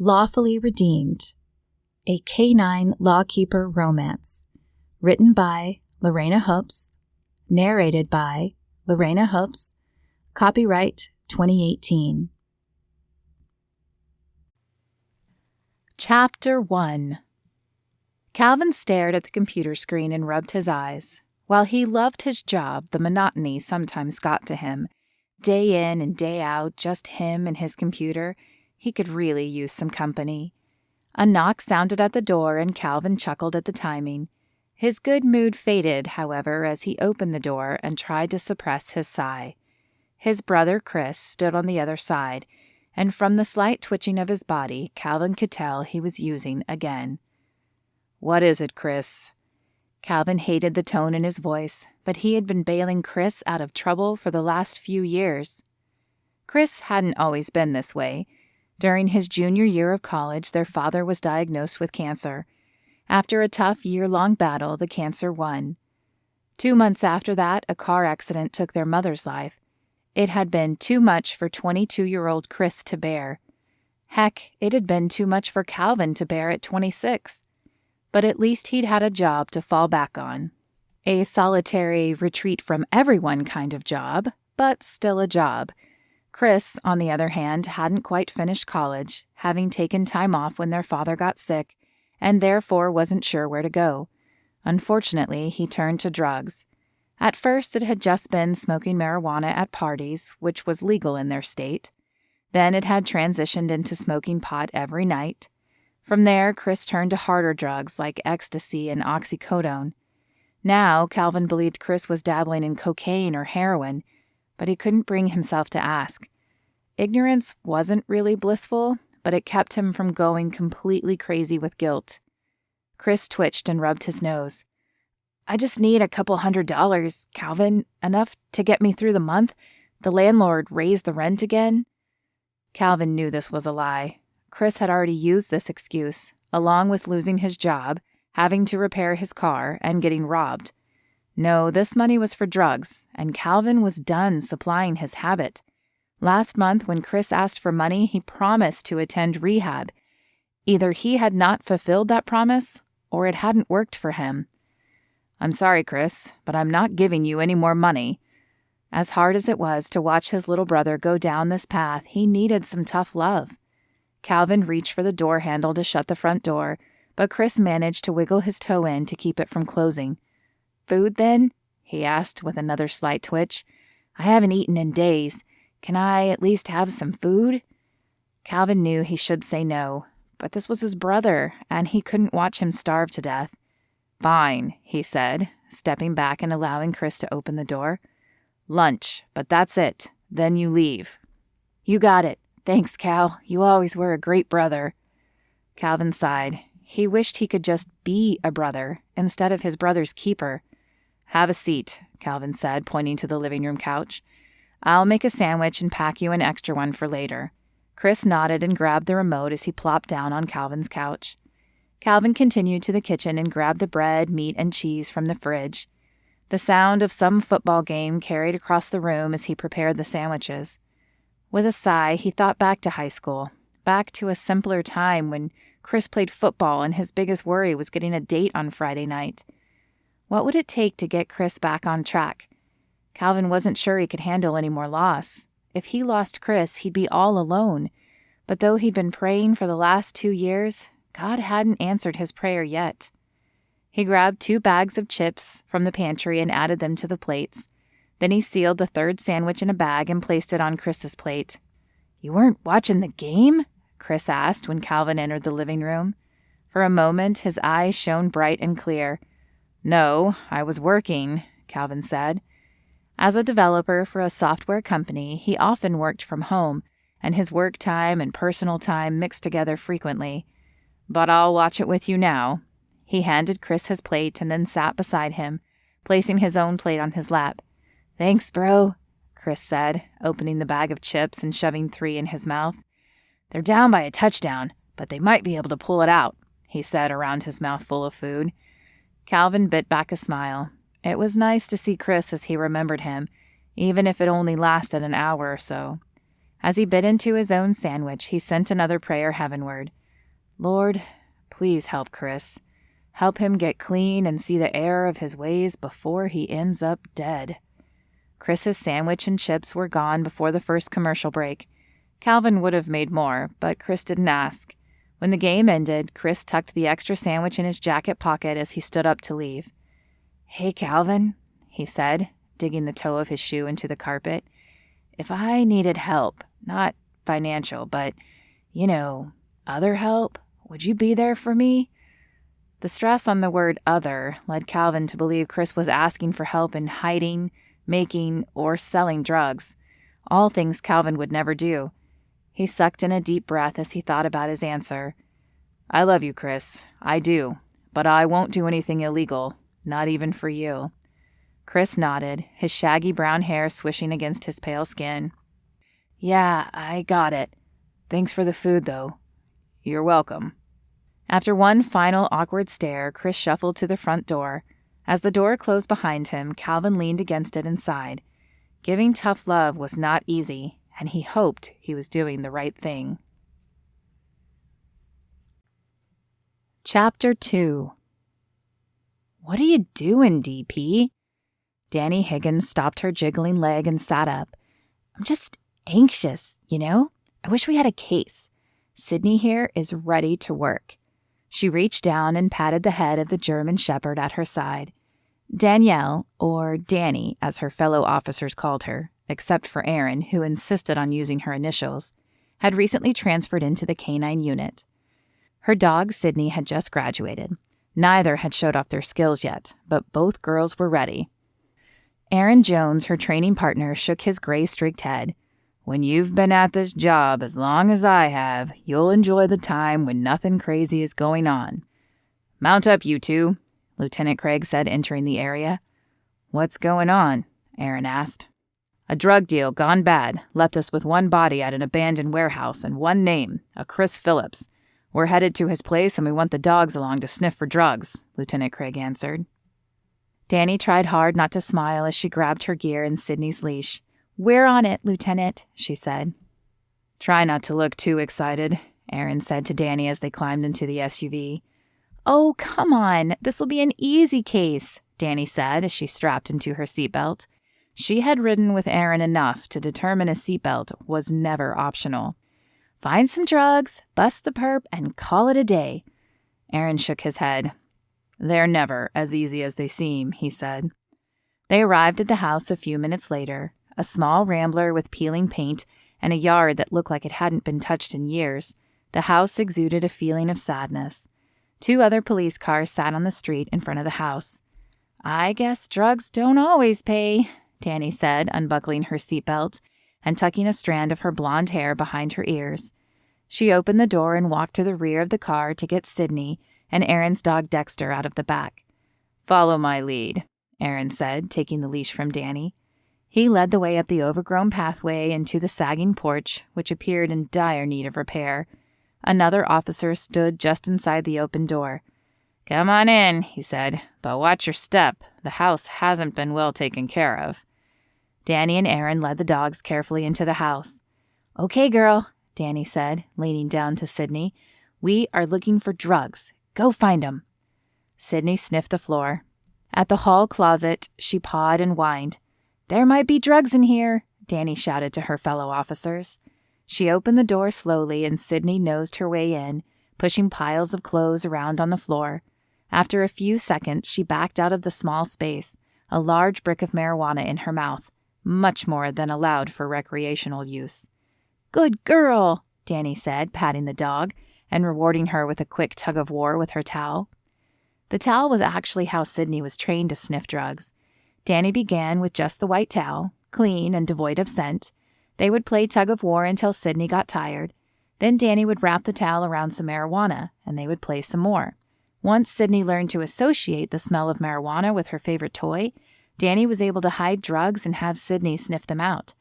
Lawfully Redeemed, a Canine Lawkeeper Romance, written by Lorena Hoops, narrated by Lorena Hoops, copyright 2018. Chapter 1. Calvin stared at the computer screen and rubbed his eyes. While he loved his job, the monotony sometimes got to him. Day in and day out, just him and his computer. He could really use some company. A knock sounded at the door, and Calvin chuckled at the timing. His good mood faded, however, as he opened the door and tried to suppress his sigh. His brother, Chris, stood on the other side, and from the slight twitching of his body, Calvin could tell he was using again. "What is it, Chris?" Calvin hated the tone in his voice, but he had been bailing Chris out of trouble for the last few years. Chris hadn't always been this way. During his junior year of college, their father was diagnosed with cancer. After a tough year-long battle, the cancer won. 2 months after that, a car accident took their mother's life. It had been too much for 22-year-old Chris to bear. Heck, it had been too much for Calvin to bear at 26. But at least he'd had a job to fall back on. A solitary, retreat-from-everyone kind of job, but still a job. Chris, on the other hand, hadn't quite finished college, having taken time off when their father got sick, and therefore wasn't sure where to go. Unfortunately, he turned to drugs. At first, it had just been smoking marijuana at parties, which was legal in their state. Then it had transitioned into smoking pot every night. From there, Chris turned to harder drugs like ecstasy and oxycodone. Now, Calvin believed Chris was dabbling in cocaine or heroin, but he couldn't bring himself to ask. Ignorance wasn't really blissful, but it kept him from going completely crazy with guilt. Chris twitched and rubbed his nose. "I just need a couple $100, Calvin, enough to get me through the month. The landlord raised the rent again." Calvin knew this was a lie. Chris had already used this excuse, along with losing his job, having to repair his car, and getting robbed. No, this money was for drugs, and Calvin was done supplying his habit. Last month, when Chris asked for money, he promised to attend rehab. Either he had not fulfilled that promise, or it hadn't worked for him. "I'm sorry, Chris, but I'm not giving you any more money." As hard as it was to watch his little brother go down this path, he needed some tough love. Calvin reached for the door handle to shut the front door, but Chris managed to wiggle his toe in to keep it from closing. "Food, then?" he asked with another slight twitch. "I haven't eaten in days. Can I at least have some food?" Calvin knew he should say no, but this was his brother, and he couldn't watch him starve to death. "Fine," he said, stepping back and allowing Chris to open the door. "Lunch, but that's it. Then you leave." "You got it. Thanks, Cal. You always were a great brother." Calvin sighed. He wished he could just be a brother instead of his brother's keeper. "Have a seat," Calvin said, pointing to the living room couch. "I'll make a sandwich and pack you an extra one for later." Chris nodded and grabbed the remote as he plopped down on Calvin's couch. Calvin continued to the kitchen and grabbed the bread, meat, and cheese from the fridge. The sound of some football game carried across the room as he prepared the sandwiches. With a sigh, he thought back to high school, back to a simpler time when Chris played football and his biggest worry was getting a date on Friday night. What would it take to get Chris back on track? Calvin wasn't sure he could handle any more loss. If he lost Chris, he'd be all alone. But though he'd been praying for the last 2 years, God hadn't answered his prayer yet. He grabbed 2 bags of chips from the pantry and added them to the plates. Then he sealed the 3rd sandwich in a bag and placed it on Chris's plate. "You weren't watching the game?" Chris asked when Calvin entered the living room. For a moment, his eyes shone bright and clear. "No, I was working," Calvin said. As a developer for a software company, he often worked from home, and his work time and personal time mixed together frequently. "But I'll watch it with you now." He handed Chris his plate and then sat beside him, placing his own plate on his lap. "Thanks, bro," Chris said, opening the bag of chips and shoving 3 in his mouth. "They're down by a touchdown, but they might be able to pull it out," he said around his mouth full of food. Calvin bit back a smile. It was nice to see Chris as he remembered him, even if it only lasted an hour or so. As he bit into his own sandwich, he sent another prayer heavenward. Lord, please help Chris. Help him get clean and see the error of his ways before he ends up dead. Chris's sandwich and chips were gone before the first commercial break. Calvin would have made more, but Chris didn't ask. When the game ended, Chris tucked the extra sandwich in his jacket pocket as he stood up to leave. Hey, Calvin, he said, digging the toe of his shoe into the carpet. If I needed help, not financial, but, other help, would you be there for me? The stress on the word other led Calvin to believe Chris was asking for help in hiding, making, or selling drugs, all things Calvin would never do. He sucked in a deep breath as he thought about his answer. I love you, Chris. I do. But I won't do anything illegal, not even for you. Chris nodded, his shaggy brown hair swishing against his pale skin. Yeah, I got it. Thanks for the food, though. You're welcome. After one final awkward stare, Chris shuffled to the front door. As the door closed behind him, Calvin leaned against it and sighed. Giving tough love was not easy, and he hoped he was doing the right thing. Chapter 2. What are you doing, DP? Dani Higgins stopped her jiggling leg and sat up. I'm just anxious, I wish we had a case. Sydney here is ready to work. She reached down and patted the head of the German shepherd at her side. Danielle, or Dani, as her fellow officers called her, except for Aaron, who insisted on using her initials, had recently transferred into the Canine unit. Her dog, Sydney, had just graduated. Neither had showed off their skills yet, but both girls were ready. Aaron Jones, her training partner, shook his gray-streaked head. When you've been at this job as long as I have, you'll enjoy the time when nothing crazy is going on. Mount up, you two, Lieutenant Craig said, entering the area. What's going on? Aaron asked. A drug deal gone bad left us with one body at an abandoned warehouse and one name, a Chris Phillips. We're headed to his place and we want the dogs along to sniff for drugs, Lieutenant Craig answered. Dani tried hard not to smile as she grabbed her gear and Sydney's leash. We're on it, Lieutenant, she said. Try not to look too excited, Aaron said to Dani as they climbed into the SUV. Oh, come on, this'll be an easy case, Dani said as she strapped into her seatbelt. She had ridden with Aaron enough to determine a seatbelt was never optional. Find some drugs, bust the perp, and call it a day. Aaron shook his head. They're never as easy as they seem, he said. They arrived at the house a few minutes later, a small rambler with peeling paint and a yard that looked like it hadn't been touched in years. The house exuded a feeling of sadness. 2 other police cars sat on the street in front of the house. I guess drugs don't always pay, Dani said, unbuckling her seatbelt and tucking a strand of her blonde hair behind her ears. She opened the door and walked to the rear of the car to get Sydney and Aaron's dog Dexter out of the back. Follow my lead, Aaron said, taking the leash from Dani. He led the way up the overgrown pathway into the sagging porch, which appeared in dire need of repair. Another officer stood just inside the open door. Come on in, he said, but watch your step. The house hasn't been well taken care of. Dani and Aaron led the dogs carefully into the house. Okay, girl, Dani said, leaning down to Sydney. We are looking for drugs. Go find 'em. Sydney sniffed the floor. At the hall closet, she pawed and whined. There might be drugs in here, Dani shouted to her fellow officers. She opened the door slowly and Sydney nosed her way in, pushing piles of clothes around on the floor. After a few seconds, she backed out of the small space, a large brick of marijuana in her mouth, much more than allowed for recreational use. Good girl, Dani said, patting the dog and rewarding her with a quick tug of war with her towel. The towel was actually how Sydney was trained to sniff drugs. Dani began with just the white towel, clean and devoid of scent. They would play tug of war until Sydney got tired. Then Dani would wrap the towel around some marijuana, and they would play some more. Once Sydney learned to associate the smell of marijuana with her favorite toy, Dani was able to hide drugs and have Sydney sniff them out.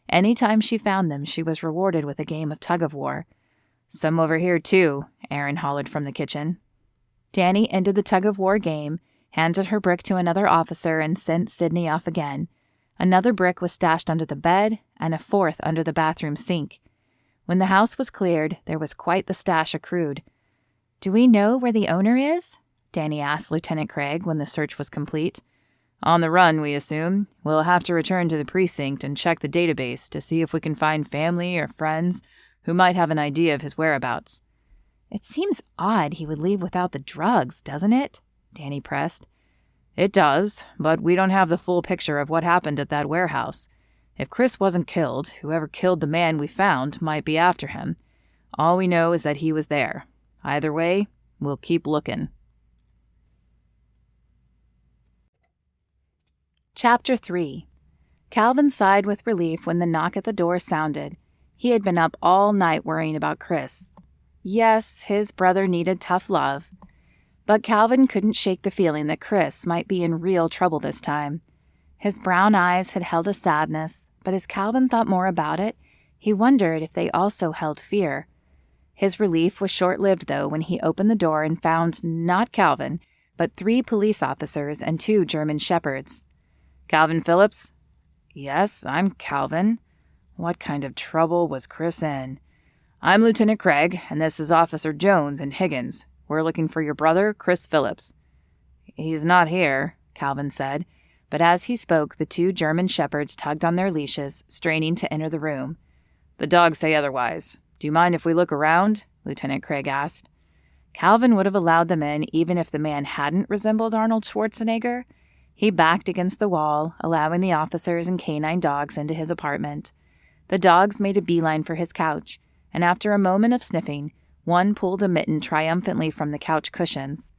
Anytime she found them, she was rewarded with a game of tug of war. Some over here, too, Aaron hollered from the kitchen. Dani ended the tug of war game, handed her brick to another officer, and sent Sydney off again. Another brick was stashed under the bed, and a fourth under the bathroom sink. When the house was cleared, there was quite the stash accrued. "Do we know where the owner is?" Dani asked Lieutenant Craig when the search was complete. "On the run, we assume. We'll have to return to the precinct and check the database to see if we can find family or friends who might have an idea of his whereabouts." "It seems odd he would leave without the drugs, doesn't it?" Dani pressed. "It does, but we don't have the full picture of what happened at that warehouse. If Chris wasn't killed, whoever killed the man we found might be after him. All we know is that he was there. Either way, we'll keep looking." Chapter 3. Calvin sighed with relief when the knock at the door sounded. He had been up all night worrying about Chris. Yes, his brother needed tough love. But Calvin couldn't shake the feeling that Chris might be in real trouble this time. His brown eyes had held a sadness, but as Calvin thought more about it, he wondered if they also held fear. His relief was short-lived, though, when he opened the door and found not Calvin, but 3 police officers and 2 German shepherds. "Calvin Phillips?" "Yes, I'm Calvin. What kind of trouble was Chris in?" "I'm Lieutenant Craig, and this is Officer Jones and Higgins. We're looking for your brother, Chris Phillips." "He's not here," Calvin said, but as he spoke, the 2 German shepherds tugged on their leashes, straining to enter the room. "The dogs say otherwise. Do you mind if we look around?" Lieutenant Craig asked. Calvin would have allowed them in even if the man hadn't resembled Arnold Schwarzenegger. He backed against the wall, allowing the officers and canine dogs into his apartment. The dogs made a beeline for his couch, and after a moment of sniffing, one pulled a mitten triumphantly from the couch cushions.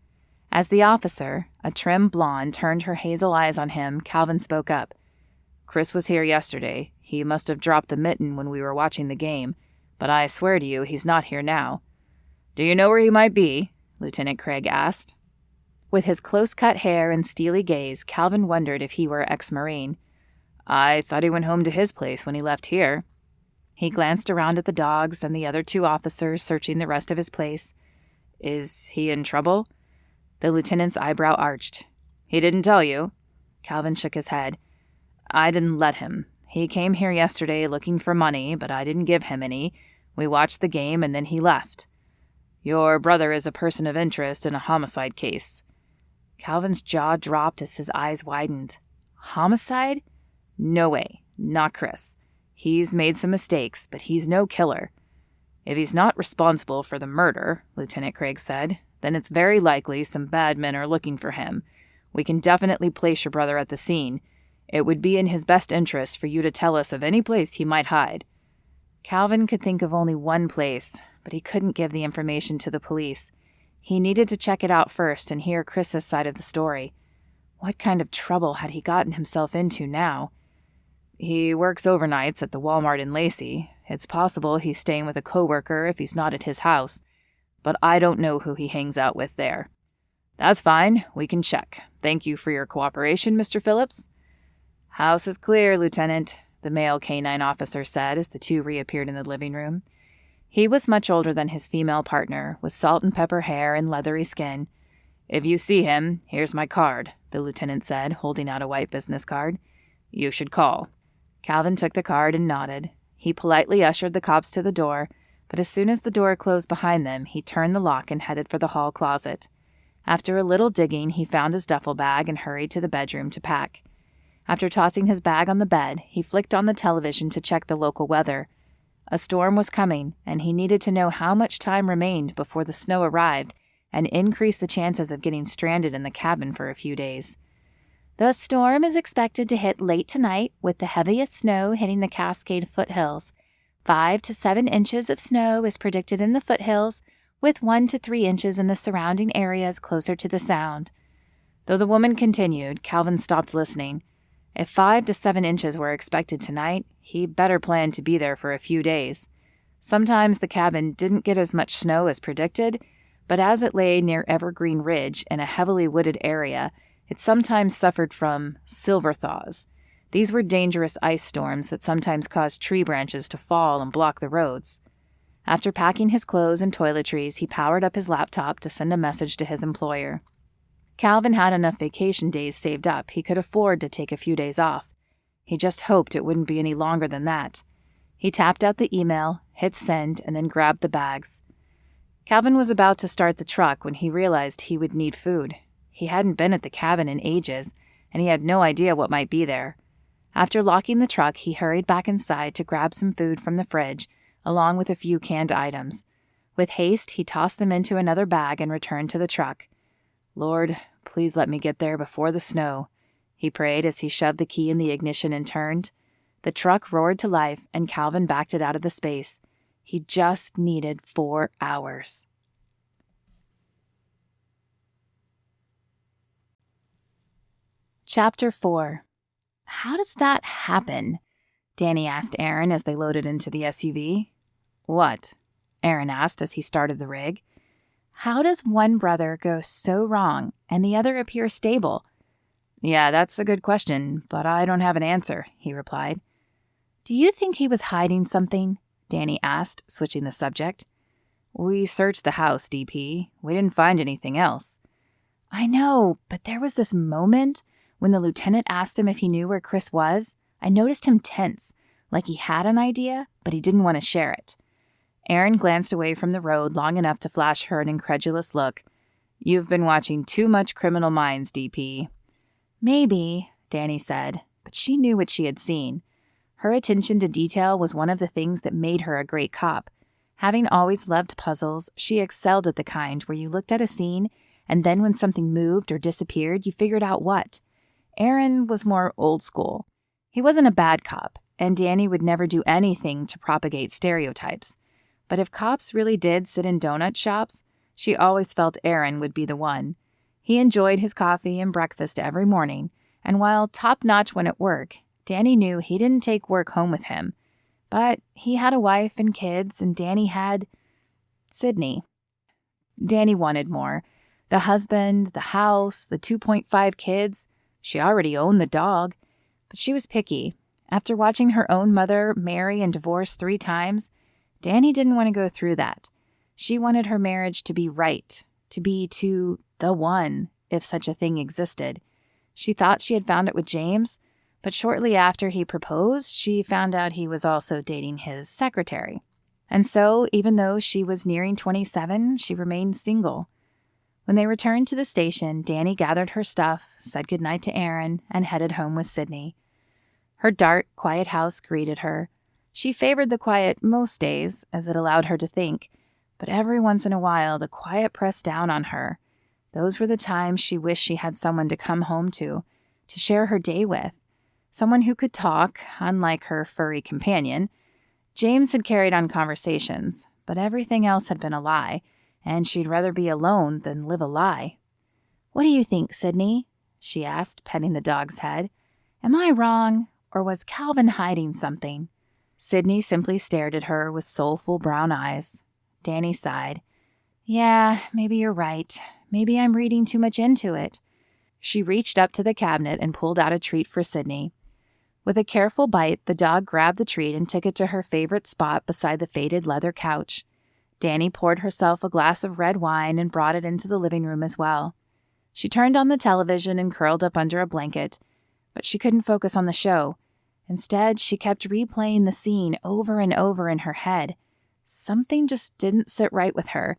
As the officer, a trim blonde, turned her hazel eyes on him, Calvin spoke up. "Chris was here yesterday. He must have dropped the mitten when we were watching the game, but I swear to you he's not here now." "Do you know where he might be?" Lieutenant Craig asked. With his close-cut hair and steely gaze, Calvin wondered if he were ex-Marine. "I thought he went home to his place when he left here." He glanced around at the dogs and the other 2 officers searching the rest of his place. "Is he in trouble?" The lieutenant's eyebrow arched. "He didn't tell you?" Calvin shook his head. "I didn't let him. He came here yesterday looking for money, but I didn't give him any. We watched the game and then he left. Your brother is a person of interest in a homicide case." Calvin's jaw dropped as his eyes widened. "Homicide? No way. Not Chris. He's made some mistakes, but he's no killer." "If he's not responsible for the murder," Lieutenant Craig said, "then it's very likely some bad men are looking for him. We can definitely place your brother at the scene. It would be in his best interest for you to tell us of any place he might hide." Calvin could think of only one place, but he couldn't give the information to the police. He needed to check it out first and hear Chris's side of the story. What kind of trouble had he gotten himself into now? "He works overnights at the Walmart in Lacey. It's possible he's staying with a coworker if he's not at his house, but I don't know who he hangs out with there." "That's fine. We can check. Thank you for your cooperation, Mr. Phillips." "House is clear, Lieutenant," the male canine officer said as the 2 reappeared in the living room. He was much older than his female partner, with salt and pepper hair and leathery skin. "If you see him, here's my card," the lieutenant said, holding out a white business card. "You should call." Calvin took the card and nodded. He politely ushered the cops to the door, but as soon as the door closed behind them, he turned the lock and headed for the hall closet. After a little digging, he found his duffel bag and hurried to the bedroom to pack. After tossing his bag on the bed, he flicked on the television to check the local weather. A storm was coming, and he needed to know how much time remained before the snow arrived and increase the chances of getting stranded in the cabin for a few days. "The storm is expected to hit late tonight, with the heaviest snow hitting the Cascade foothills. 5 to 7 inches of snow is predicted in the foothills, with 1 to 3 inches in the surrounding areas closer to the sound." Though the woman continued, Calvin stopped listening. If 5 to 7 inches were expected tonight, he better plan to be there for a few days. Sometimes the cabin didn't get as much snow as predicted, but as it lay near Evergreen Ridge in a heavily wooded area, it sometimes suffered from silver thaws. These were dangerous ice storms that sometimes caused tree branches to fall and block the roads. After packing his clothes and toiletries, he powered up his laptop to send a message to his employer. Calvin had enough vacation days saved up he could afford to take a few days off. He just hoped it wouldn't be any longer than that. He tapped out the email, hit send, and then grabbed the bags. Calvin was about to start the truck when he realized he would need food. He hadn't been at the cabin in ages, and he had no idea what might be there. After locking the truck, he hurried back inside to grab some food from the fridge, along with a few canned items. With haste, he tossed them into another bag and returned to the truck. "Lord, please let me get there before the snow," he prayed as he shoved the key in the ignition and turned. The truck roared to life, and Calvin backed it out of the space. He just needed 4 hours. Chapter 4. "How does that happen?" Dani asked Aaron as they loaded into the SUV. "What?" Aaron asked as he started the rig. "How does one brother go so wrong and the other appear stable?" "Yeah, that's a good question, but I don't have an answer," he replied. "Do you think he was hiding something?" Dani asked, switching the subject. "We searched the house, DP. We didn't find anything else." "I know, but there was this moment when the lieutenant asked him if he knew where Chris was. I noticed him tense, like he had an idea, but he didn't want to share it." Aaron glanced away from the road long enough to flash her an incredulous look. "You've been watching too much Criminal Minds, DP." "Maybe," Dani said, but she knew what she had seen. Her attention to detail was one of the things that made her a great cop. Having always loved puzzles, she excelled at the kind where you looked at a scene, and then when something moved or disappeared, you figured out what. Aaron was more old school. He wasn't a bad cop, and Dani would never do anything to propagate stereotypes. But if cops really did sit in donut shops, she always felt Aaron would be the one. He enjoyed his coffee and breakfast every morning, and while top-notch when at work, Dani knew he didn't take work home with him. But he had a wife and kids, and Dani had Sydney. Dani wanted more. The husband, the house, the 2.5 kids. She already owned the dog. But she was picky. After watching her own mother marry and divorce 3 times, Dani didn't want to go through that. She wanted her marriage to be right, to be to the one, if such a thing existed. She thought she had found it with James, but shortly after he proposed, she found out he was also dating his secretary. And so, even though she was nearing 27, she remained single. When they returned to the station, Dani gathered her stuff, said goodnight to Aaron, and headed home with Sydney. Her dark, quiet house greeted her. She favored the quiet most days, as it allowed her to think, but every once in a while the quiet pressed down on her. Those were the times she wished she had someone to come home to share her day with. Someone who could talk, unlike her furry companion. James had carried on conversations, but everything else had been a lie, and she'd rather be alone than live a lie. "What do you think, Sydney?" she asked, petting the dog's head. "Am I wrong, or was Calvin hiding something?" Sydney simply stared at her with soulful brown eyes. Dani sighed. "Yeah, maybe you're right. Maybe I'm reading too much into it." She reached up to the cabinet and pulled out a treat for Sydney. With a careful bite, the dog grabbed the treat and took it to her favorite spot beside the faded leather couch. Dani poured herself a glass of red wine and brought it into the living room as well. She turned on the television and curled up under a blanket, but she couldn't focus on the show. Instead, she kept replaying the scene over and over in her head. Something just didn't sit right with her,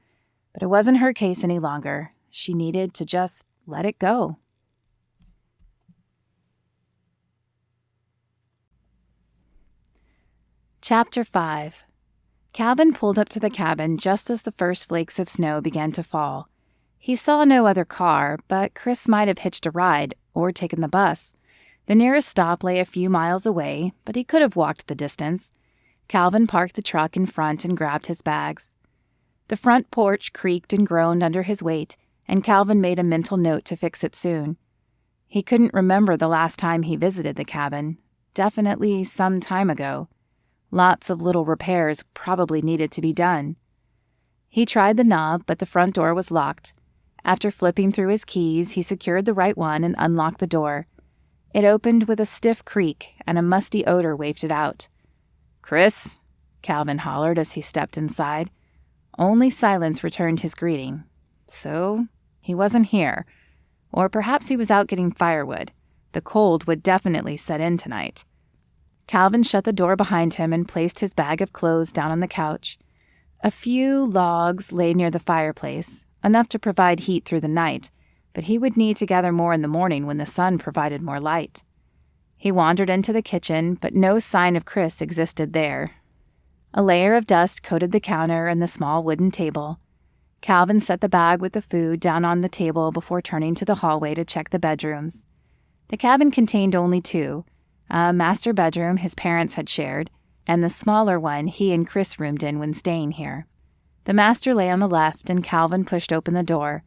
but it wasn't her case any longer. She needed to just let it go. Chapter 5. Calvin pulled up to the cabin just as the first flakes of snow began to fall. He saw no other car, but Chris might have hitched a ride or taken the bus. The nearest stop lay a few miles away, but he could have walked the distance. Calvin parked the truck in front and grabbed his bags. The front porch creaked and groaned under his weight, and Calvin made a mental note to fix it soon. He couldn't remember the last time he visited the cabin. Definitely some time ago. Lots of little repairs probably needed to be done. He tried the knob, but the front door was locked. After flipping through his keys, he secured the right one and unlocked the door. It opened with a stiff creak, and a musty odor wafted out. "Chris?" Calvin hollered as he stepped inside. Only silence returned his greeting. So, he wasn't here. Or perhaps he was out getting firewood. The cold would definitely set in tonight. Calvin shut the door behind him and placed his bag of clothes down on the couch. A few logs lay near the fireplace, enough to provide heat through the night, but he would need to gather more in the morning when the sun provided more light. He wandered into the kitchen, but no sign of Chris existed there. A layer of dust coated the counter and the small wooden table. Calvin set the bag with the food down on the table before turning to the hallway to check the bedrooms. The cabin contained only two, a master bedroom his parents had shared, and the smaller one he and Chris roomed in when staying here. The master lay on the left, and Calvin pushed open the door.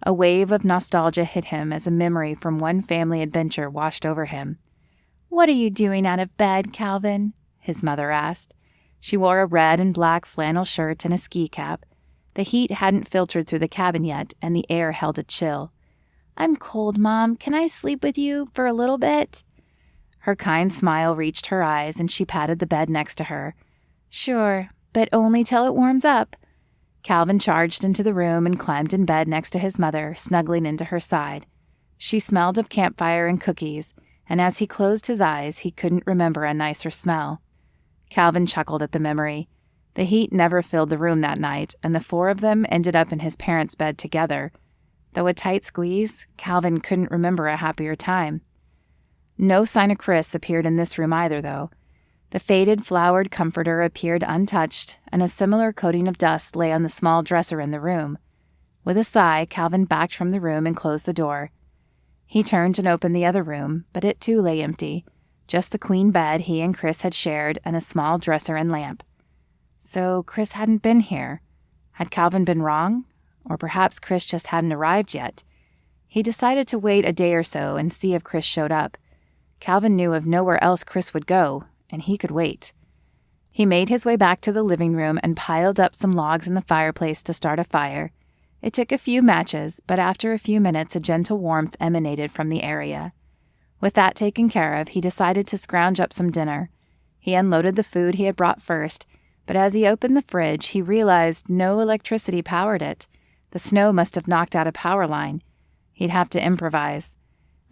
A wave of nostalgia hit him as a memory from one family adventure washed over him. "What are you doing out of bed, Calvin?" his mother asked. She wore a red and black flannel shirt and a ski cap. The heat hadn't filtered through the cabin yet, and the air held a chill. "I'm cold, Mom. Can I sleep with you for a little bit?" Her kind smile reached her eyes, and she patted the bed next to her. "Sure, but only till it warms up." Calvin charged into the room and climbed in bed next to his mother, snuggling into her side. She smelled of campfire and cookies, and as he closed his eyes, he couldn't remember a nicer smell. Calvin chuckled at the memory. The heat never filled the room that night, and the four of them ended up in his parents' bed together. Though a tight squeeze, Calvin couldn't remember a happier time. No sign of Chris appeared in this room either, though. The faded flowered comforter appeared untouched, and a similar coating of dust lay on the small dresser in the room. With a sigh, Calvin backed from the room and closed the door. He turned and opened the other room, but it too lay empty. Just the queen bed he and Chris had shared and a small dresser and lamp. So Chris hadn't been here. Had Calvin been wrong? Or perhaps Chris just hadn't arrived yet. He decided to wait a day or so and see if Chris showed up. Calvin knew of nowhere else Chris would go, and he could wait. He made his way back to the living room and piled up some logs in the fireplace to start a fire. It took a few matches, but after a few minutes a gentle warmth emanated from the area. With that taken care of, he decided to scrounge up some dinner. He unloaded the food he had brought first, but as he opened the fridge, he realized no electricity powered it. The snow must have knocked out a power line. He'd have to improvise.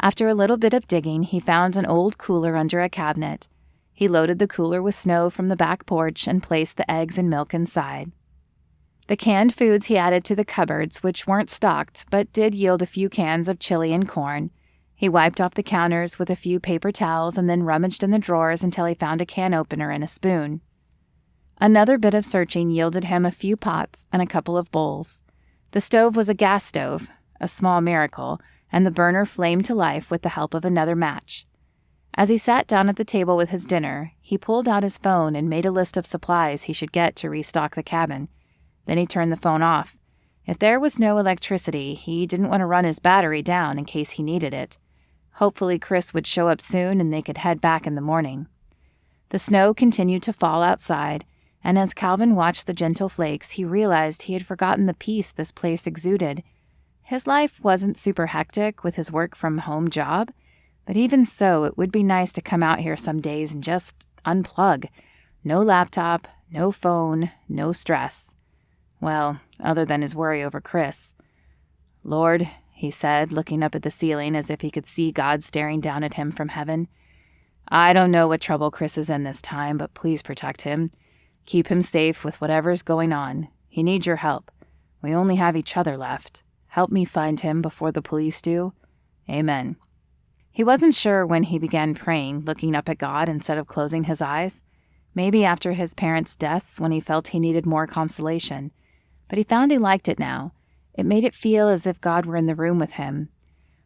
After a little bit of digging, he found an old cooler under a cabinet. He loaded the cooler with snow from the back porch and placed the eggs and milk inside. The canned foods he added to the cupboards, which weren't stocked, but did yield a few cans of chili and corn. He wiped off the counters with a few paper towels and then rummaged in the drawers until he found a can opener and a spoon. Another bit of searching yielded him a few pots and a couple of bowls. The stove was a gas stove, a small miracle, and the burner flamed to life with the help of another match. As he sat down at the table with his dinner, he pulled out his phone and made a list of supplies he should get to restock the cabin. Then he turned the phone off. If there was no electricity, he didn't want to run his battery down in case he needed it. Hopefully Chris would show up soon and they could head back in the morning. The snow continued to fall outside, and as Calvin watched the gentle flakes, he realized he had forgotten the peace this place exuded. His life wasn't super hectic with his work-from-home job, but even so, it would be nice to come out here some days and just unplug. No laptop, no phone, no stress. Well, other than his worry over Chris. "Lord," he said, looking up at the ceiling as if he could see God staring down at him from heaven, "I don't know what trouble Chris is in this time, but please protect him. Keep him safe with whatever's going on. He needs your help. We only have each other left. Help me find him before the police do. Amen." He wasn't sure when he began praying, looking up at God instead of closing his eyes. Maybe after his parents' deaths when he felt he needed more consolation. But he found he liked it now. It made it feel as if God were in the room with him.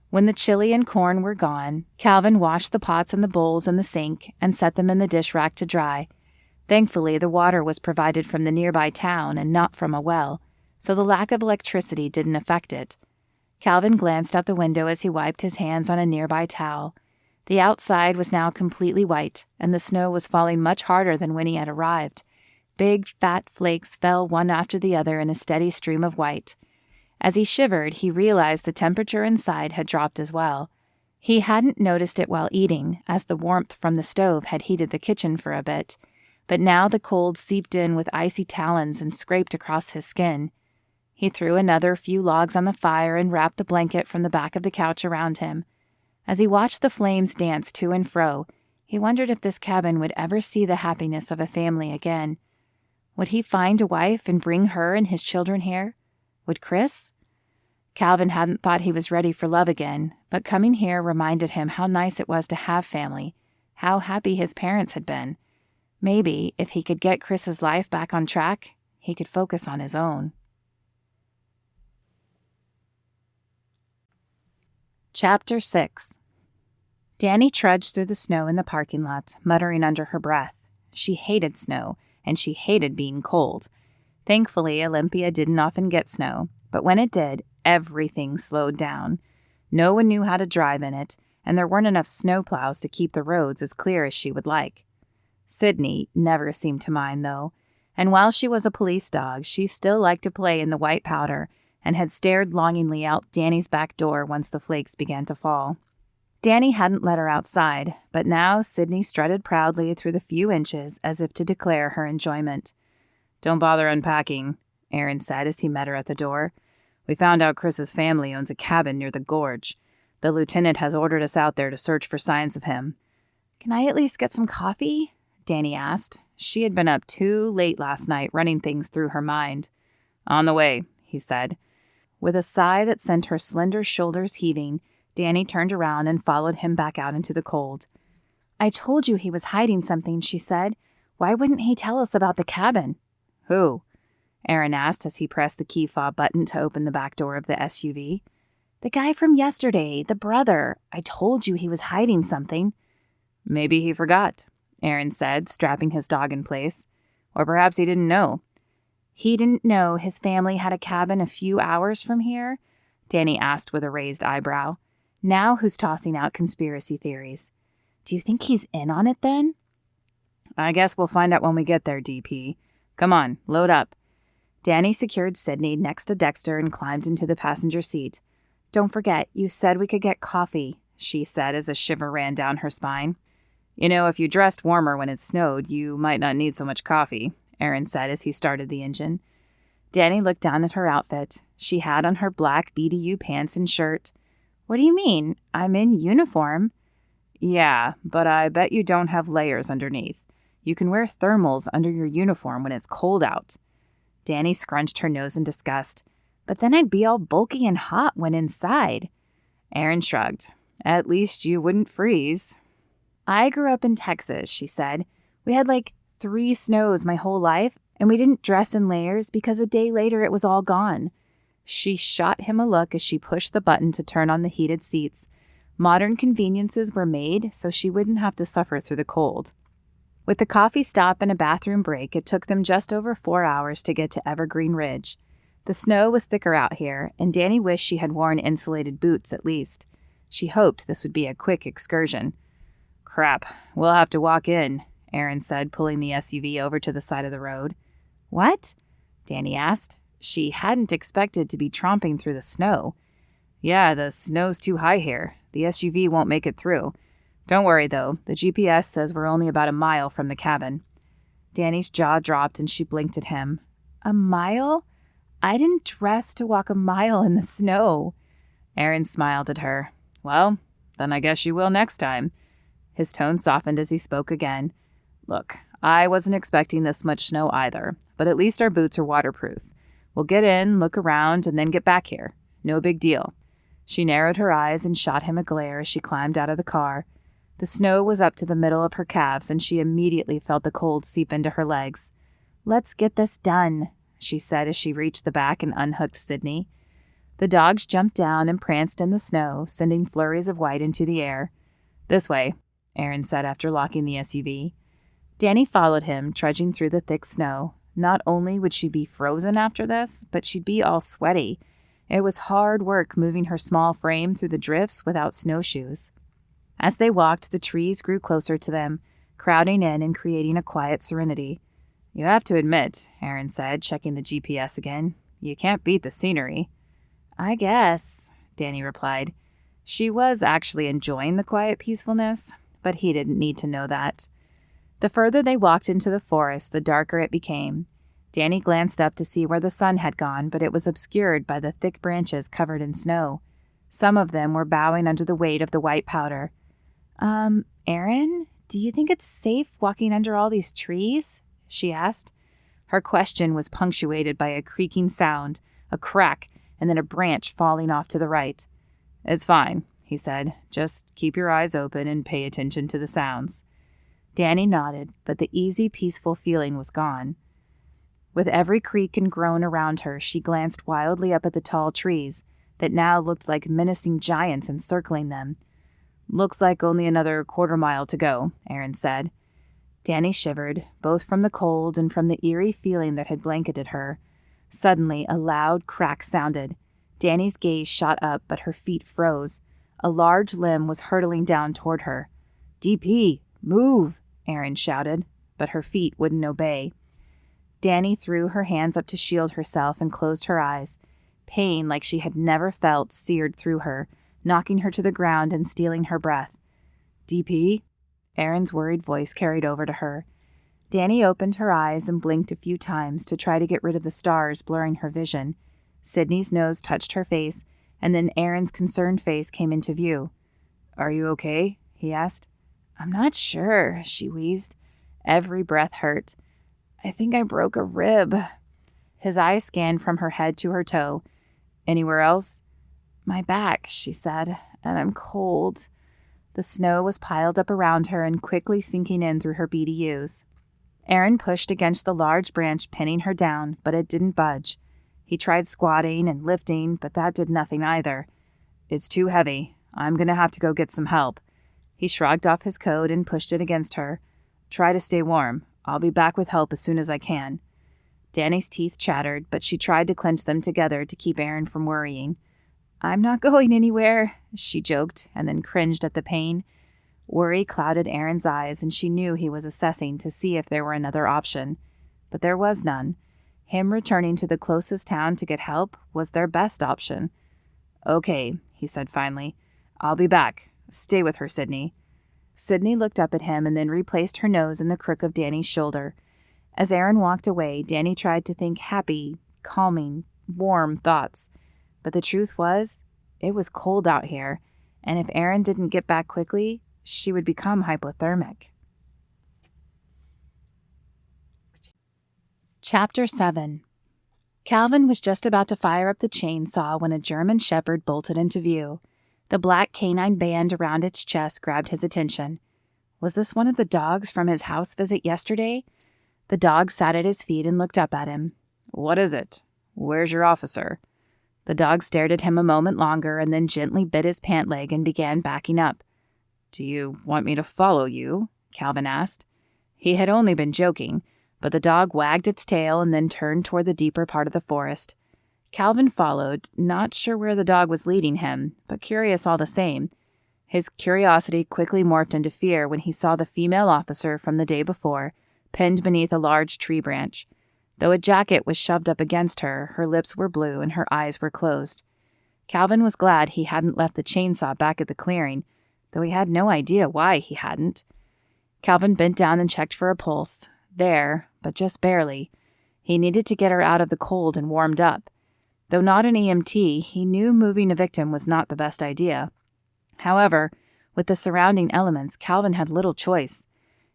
When the chili and corn were gone, Calvin washed the pots and the bowls in the sink and set them in the dish rack to dry. Thankfully, the water was provided from the nearby town and not from a well, so the lack of electricity didn't affect it. Calvin glanced out the window as he wiped his hands on a nearby towel. The outside was now completely white, and the snow was falling much harder than when he had arrived. Big, fat flakes fell one after the other in a steady stream of white. As he shivered, he realized the temperature inside had dropped as well. He hadn't noticed it while eating, as the warmth from the stove had heated the kitchen for a bit, but now the cold seeped in with icy talons and scraped across his skin. He threw another few logs on the fire and wrapped the blanket from the back of the couch around him. As he watched the flames dance to and fro, he He wondered if this cabin would ever see the happiness of a family again. Would he find a wife and bring her and his children here? Would Chris? Calvin hadn't thought he was ready for love again, but coming here reminded him how nice it was to have family, how happy his parents had been. Maybe, if he could get Chris's life back on track, he could focus on his own. Chapter 6. Dani trudged through the snow in the parking lot, muttering under her breath. She hated snow, and she hated being cold. Thankfully, Olympia didn't often get snow, but when it did, everything slowed down. No one knew how to drive in it, and there weren't enough snowplows to keep the roads as clear as she would like. Sydney never seemed to mind, though, and while she was a police dog, she still liked to play in the white powder and had stared longingly out Dani's back door once the flakes began to fall. Dani hadn't let her outside, but now Sydney strutted proudly through the few inches as if to declare her enjoyment. "Don't bother unpacking," Aaron said as he met her at the door. "We found out Chris's family owns a cabin near the gorge. The lieutenant has ordered us out there to search for signs of him." "Can I at least get some coffee?" Dani asked. She had been up too late last night running things through her mind. "On the way," he said. With a sigh that sent her slender shoulders heaving, Dani turned around and followed him back out into the cold. "I told you he was hiding something," she said. "Why wouldn't he tell us about the cabin?" "Who?" Aaron asked as he pressed the key fob button to open the back door of the SUV. "The guy from yesterday, the brother. I told you he was hiding something." "Maybe he forgot," Aaron said, strapping his dog in place. "Or perhaps he didn't know." "He didn't know his family had a cabin a few hours from here?" Dani asked with a raised eyebrow. Now who's tossing out conspiracy theories? "Do you think he's in on it then?" "I guess we'll find out when we get there, DP. Come on, load up." Dani secured Sydney next to Dexter and climbed into the passenger seat. "Don't forget, you said we could get coffee," she said as a shiver ran down her spine. "You know, if you dressed warmer when it snowed, you might not need so much coffee," Aaron said as he started the engine. Dani looked down at her outfit. She had on her black BDU pants and shirt. "What do you mean? I'm in uniform." "Yeah, but I bet you don't have layers underneath. You can wear thermals under your uniform when it's cold out." Dani scrunched her nose in disgust. "But then I'd be all bulky and hot when inside." Aaron shrugged. "At least you wouldn't freeze." "I grew up in Texas," she said. "We had like 3 snows my whole life, and we didn't dress in layers because a day later it was all gone." She shot him a look as she pushed the button to turn on the heated seats. Modern conveniences were made so she wouldn't have to suffer through the cold. With the coffee stop and a bathroom break, it took them just over 4 hours to get to Evergreen Ridge. The snow was thicker out here, and Dani wished she had worn insulated boots at least. She hoped this would be a quick excursion. "Crap, we'll have to walk in," Aaron said, pulling the SUV over to the side of the road. "What?" Dani asked. She hadn't expected to be tromping through the snow. "Yeah, the snow's too high here. The SUV won't make it through. Don't worry, though. The GPS says we're only about a mile from the cabin." Dani's jaw dropped and she blinked at him. "A mile? I didn't dress to walk a mile in the snow." Aaron smiled at her. "Well, then I guess you will next time." His tone softened as he spoke again. "Look, I wasn't expecting this much snow either, but at least our boots are waterproof. We'll get in, look around, and then get back here. No big deal." She narrowed her eyes and shot him a glare as she climbed out of the car. The snow was up to the middle of her calves, and she immediately felt the cold seep into her legs. "Let's get this done," she said as she reached the back and unhooked Sydney. The dogs jumped down and pranced in the snow, sending flurries of white into the air. "This way," Aaron said after locking the SUV. Dani followed him, trudging through the thick snow. Not only would she be frozen after this, but she'd be all sweaty. It was hard work moving her small frame through the drifts without snowshoes. As they walked, the trees grew closer to them, crowding in and creating a quiet serenity. "You have to admit," Aaron said, checking the GPS again, "you can't beat the scenery." "I guess," Dani replied. She was actually enjoying the quiet peacefulness, but he didn't need to know that. The further they walked into the forest, the darker it became. Dani glanced up to see where the sun had gone, but it was obscured by the thick branches covered in snow. Some of them were bowing under the weight of the white powder. Aaron?" "Do you think it's safe walking under all these trees?" she asked. Her question was punctuated by a creaking sound, a crack, and then a branch falling off to the right. "It's fine," he said. "Just keep your eyes open and pay attention to the sounds." Dani nodded, but the easy, peaceful feeling was gone. With every creak and groan around her, she glanced wildly up at the tall trees that now looked like menacing giants encircling them. "Looks like only another quarter-mile to go," Aaron said. Dani shivered, both from the cold and from the eerie feeling that had blanketed her. Suddenly, a loud crack sounded. Dani's gaze shot up, but her feet froze. A large limb was hurtling down toward her. "DP, move!" Aaron shouted, but her feet wouldn't obey. Dani threw her hands up to shield herself and closed her eyes. Pain like she had never felt seared through her, knocking her to the ground and stealing her breath. "DP?" Aaron's worried voice carried over to her. Dani opened her eyes and blinked a few times to try to get rid of the stars blurring her vision. Sydney's nose touched her face, and then Aaron's concerned face came into view. "Are you okay?" he asked. "I'm not sure," she wheezed. Every breath hurt. "I think I broke a rib." His eyes scanned from her head to her toe. "Anywhere else?" "My back," she said, "and I'm cold." The snow was piled up around her and quickly sinking in through her BDUs. Aaron pushed against the large branch, pinning her down, but it didn't budge. He tried squatting and lifting, but that did nothing either. "It's too heavy. I'm going to have to go get some help." He shrugged off his coat and pushed it against her. "Try to stay warm. I'll be back with help as soon as I can." Dani's teeth chattered, but she tried to clench them together to keep Aaron from worrying. "I'm not going anywhere," she joked, and then cringed at the pain. Worry clouded Aaron's eyes, and she knew he was assessing to see if there were another option. But there was none. Him returning to the closest town to get help was their best option. "Okay," he said finally. "I'll be back. Stay with her, Sydney." Sydney looked up at him and then replaced her nose in the crook of Dani's shoulder. As Aaron walked away, Dani tried to think happy, calming, warm thoughts. But the truth was, it was cold out here, and if Aaron didn't get back quickly, she would become hypothermic. Chapter 7. Calvin was just about to fire up the chainsaw when a German shepherd bolted into view. The black canine band around its chest grabbed his attention. Was this one of the dogs from his house visit yesterday? The dog sat at his feet and looked up at him. "What is it? Where's your officer?" The dog stared at him a moment longer and then gently bit his pant leg and began backing up. "Do you want me to follow you?" Calvin asked. He had only been joking, but the dog wagged its tail and then turned toward the deeper part of the forest. Calvin followed, not sure where the dog was leading him, but curious all the same. His curiosity quickly morphed into fear when he saw the female officer from the day before, pinned beneath a large tree branch. Though a jacket was shoved up against her, her lips were blue and her eyes were closed. Calvin was glad he hadn't left the chainsaw back at the clearing, though he had no idea why he hadn't. Calvin bent down and checked for a pulse. There, but just barely. He needed to get her out of the cold and warmed up. Though not an EMT, he knew moving a victim was not the best idea. However, with the surrounding elements, Calvin had little choice.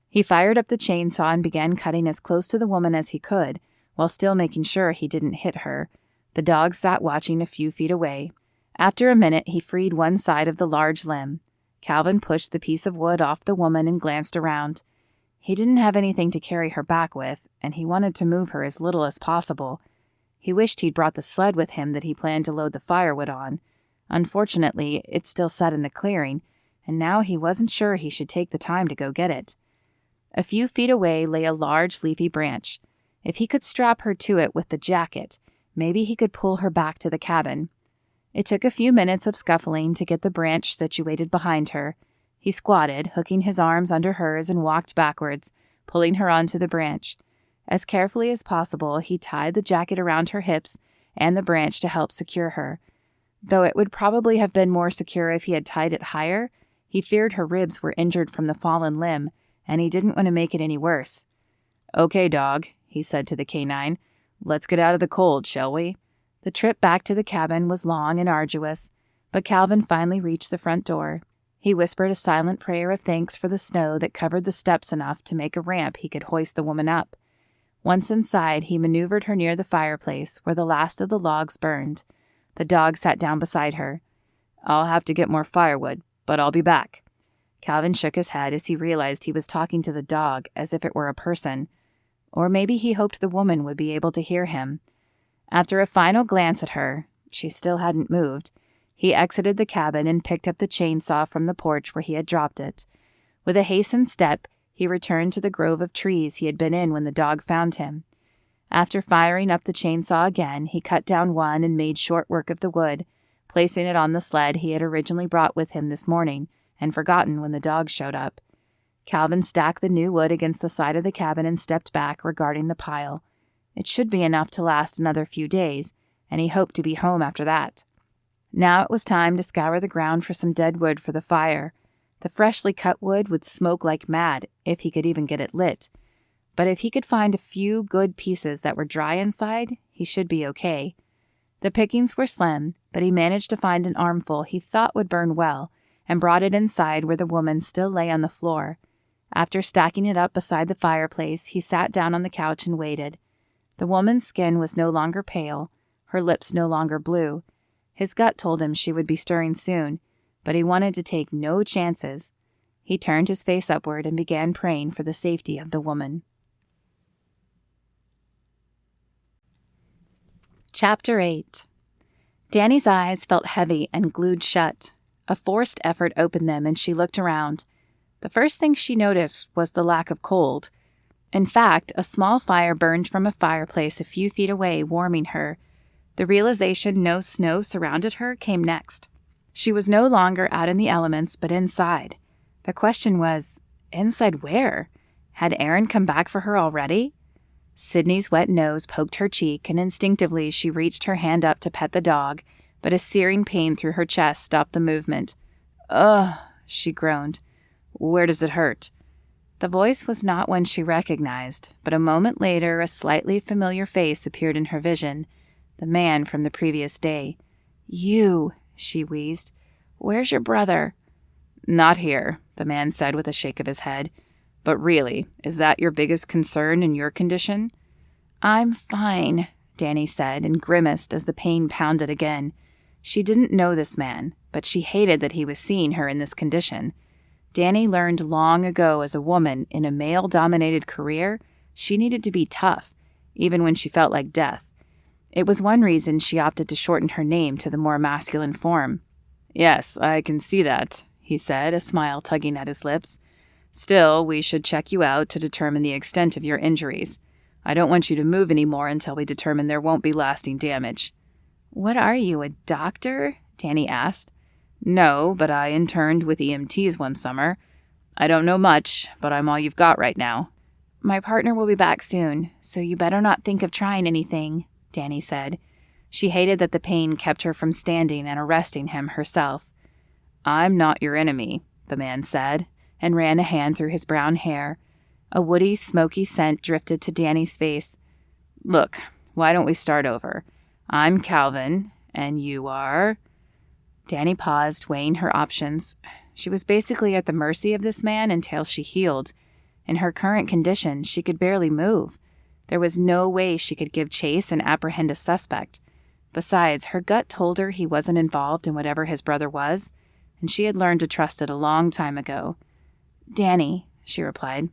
He fired up the chainsaw and began cutting as close to the woman as he could, while still making sure he didn't hit her. The dog sat watching a few feet away. After a minute, he freed one side of the large limb. Calvin pushed the piece of wood off the woman and glanced around. He didn't have anything to carry her back with, and he wanted to move her as little as possible. He wished he'd brought the sled with him that he planned to load the firewood on. Unfortunately, it still sat in the clearing, and now he wasn't sure he should take the time to go get it. A few feet away lay a large leafy branch. If he could strap her to it with the jacket, maybe he could pull her back to the cabin. It took a few minutes of scuffling to get the branch situated behind her. He squatted, hooking his arms under hers, and walked backwards, pulling her onto the branch. As carefully as possible, he tied the jacket around her hips and the branch to help secure her. Though it would probably have been more secure if he had tied it higher, he feared her ribs were injured from the fallen limb, and he didn't want to make it any worse. "Okay, dog," he said to the canine. "Let's get out of the cold, shall we?" The trip back to the cabin was long and arduous, but Calvin finally reached the front door. He whispered a silent prayer of thanks for the snow that covered the steps enough to make a ramp he could hoist the woman up. Once inside, he maneuvered her near the fireplace where the last of the logs burned. The dog sat down beside her. "I'll have to get more firewood, but I'll be back." Calvin shook his head as he realized he was talking to the dog as if it were a person. Or maybe he hoped the woman would be able to hear him. After a final glance at her, she still hadn't moved, he exited the cabin and picked up the chainsaw from the porch where he had dropped it. With a hastened step, he returned to the grove of trees he had been in when the dog found him. After firing up the chainsaw again, he cut down one and made short work of the wood, placing it on the sled he had originally brought with him this morning and forgotten when the dog showed up. Calvin stacked the new wood against the side of the cabin and stepped back, regarding the pile. It should be enough to last another few days, and he hoped to be home after that. Now it was time to scour the ground for some dead wood for the fire. The freshly cut wood would smoke like mad if he could even get it lit. But if he could find a few good pieces that were dry inside, he should be okay. The pickings were slim, but he managed to find an armful he thought would burn well, and brought it inside where the woman still lay on the floor. After stacking it up beside the fireplace, he sat down on the couch and waited. The woman's skin was no longer pale, her lips no longer blue. His gut told him she would be stirring soon, but he wanted to take no chances. He turned his face upward and began praying for the safety of the woman. Chapter 8. Dani's eyes felt heavy and glued shut. A forced effort opened them, and she looked around. The first thing she noticed was the lack of cold. In fact, a small fire burned from a fireplace a few feet away, warming her. The realization no snow surrounded her came next. She was no longer out in the elements, but inside. The question was, inside where? Had Aaron come back for her already? Sydney's wet nose poked her cheek, and instinctively she reached her hand up to pet the dog, but a searing pain through her chest stopped the movement. "Ugh," she groaned. "Where does it hurt?" The voice was not one she recognized, but a moment later a slightly familiar face appeared in her vision, the man from the previous day. "You," she wheezed. "Where's your brother?" "Not here," the man said with a shake of his head. "But really, is that your biggest concern in your condition?" "I'm fine," Dani said, and grimaced as the pain pounded again. She didn't know this man, but she hated that he was seeing her in this condition. Dani learned long ago as a woman in a male-dominated career, she needed to be tough, even when she felt like death. It was one reason she opted to shorten her name to the more masculine form. "Yes, I can see that," he said, a smile tugging at his lips. "Still, we should check you out to determine the extent of your injuries. I don't want you to move anymore until we determine there won't be lasting damage." "What are you, a doctor?" Dani asked. "No, but I interned with EMTs one summer. I don't know much, but I'm all you've got right now." "My partner will be back soon, so you better not think of trying anything," Dani said. She hated that the pain kept her from standing and arresting him herself. "I'm not your enemy," the man said, and ran a hand through his brown hair. A woody, smoky scent drifted to Dani's face. "Look, why don't we start over? I'm Calvin, and you are—" Dani paused, weighing her options. She was basically at the mercy of this man until she healed. In her current condition, she could barely move. There was no way she could give chase and apprehend a suspect. Besides, her gut told her he wasn't involved in whatever his brother was, and she had learned to trust it a long time ago. "Dani," she replied.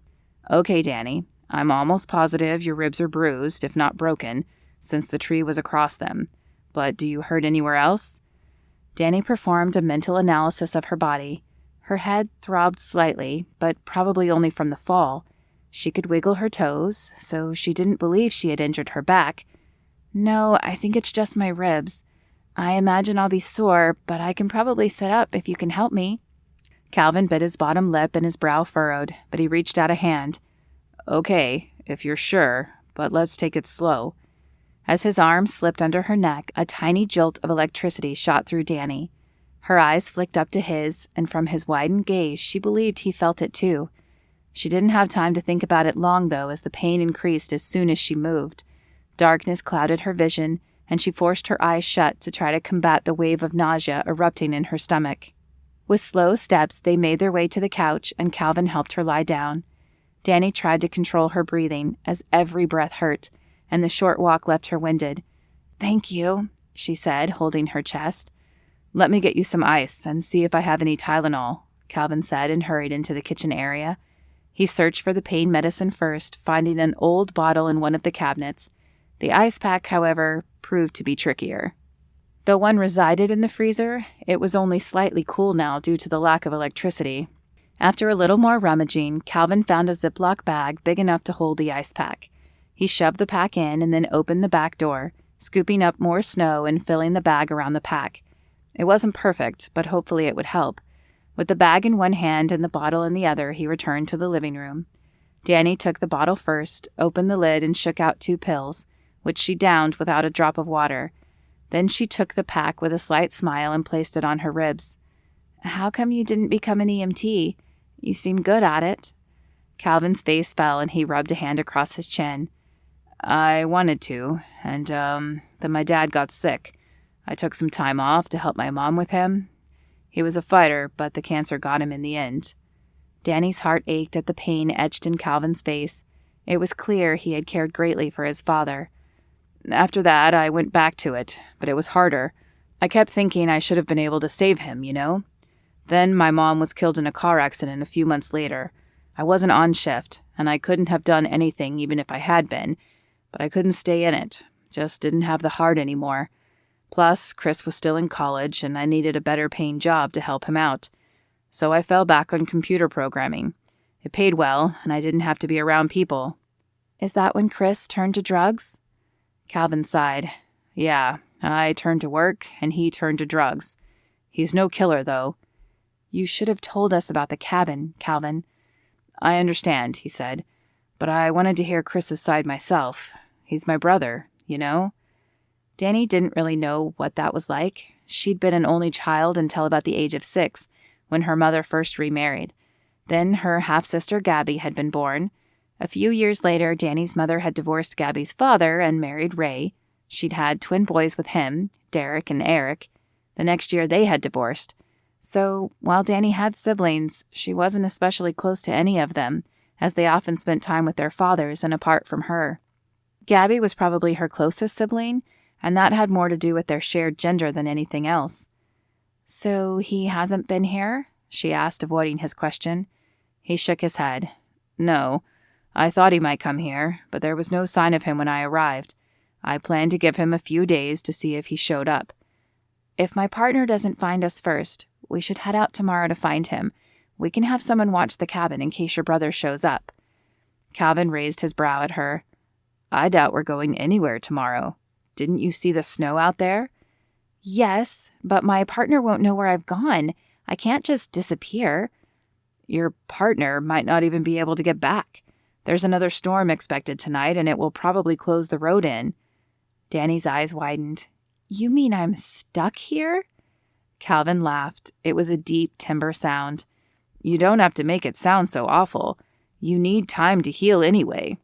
"Okay, Dani. I'm almost positive your ribs are bruised, if not broken, since the tree was across them. But do you hurt anywhere else?" Dani performed a mental analysis of her body. Her head throbbed slightly, but probably only from the fall. She could wiggle her toes, so she didn't believe she had injured her back. "No, I think it's just my ribs. I imagine I'll be sore, but I can probably sit up if you can help me." Calvin bit his bottom lip and his brow furrowed, but he reached out a hand. "Okay, if you're sure, but let's take it slow." As his arm slipped under her neck, a tiny jolt of electricity shot through Dani. Her eyes flicked up to his, and from his widened gaze, she believed he felt it too. She didn't have time to think about it long, though, as the pain increased as soon as she moved. Darkness clouded her vision, and she forced her eyes shut to try to combat the wave of nausea erupting in her stomach. With slow steps, they made their way to the couch, and Calvin helped her lie down. Dani tried to control her breathing, as every breath hurt, and the short walk left her winded. "Thank you," she said, holding her chest. "Let me get you some ice and see if I have any Tylenol," Calvin said, and hurried into the kitchen area. He searched for the pain medicine first, finding an old bottle in one of the cabinets. The ice pack, however, proved to be trickier. Though one resided in the freezer, it was only slightly cool now due to the lack of electricity. After a little more rummaging, Calvin found a Ziploc bag big enough to hold the ice pack. He shoved the pack in and then opened the back door, scooping up more snow and filling the bag around the pack. It wasn't perfect, but hopefully it would help. With the bag in one hand and the bottle in the other, he returned to the living room. Dani took the bottle first, opened the lid, and shook out 2 pills, which she downed without a drop of water. Then she took the pack with a slight smile and placed it on her ribs. "How come you didn't become an EMT? You seem good at it." Calvin's face fell and he rubbed a hand across his chin. "I wanted to, and then my dad got sick. I took some time off to help my mom with him. He was a fighter, but the cancer got him in the end." Dani's heart ached at the pain etched in Calvin's face. It was clear he had cared greatly for his father. "After that, I went back to it, but it was harder. I kept thinking I should have been able to save him, you know? Then my mom was killed in a car accident a few months later. I wasn't on shift, and I couldn't have done anything even if I had been, but I couldn't stay in it. Just didn't have the heart anymore. Plus, Chris was still in college, and I needed a better-paying job to help him out. So I fell back on computer programming. It paid well, and I didn't have to be around people." "Is that when Chris turned to drugs?" Calvin sighed. "Yeah, I turned to work, and he turned to drugs. He's no killer, though." "You should have told us about the cabin, Calvin." "I understand," he said, "but I wanted to hear Chris's side myself. He's my brother, you know?" Dani didn't really know what that was like. She'd been an only child until about the age of 6, when her mother first remarried. Then her half-sister Gabby had been born. A few years later, Dani's mother had divorced Gabby's father and married Ray. She'd had twin boys with him, Derek and Eric. The next year, they had divorced. So, while Dani had siblings, she wasn't especially close to any of them, as they often spent time with their fathers and apart from her. Gabby was probably her closest sibling, and that had more to do with their shared gender than anything else. "So he hasn't been here?" she asked, avoiding his question. He shook his head. "No. I thought he might come here, but there was no sign of him when I arrived. I planned to give him a few days to see if he showed up." "If my partner doesn't find us first, we should head out tomorrow to find him. We can have someone watch the cabin in case your brother shows up." Calvin raised his brow at her. "I doubt we're going anywhere tomorrow. Didn't you see the snow out there?" "Yes, but my partner won't know where I've gone. I can't just disappear." "Your partner might not even be able to get back. There's another storm expected tonight, and it will probably close the road in." Dani's eyes widened. "You mean I'm stuck here?" Calvin laughed. It was a deep timber sound. "You don't have to make it sound so awful. You need time to heal anyway.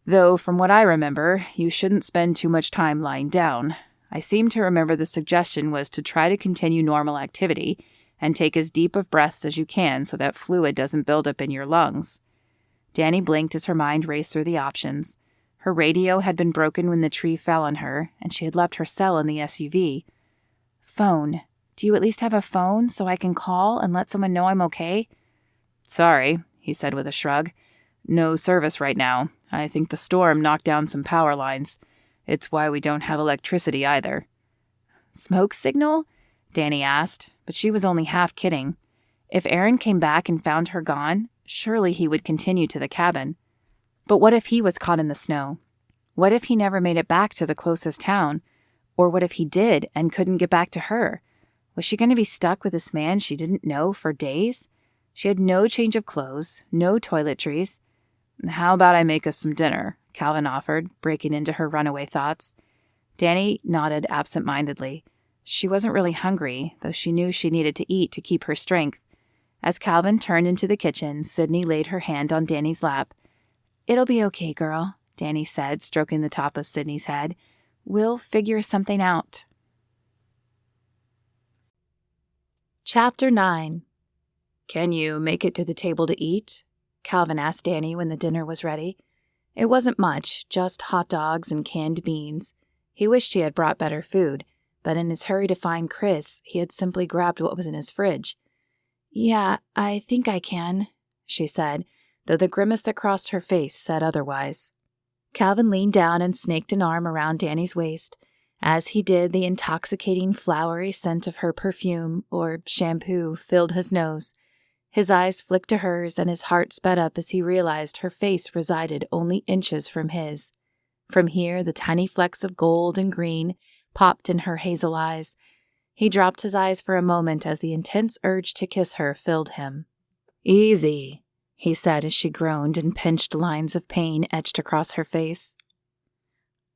Though, from what I remember, you shouldn't spend too much time lying down. I seem to remember the suggestion was to try to continue normal activity and take as deep of breaths as you can so that fluid doesn't build up in your lungs." Dani blinked as her mind raced through the options. Her radio had been broken when the tree fell on her, and she had left her cell in the SUV. "Phone. Do you at least have a phone so I can call and let someone know I'm okay?" "Sorry," he said with a shrug. "No service right now. I think the storm knocked down some power lines. It's why we don't have electricity either." "Smoke signal?" Dani asked, but she was only half kidding. If Aaron came back and found her gone, surely he would continue to the cabin. But what if he was caught in the snow? What if he never made it back to the closest town? Or what if he did and couldn't get back to her? Was she going to be stuck with this man she didn't know for days? She had no change of clothes, no toiletries. "How about I make us some dinner?" Calvin offered, breaking into her runaway thoughts. Dani nodded absent-mindedly. She wasn't really hungry, though she knew she needed to eat to keep her strength. As Calvin turned into the kitchen, Sydney laid her hand on Dani's lap. "It'll be okay, girl," Dani said, stroking the top of Sydney's head. "We'll figure something out." Chapter 9. "Can you make it to the table to eat?" Calvin asked Dani when the dinner was ready. It wasn't much, just hot dogs and canned beans. He wished he had brought better food, but in his hurry to find Chris, he had simply grabbed what was in his fridge. "Yeah, I think I can," she said, though the grimace that crossed her face said otherwise. Calvin leaned down and snaked an arm around Dani's waist. As he did, the intoxicating flowery scent of her perfume, or shampoo, filled his nose. His eyes flicked to hers, and his heart sped up as he realized her face resided only inches from his. From here, the tiny flecks of gold and green popped in her hazel eyes. He dropped his eyes for a moment as the intense urge to kiss her filled him. "Easy," he said as she groaned and pinched lines of pain etched across her face.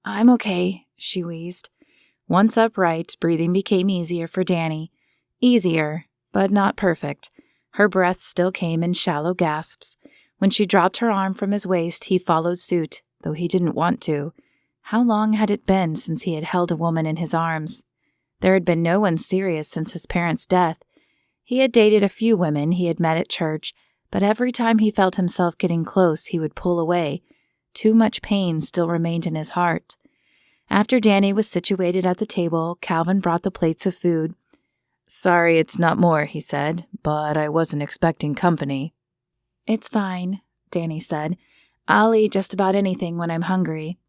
"I'm okay," she wheezed. Once upright, breathing became easier for Dani. Easier, but not perfect. Her breath still came in shallow gasps. When she dropped her arm from his waist, he followed suit, though he didn't want to. How long had it been since he had held a woman in his arms? There had been no one serious since his parents' death. He had dated a few women he had met at church, but every time he felt himself getting close, he would pull away. Too much pain still remained in his heart. After Dani was situated at the table, Calvin brought the plates of food. "Sorry it's not more," he said, "but I wasn't expecting company." "It's fine," Dani said. "I'll eat just about anything when I'm hungry."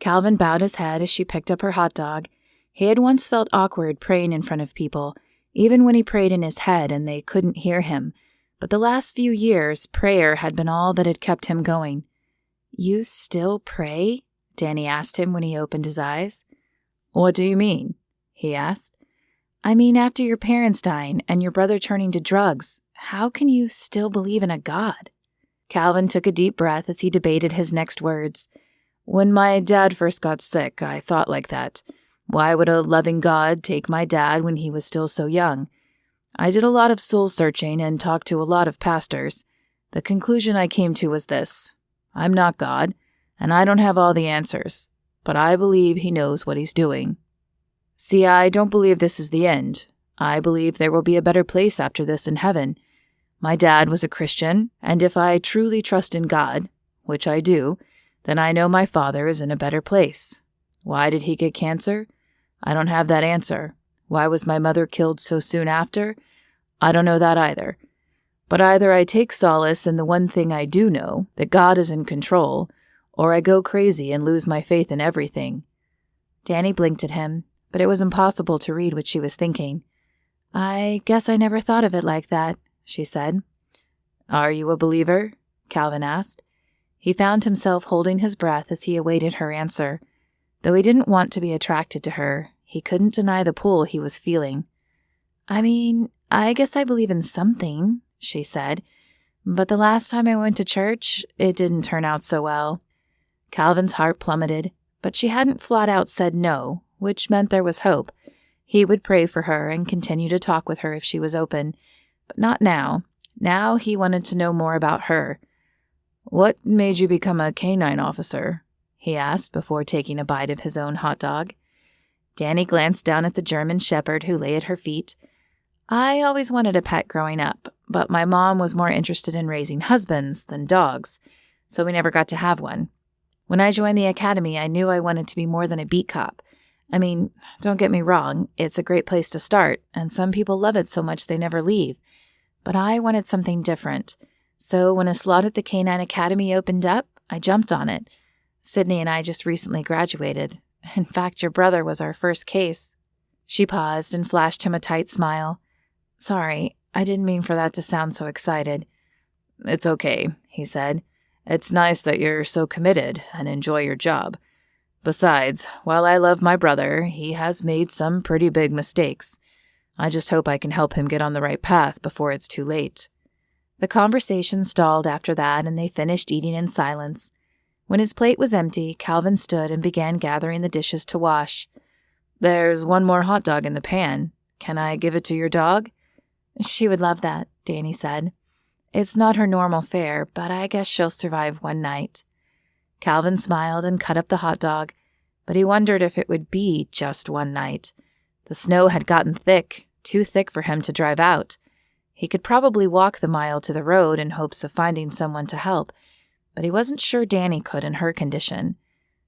Calvin bowed his head as she picked up her hot dog. He had once felt awkward praying in front of people, even when he prayed in his head and they couldn't hear him. But the last few years, prayer had been all that had kept him going. "You still pray?" Dani asked him when he opened his eyes. "What do you mean?" he asked. "I mean, after your parents dying and your brother turning to drugs, how can you still believe in a God?" Calvin took a deep breath as he debated his next words. "When my dad first got sick, I thought like that. Why would a loving God take my dad when he was still so young? I did a lot of soul searching and talked to a lot of pastors. The conclusion I came to was this: I'm not God, and I don't have all the answers, but I believe he knows what he's doing. See, I don't believe this is the end. I believe there will be a better place after this in heaven. My dad was a Christian, and if I truly trust in God, which I do, then I know my father is in a better place. Why did he get cancer? I don't have that answer. Why was my mother killed so soon after? I don't know that either. But either I take solace in the one thing I do know, that God is in control, or I go crazy and lose my faith in everything." Dani blinked at him, but it was impossible to read what she was thinking. "I guess I never thought of it like that," she said. "Are you a believer?" Calvin asked. He found himself holding his breath as he awaited her answer. Though he didn't want to be attracted to her, he couldn't deny the pull he was feeling. "I mean, I guess I believe in something," she said. "But the last time I went to church, it didn't turn out so well." Calvin's heart plummeted, but she hadn't flat out said no, which meant there was hope. He would pray for her and continue to talk with her if she was open. But not now. Now he wanted to know more about her. "What made you become a canine officer?" he asked before taking a bite of his own hot dog. Dani glanced down at the German shepherd who lay at her feet. "I always wanted a pet growing up, but my mom was more interested in raising husbands than dogs, so we never got to have one. When I joined the academy, I knew I wanted to be more than a beat cop. I mean, don't get me wrong, it's a great place to start, and some people love it so much they never leave. But I wanted something different. So when a slot at the Canine Academy opened up, I jumped on it. Sydney and I just recently graduated. In fact, your brother was our first case." She paused and flashed him a tight smile. "Sorry, I didn't mean for that to sound so excited." "It's okay," he said. "It's nice that you're so committed and enjoy your job. Besides, while I love my brother, he has made some pretty big mistakes. I just hope I can help him get on the right path before it's too late." The conversation stalled after that, and they finished eating in silence. When his plate was empty, Calvin stood and began gathering the dishes to wash. "There's one more hot dog in the pan. Can I give it to your dog?" "She would love that," Dani said. "It's not her normal fare, but I guess she'll survive one night." Calvin smiled and cut up the hot dog, but he wondered if it would be just one night. The snow had gotten thick, too thick for him to drive out. He could probably walk the mile to the road in hopes of finding someone to help, but he wasn't sure Dani could in her condition.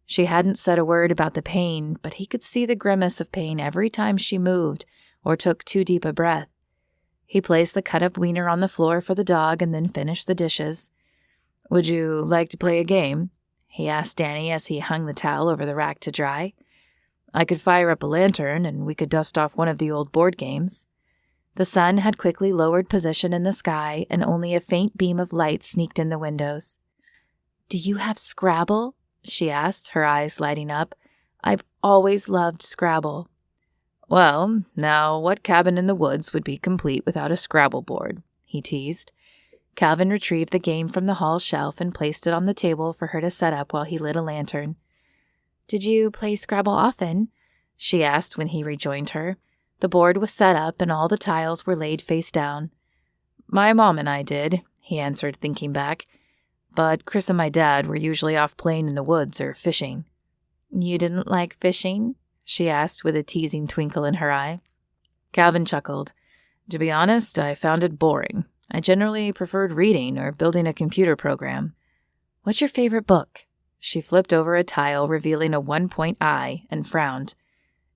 She hadn't said a word about the pain, but he could see the grimace of pain every time she moved or took too deep a breath. He placed the cut-up wiener on the floor for the dog and then finished the dishes. "Would you like to play a game?" he asked Dani as he hung the towel over the rack to dry. "I could fire up a lantern and we could dust off one of the old board games." The sun had quickly lowered position in the sky and only a faint beam of light sneaked in the windows. "Do you have Scrabble?" she asked, her eyes lighting up. "I've always loved Scrabble." "Well, now what cabin in the woods would be complete without a Scrabble board?" he teased. Calvin retrieved the game from the hall shelf and placed it on the table for her to set up while he lit a lantern. "Did you play Scrabble often?" she asked when he rejoined her. The board was set up and all the tiles were laid face down. "My mom and I did," he answered, thinking back. "But Chris and my dad were usually off playing in the woods or fishing." "You didn't like fishing?" she asked with a teasing twinkle in her eye. Calvin chuckled. "To be honest, I found it boring. I generally preferred reading or building a computer program." "What's your favorite book?" She flipped over a tile, revealing a 1-point I, and frowned.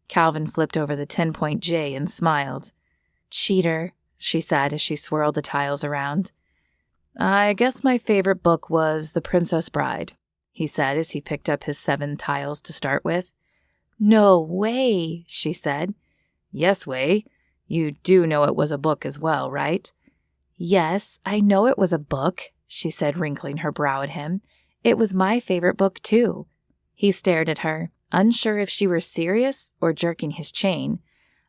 Calvin flipped over the 10-point J and smiled. "Cheater," she said as she swirled the tiles around. "I guess my favorite book was The Princess Bride," he said as he picked up his 7 tiles to start with. "No way," she said. "Yes way. You do know it was a book as well, right?" "Yes, I know it was a book," she said, wrinkling her brow at him. "It was my favorite book, too." He stared at her, unsure if she were serious or jerking his chain.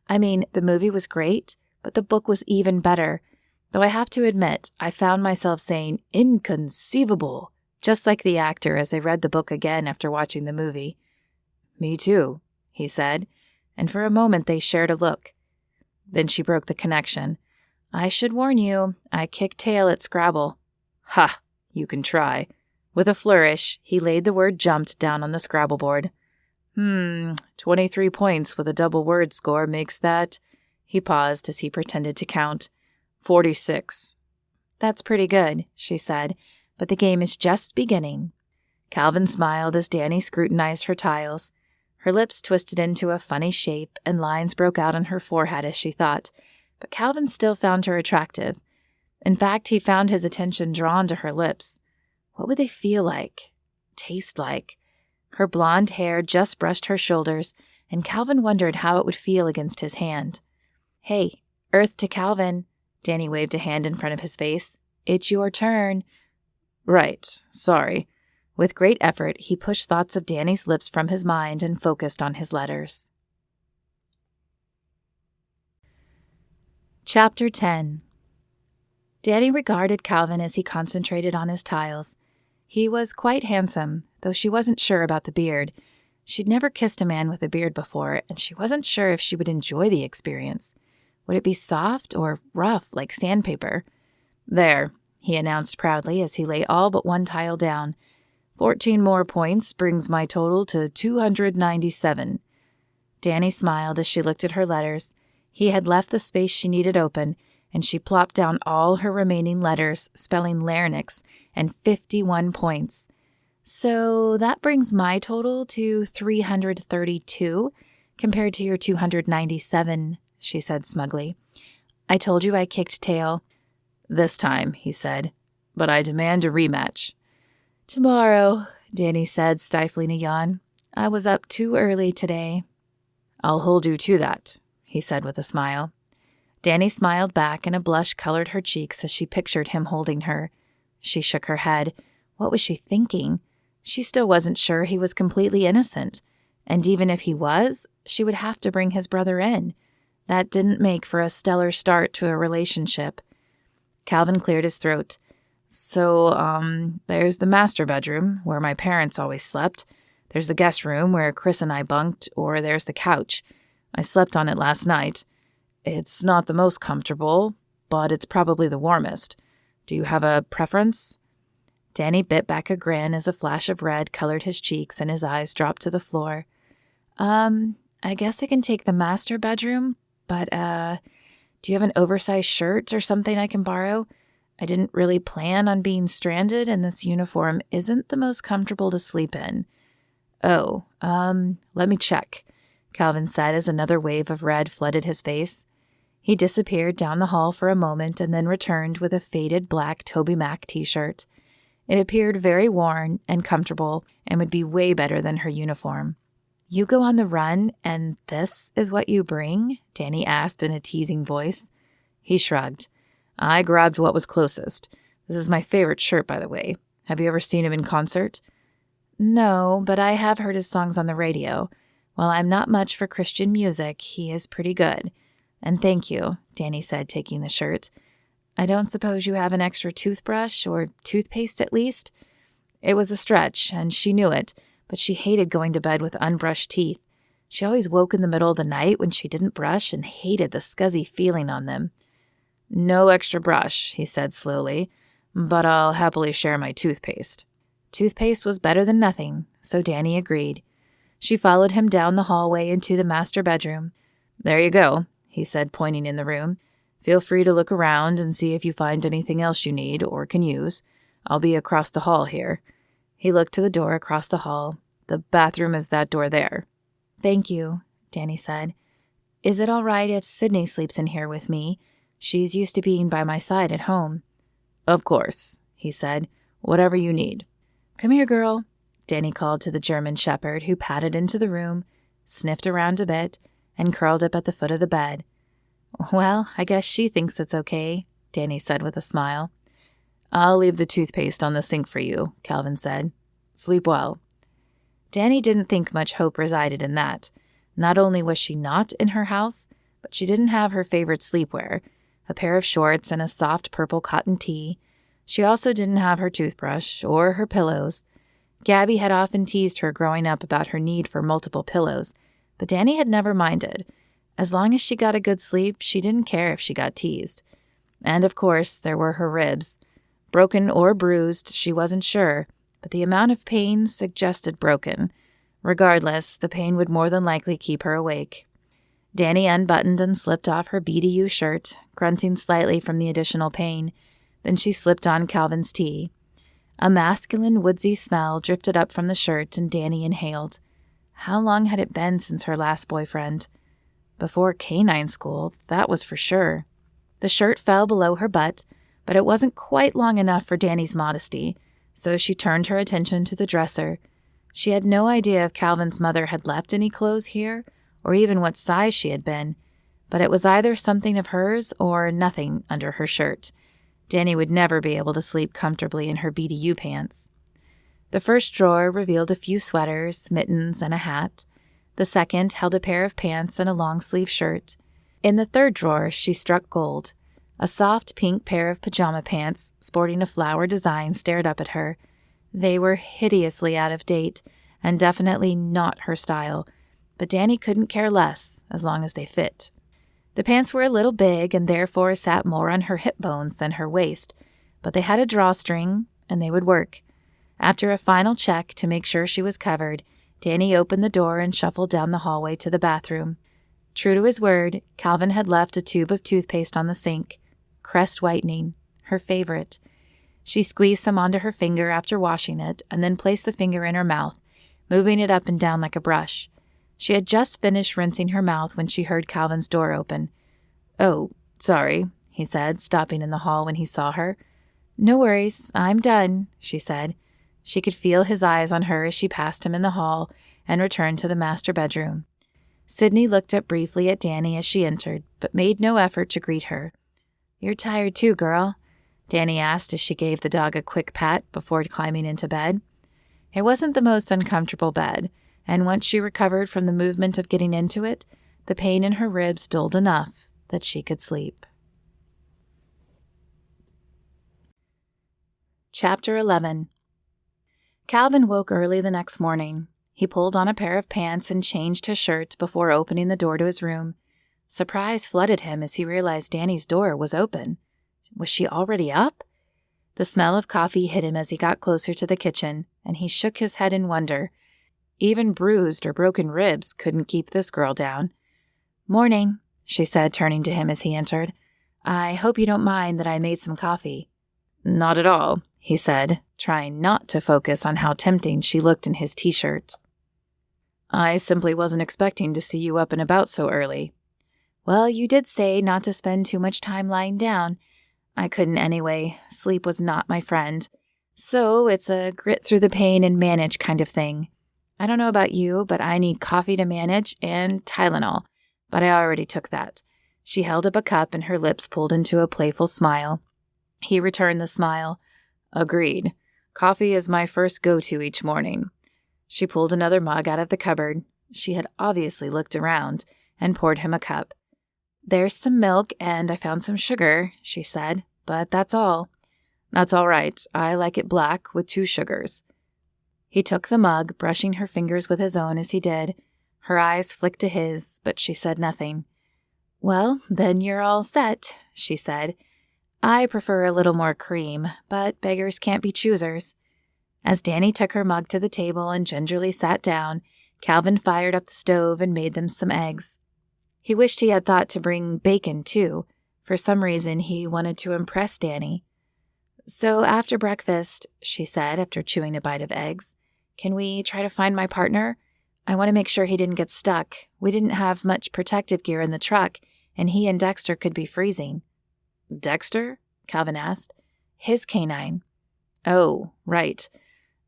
"I mean, the movie was great, but the book was even better. Though I have to admit, I found myself saying, 'Inconceivable,' just like the actor as I read the book again after watching the movie." "Me too," he said, and for a moment they shared a look. Then she broke the connection. "I should warn you, I kick tail at Scrabble." "Ha! You can try." With a flourish, he laid the word jumped down on the Scrabble board. 23 points with a double word score makes that," he paused as he pretended to count, 46. "That's pretty good," she said, "but the game is just beginning." Calvin smiled as Dani scrutinized her tiles. Her lips twisted into a funny shape and lines broke out on her forehead as she thought, but Calvin still found her attractive. In fact, he found his attention drawn to her lips. What would they feel like? Taste like? Her blonde hair just brushed her shoulders, and Calvin wondered how it would feel against his hand. "Hey, Earth to Calvin," Dani waved a hand in front of his face. "It's your turn." "Right, sorry." With great effort, he pushed thoughts of Dani's lips from his mind and focused on his letters. Chapter 10. Dani regarded Calvin as he concentrated on his tiles. He was quite handsome, though she wasn't sure about the beard. She'd never kissed a man with a beard before, and she wasn't sure if she would enjoy the experience. Would it be soft or rough like sandpaper? "There," he announced proudly as he laid all but one tile down. 14 more points brings my total to 297. Dani smiled as she looked at her letters. He had left the space she needed open, and she plopped down all her remaining letters, spelling larynx, and 51 points. "So that brings my total to 332, compared to your 297, she said smugly. "I told you I kicked tail." "This time," he said, "but I demand a rematch." "Tomorrow," Dani said, stifling a yawn. "I was up too early today." "I'll hold you to that," he said with a smile. Dani smiled back and a blush colored her cheeks as she pictured him holding her. She shook her head. What was she thinking? She still wasn't sure he was completely innocent. And even if he was, she would have to bring his brother in. That didn't make for a stellar start to a relationship. Calvin cleared his throat. "So, there's the master bedroom, where my parents always slept. There's the guest room, where Chris and I bunked, or there's the couch. I slept on it last night. It's not the most comfortable, but it's probably the warmest. Do you have a preference?" Dani bit back a grin as a flash of red colored his cheeks and his eyes dropped to the floor. I guess I can take the master bedroom, but, Do you have an oversized shirt or something I can borrow? I didn't really plan on being stranded, and this uniform isn't the most comfortable to sleep in." "Oh, let me check," Calvin said as another wave of red flooded his face. He disappeared down the hall for a moment and then returned with a faded black Toby Mac t-shirt. It appeared very worn and comfortable and would be way better than her uniform. "You go on the run, and this is what you bring?" Dani asked in a teasing voice. He shrugged. "I grabbed what was closest. This is my favorite shirt, by the way. Have you ever seen him in concert?" "No, but I have heard his songs on the radio. While I'm not much for Christian music, he is pretty good. And thank you," Dani said, taking the shirt. "I don't suppose you have an extra toothbrush or toothpaste at least?" It was a stretch, and she knew it, but she hated going to bed with unbrushed teeth. She always woke in the middle of the night when she didn't brush and hated the scuzzy feeling on them. "No extra brush," he said slowly, "but I'll happily share my toothpaste." Toothpaste was better than nothing, so Dani agreed. She followed him down the hallway into the master bedroom. "There you go," he said, pointing in the room. "Feel free to look around and see if you find anything else you need or can use. I'll be across the hall here." He looked to the door across the hall. "The bathroom is that door there." "Thank you," Dani said. "Is it all right if Sydney sleeps in here with me? She's used to being by my side at home." "Of course," he said. "Whatever you need." "Come here, girl," Dani called to the German shepherd, who padded into the room, sniffed around a bit, and curled up at the foot of the bed. "Well, I guess she thinks it's okay," Dani said with a smile. "I'll leave the toothpaste on the sink for you," Calvin said. "Sleep well." Dani didn't think much hope resided in that. Not only was she not in her house, but she didn't have her favorite sleepwear, a pair of shorts and a soft purple cotton tee. She also didn't have her toothbrush or her pillows. Gabby had often teased her growing up about her need for multiple pillows, but Dani had never minded. As long as she got a good sleep, she didn't care if she got teased. And of course, there were her ribs. Broken or bruised, she wasn't sure, but the amount of pain suggested broken. Regardless, the pain would more than likely keep her awake. Dani unbuttoned and slipped off her BDU shirt, grunting slightly from the additional pain. Then she slipped on Calvin's tee. A masculine, woodsy smell drifted up from the shirt, and Dani inhaled. How long had it been since her last boyfriend? Before Canine school, that was for sure. The shirt fell below her butt, but it wasn't quite long enough for Dani's modesty, so she turned her attention to the dresser. She had no idea if Calvin's mother had left any clothes here, or even what size she had been, but it was either something of hers or nothing under her shirt. Dani would never be able to sleep comfortably in her BDU pants. The first drawer revealed a few sweaters, mittens, and a hat. The second held a pair of pants and a long-sleeve shirt. In the third drawer, she struck gold. A soft pink pair of pajama pants, sporting a flower design, stared up at her. They were hideously out of date, and definitely not her style, but Dani couldn't care less as long as they fit. The pants were a little big and therefore sat more on her hip bones than her waist, but they had a drawstring, and they would work. After a final check to make sure she was covered, Dani opened the door and shuffled down the hallway to the bathroom. True to his word, Calvin had left a tube of toothpaste on the sink. Crest whitening, her favorite. She squeezed some onto her finger after washing it, and then placed the finger in her mouth, moving it up and down like a brush. She had just finished rinsing her mouth when she heard Calvin's door open. "Oh, sorry," he said, stopping in the hall when he saw her. "No worries, I'm done," she said. She could feel his eyes on her as she passed him in the hall and returned to the master bedroom. Sydney looked up briefly at Dani as she entered, but made no effort to greet her. "You're tired too, girl?" Dani asked as she gave the dog a quick pat before climbing into bed. It wasn't the most uncomfortable bed, and once she recovered from the movement of getting into it, the pain in her ribs dulled enough that she could sleep. Chapter 11. Calvin woke early the next morning. He pulled on a pair of pants and changed his shirt before opening the door to his room. Surprise flooded him as he realized Dani's door was open. Was she already up? The smell of coffee hit him as he got closer to the kitchen, and he shook his head in wonder. Even bruised or broken ribs couldn't keep this girl down. "Morning," she said, turning to him as he entered. "I hope you don't mind that I made some coffee." "Not at all," he said, trying not to focus on how tempting she looked in his t-shirt. "I simply wasn't expecting to see you up and about so early." "Well, you did say not to spend too much time lying down. I couldn't anyway. Sleep was not my friend. So it's a grit through the pain and manage kind of thing. I don't know about you, but I need coffee to manage and Tylenol. But I already took that." She held up a cup and her lips pulled into a playful smile. He returned the smile. "Agreed. Coffee is my first go-to each morning." She pulled another mug out of the cupboard. She had obviously looked around and poured him a cup. "There's some milk and I found some sugar," she said, "but that's all." "That's all right. I like it black with 2 sugars. He took the mug, brushing her fingers with his own as he did. Her eyes flicked to his, but she said nothing. "Well, then you're all set," she said. "I prefer a little more cream, but beggars can't be choosers." As Dani took her mug to the table and gingerly sat down, Calvin fired up the stove and made them some eggs. He wished he had thought to bring bacon, too. For some reason, he wanted to impress Dani. "So after breakfast," she said after chewing a bite of eggs, "can we try to find my partner? I want to make sure he didn't get stuck. We didn't have much protective gear in the truck, and he and Dexter could be freezing." "Dexter?" Calvin asked. "His canine." "Oh, right.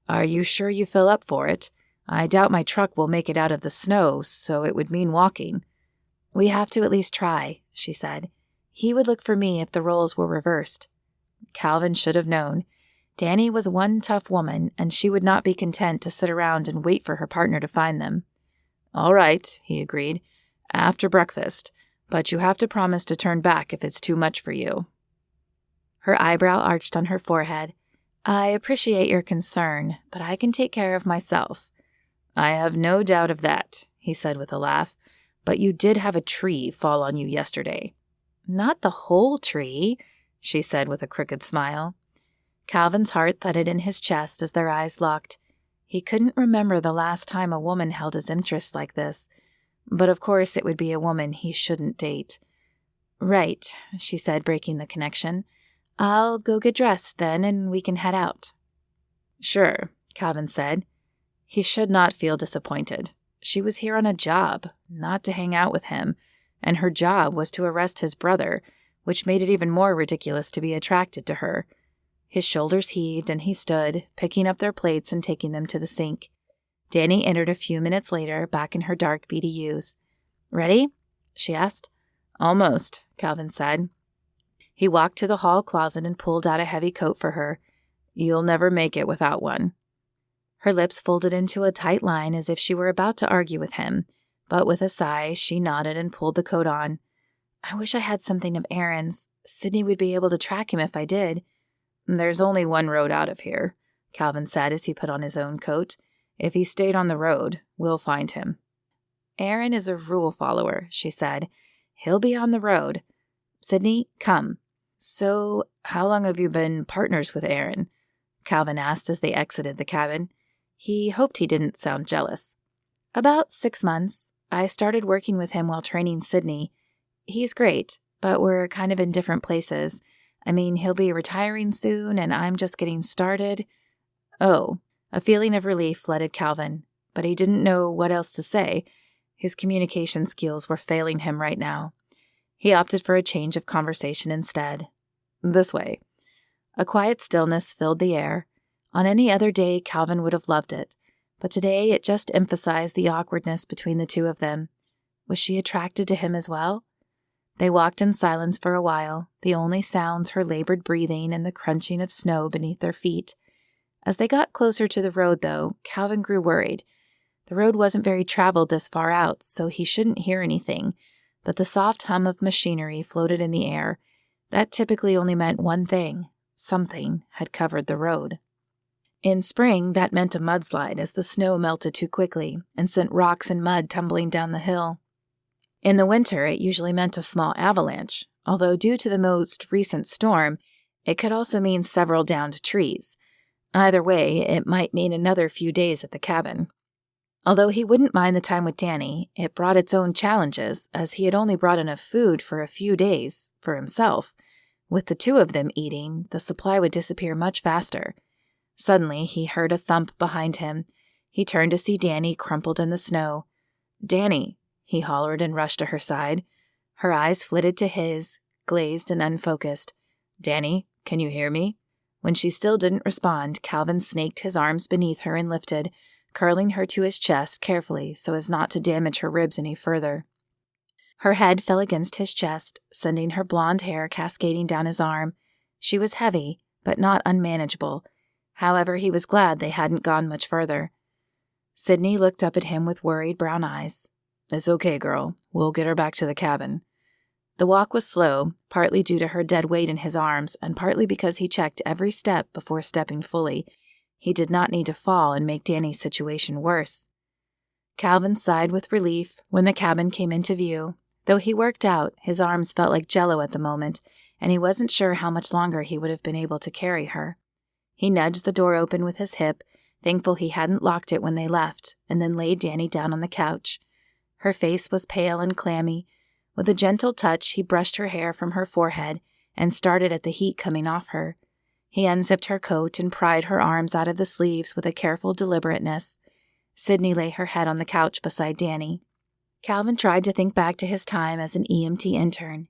Are you sure you fill up for it? I doubt my truck will make it out of the snow, so it would mean walking." "We have to at least try," she said. "He would look for me if the roles were reversed." Calvin should have known. Dani was one tough woman, and she would not be content to sit around and wait for her partner to find them. "All right," he agreed. "After breakfast. But you have to promise to turn back if it's too much for you." Her eyebrow arched on her forehead. "I appreciate your concern, but I can take care of myself." "I have no doubt of that," he said with a laugh. "But you did have a tree fall on you yesterday." "Not the whole tree," she said with a crooked smile. Calvin's heart thudded in his chest as their eyes locked. He couldn't remember the last time a woman held his interest like this. But of course it would be a woman he shouldn't date. "Right," she said, breaking the connection. "I'll go get dressed then, and we can head out." "Sure," Calvin said. He should not feel disappointed. She was here on a job, not to hang out with him, and her job was to arrest his brother, which made it even more ridiculous to be attracted to her. His shoulders heaved, and he stood, picking up their plates and taking them to the sink. Dani entered a few minutes later, back in her dark BDUs. "Ready?" she asked. "Almost," Calvin said. He walked to the hall closet and pulled out a heavy coat for her. "You'll never make it without one." Her lips folded into a tight line as if she were about to argue with him, but with a sigh, she nodded and pulled the coat on. "I wish I had something of Aaron's. Sydney would be able to track him if I did." "There's only one road out of here," Calvin said as he put on his own coat. "If he stayed on the road, we'll find him." "Aaron is a rule follower," she said. "He'll be on the road. Sydney, come." "So, how long have you been partners with Aaron?" Calvin asked as they exited the cabin. He hoped he didn't sound jealous. "About 6 months. I started working with him while training Sydney. He's great, but we're kind of in different places. I mean, he'll be retiring soon, and I'm just getting started." "Oh." A feeling of relief flooded Calvin, but he didn't know what else to say. His communication skills were failing him right now. He opted for a change of conversation instead. "This way." A quiet stillness filled the air. On any other day, Calvin would have loved it, but today it just emphasized the awkwardness between the two of them. Was she attracted to him as well? They walked in silence for a while, the only sounds her labored breathing and the crunching of snow beneath their feet. As they got closer to the road, though, Calvin grew worried. The road wasn't very traveled this far out, so he shouldn't hear anything, but the soft hum of machinery floated in the air. That typically only meant one thing. Something had covered the road. In spring, that meant a mudslide as the snow melted too quickly and sent rocks and mud tumbling down the hill. In the winter, it usually meant a small avalanche, although due to the most recent storm, it could also mean several downed trees. Either way, it might mean another few days at the cabin. Although he wouldn't mind the time with Dani, it brought its own challenges, as he had only brought enough food for a few days for himself. With the two of them eating, the supply would disappear much faster. Suddenly, he heard a thump behind him. He turned to see Dani crumpled in the snow. "Dani," he hollered and rushed to her side. Her eyes flitted to his, glazed and unfocused. "Dani, can you hear me?" When she still didn't respond, Calvin snaked his arms beneath her and lifted, curling her to his chest carefully so as not to damage her ribs any further. Her head fell against his chest, sending her blonde hair cascading down his arm. She was heavy, but not unmanageable. However, he was glad they hadn't gone much further. Sydney looked up at him with worried brown eyes. "It's okay, girl. We'll get her back to the cabin." The walk was slow, partly due to her dead weight in his arms, and partly because he checked every step before stepping fully. He did not need to fall and make Dani's situation worse. Calvin sighed with relief when the cabin came into view. Though he worked out, his arms felt like jello at the moment, and he wasn't sure how much longer he would have been able to carry her. He nudged the door open with his hip, thankful he hadn't locked it when they left, and then laid Dani down on the couch. Her face was pale and clammy. With a gentle touch, he brushed her hair from her forehead and started at the heat coming off her. He unzipped her coat and pried her arms out of the sleeves with a careful deliberateness. Sydney lay her head on the couch beside Dani. Calvin tried to think back to his time as an EMT intern.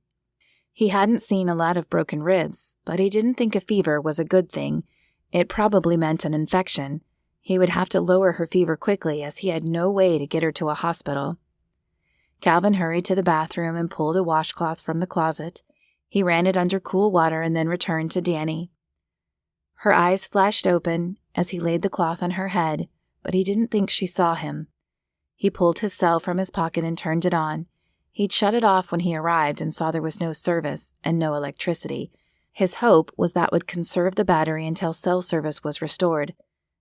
He hadn't seen a lot of broken ribs, but he didn't think a fever was a good thing. It probably meant an infection. He would have to lower her fever quickly as he had no way to get her to a hospital. Calvin hurried to the bathroom and pulled a washcloth from the closet. He ran it under cool water and then returned to Dani. Her eyes flashed open as he laid the cloth on her head, but he didn't think she saw him. He pulled his cell from his pocket and turned it on. He'd shut it off when he arrived and saw there was no service and no electricity. His hope was that would conserve the battery until cell service was restored.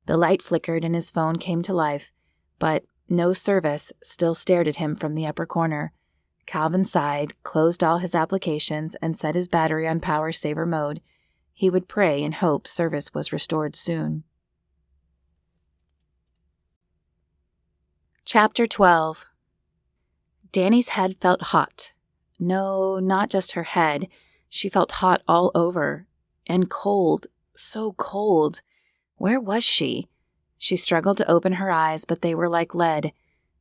The light flickered and his phone came to life, but no service still stared at him from the upper corner. Calvin sighed, closed all his applications, and set his battery on power saver mode. He would pray and hope service was restored soon. Chapter 12. Dani's head felt hot. No, not just her head. She felt hot all over. And cold. So cold. Where was she? She struggled to open her eyes, but they were like lead.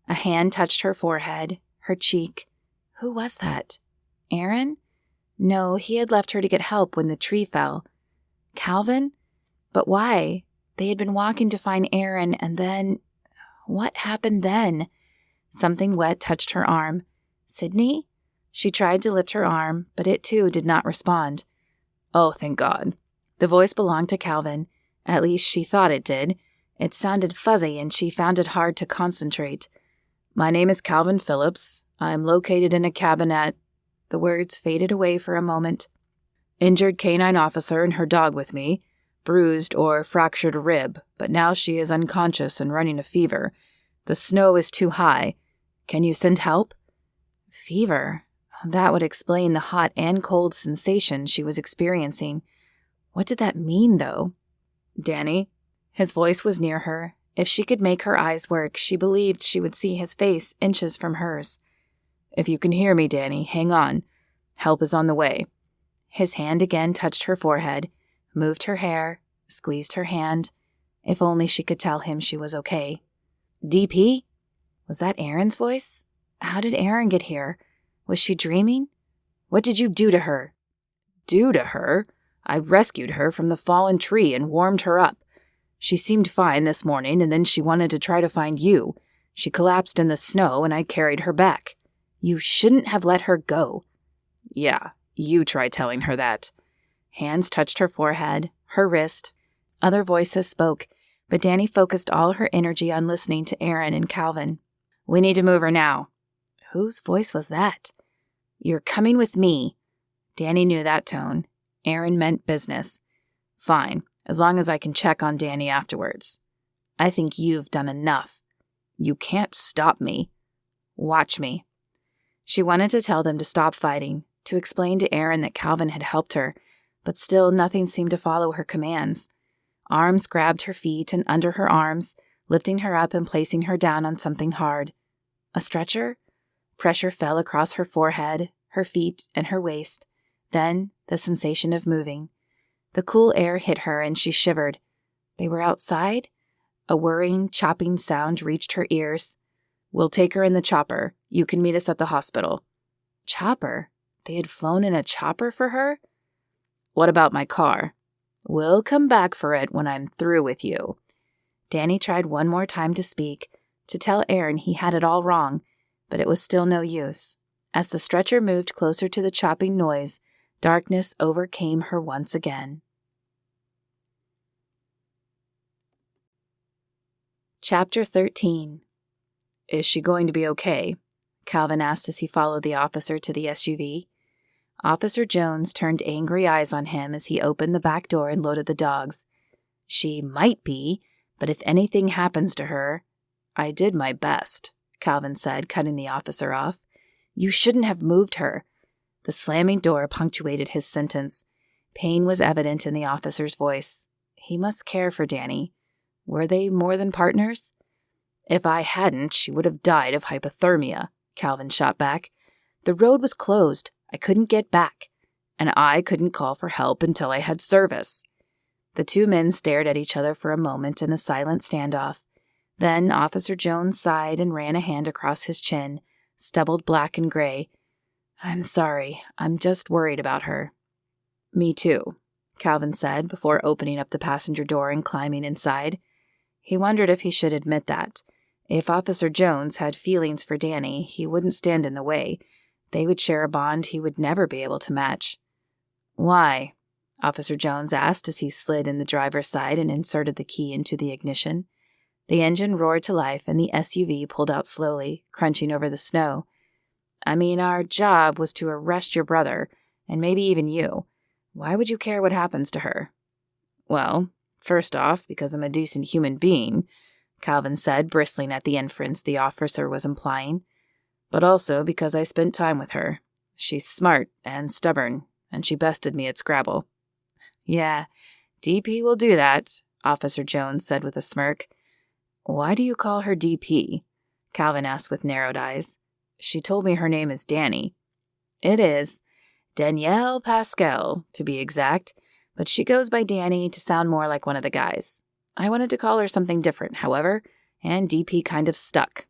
A hand touched her forehead, her cheek. Who was that? Aaron? No, he had left her to get help when the tree fell. Calvin? But why? They had been walking to find Aaron, and then... What happened then? Something wet touched her arm. Sydney? She tried to lift her arm, but it too did not respond. Oh, thank God. The voice belonged to Calvin. At least she thought it did. It sounded fuzzy, and she found it hard to concentrate. My name is Calvin Phillips. I'm located in a cabin at... The words faded away for a moment. Injured canine officer and her dog with me. Bruised or fractured a rib, but now she is unconscious and running a fever. The snow is too high. Can you send help? Fever? That would explain the hot and cold sensation she was experiencing. What did that mean, though? Dani? His voice was near her. If she could make her eyes work, she believed she would see his face inches from hers. If you can hear me, Dani, hang on. Help is on the way. His hand again touched her forehead, moved her hair, squeezed her hand. If only she could tell him she was okay. DP? Was that Aaron's voice? How did Aaron get here? Was she dreaming? What did you do to her? Do to her? I rescued her from the fallen tree and warmed her up. She seemed fine this morning, and then she wanted to try to find you. She collapsed in the snow, and I carried her back. You shouldn't have let her go. Yeah, you try telling her that. Hands touched her forehead, her wrist. Other voices spoke, but Dani focused all her energy on listening to Aaron and Calvin. We need to move her now. Whose voice was that? You're coming with me. Dani knew that tone. Aaron meant business. Fine, as long as I can check on Dani afterwards. I think you've done enough. You can't stop me. Watch me. She wanted to tell them to stop fighting, to explain to Aaron that Calvin had helped her, but still nothing seemed to follow her commands. Arms grabbed her feet and under her arms, lifting her up and placing her down on something hard. A stretcher? Pressure fell across her forehead, her feet, and her waist. Then, the sensation of moving. The cool air hit her and she shivered. They were outside? A whirring, chopping sound reached her ears. "We'll take her in the chopper. You can meet us at the hospital." Chopper? They had flown in a chopper for her? "What about my car?" "We'll come back for it when I'm through with you." Dani tried one more time to speak, to tell Aaron he had it all wrong, but it was still no use. As the stretcher moved closer to the chopping noise, darkness overcame her once again. Chapter 13. "Is she going to be okay?" Calvin asked as he followed the officer to the SUV. Officer Jones turned angry eyes on him as he opened the back door and loaded the dogs. "She might be, but if anything happens to her—" "I did my best," Calvin said, cutting the officer off. "You shouldn't have moved her." The slamming door punctuated his sentence. Pain was evident in the officer's voice. He must care for Dani. Were they more than partners? "If I hadn't, she would have died of hypothermia," Calvin shot back. "The road was closed. I couldn't get back. And I couldn't call for help until I had service." The two men stared at each other for a moment in a silent standoff. Then Officer Jones sighed and ran a hand across his chin, stubbled black and gray. "I'm sorry. I'm just worried about her." "Me too," Calvin said before opening up the passenger door and climbing inside. He wondered if he should admit that. If Officer Jones had feelings for Dani, he wouldn't stand in the way. They would share a bond he would never be able to match. "Why?" Officer Jones asked as he slid in the driver's side and inserted the key into the ignition. The engine roared to life and the SUV pulled out slowly, crunching over the snow. "I mean, our job was to arrest your brother, and maybe even you. Why would you care what happens to her?" "Well, first off, because I'm a decent human being," Calvin said, bristling at the inference the officer was implying. "But also because I spent time with her. She's smart and stubborn, and she bested me at Scrabble." "Yeah, DP will do that," Officer Jones said with a smirk. "Why do you call her DP?" Calvin asked with narrowed eyes. "She told me her name is Dani." "It is. Danielle Pascal, to be exact, but she goes by Dani to sound more like one of the guys. I wanted to call her something different, however, and DP kind of stuck."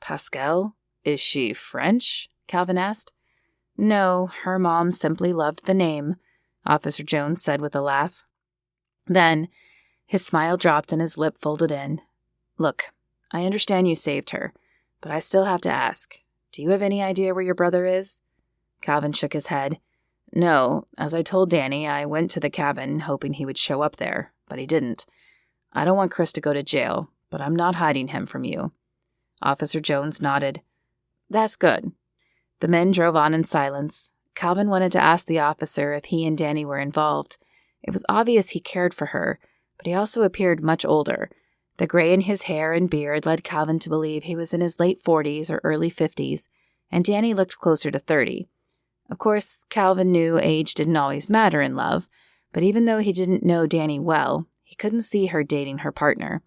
"Pascal? Is she French?" Calvin asked. "No, her mom simply loved the name," Officer Jones said with a laugh. Then, his smile dropped and his lip folded in. "Look, I understand you saved her, but I still have to ask. Do you have any idea where your brother is?" Calvin shook his head. "No, as I told Dani, I went to the cabin hoping he would show up there, but he didn't. I don't want Chris to go to jail, but I'm not hiding him from you." Officer Jones nodded. "That's good." The men drove on in silence. Calvin wanted to ask the officer if he and Dani were involved. It was obvious he cared for her, but he also appeared much older. The gray in his hair and beard led Calvin to believe he was in his late 40s or early 50s, and Dani looked closer to 30. Of course, Calvin knew age didn't always matter in love, but even though he didn't know Dani well, he couldn't see her dating her partner.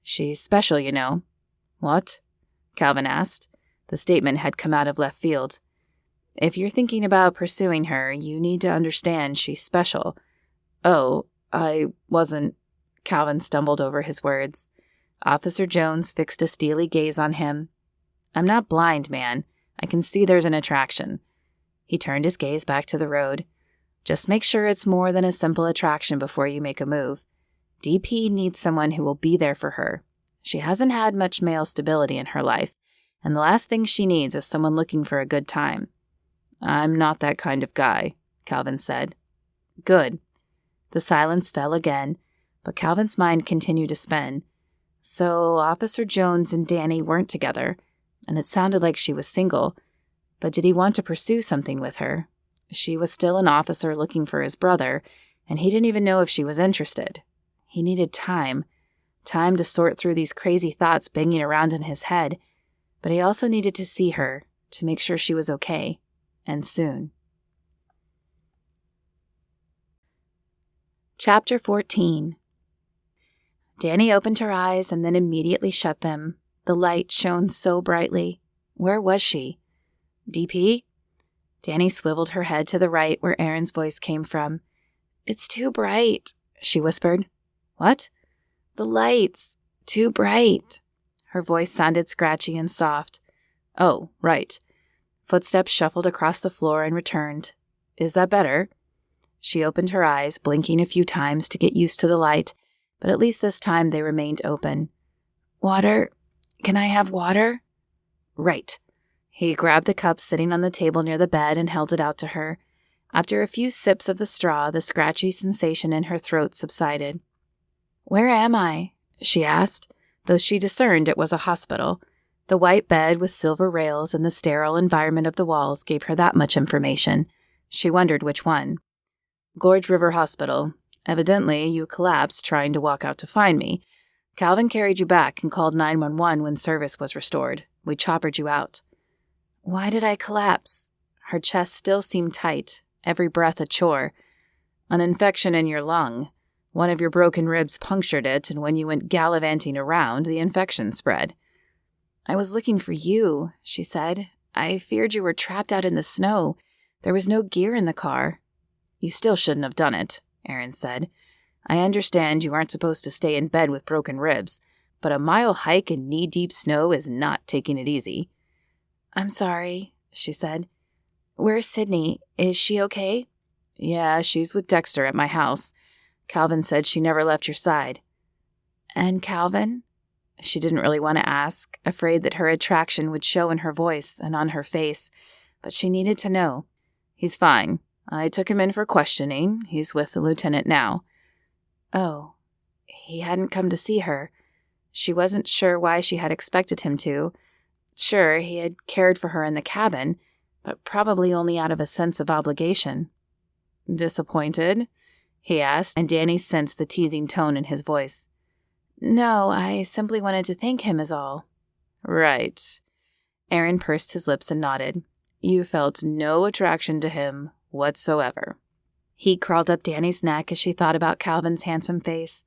"She's special, you know." "What?" Calvin asked. The statement had come out of left field. "If you're thinking about pursuing her, you need to understand she's special." "Oh, I wasn't..." Calvin stumbled over his words. Officer Jones fixed a steely gaze on him. "I'm not blind, man. I can see there's an attraction." He turned his gaze back to the road. "Just make sure it's more than a simple attraction before you make a move. DP needs someone who will be there for her. She hasn't had much male stability in her life, and the last thing she needs is someone looking for a good time." "I'm not that kind of guy," Calvin said. "Good." The silence fell again, but Calvin's mind continued to spin. So Officer Jones and Dani weren't together, and it sounded like she was single. But did he want to pursue something with her? She was still an officer looking for his brother, and he didn't even know if she was interested. He needed time to sort through these crazy thoughts banging around in his head, but he also needed to see her, to make sure she was okay, and soon. Chapter 14. Dani opened her eyes and then immediately shut them. The light shone so brightly. Where was she? DP? Dani swiveled her head to the right where Aaron's voice came from. It's too bright, she whispered. What? The lights. Too bright. Her voice sounded scratchy and soft. Oh, right. Footsteps shuffled across the floor and returned. Is that better? She opened her eyes, blinking a few times to get used to the light, but at least this time they remained open. Water? Can I have water? Right. He grabbed the cup sitting on the table near the bed and held it out to her. After a few sips of the straw, the scratchy sensation in her throat subsided. Where am I? She asked, though she discerned it was a hospital. The white bed with silver rails and the sterile environment of the walls gave her that much information. She wondered which one. Gorge River Hospital. Evidently, you collapsed trying to walk out to find me. Calvin carried you back and called 911 when service was restored. We choppered you out. Why did I collapse? Her chest still seemed tight, every breath a chore. An infection in your lung. One of your broken ribs punctured it, and when you went gallivanting around, the infection spread. I was looking for you, she said. I feared you were trapped out in the snow. There was no gear in the car. You still shouldn't have done it, Aaron said. I understand you aren't supposed to stay in bed with broken ribs, but a mile hike in knee-deep snow is not taking it easy. I'm sorry, she said. Where's Sydney? Is she okay? Yeah, she's with Dexter at my house. Calvin said she never left your side. And Calvin? She didn't really want to ask, afraid that her attraction would show in her voice and on her face, but she needed to know. He's fine. I took him in for questioning. He's with the lieutenant now. Oh, he hadn't come to see her. She wasn't sure why she had expected him to. Sure, he had cared for her in the cabin, but probably only out of a sense of obligation. Disappointed? He asked, and Dani sensed the teasing tone in his voice. No, I simply wanted to thank him is all. Right. Aaron pursed his lips and nodded. You felt no attraction to him whatsoever. He crawled up Dani's neck as she thought about Calvin's handsome face.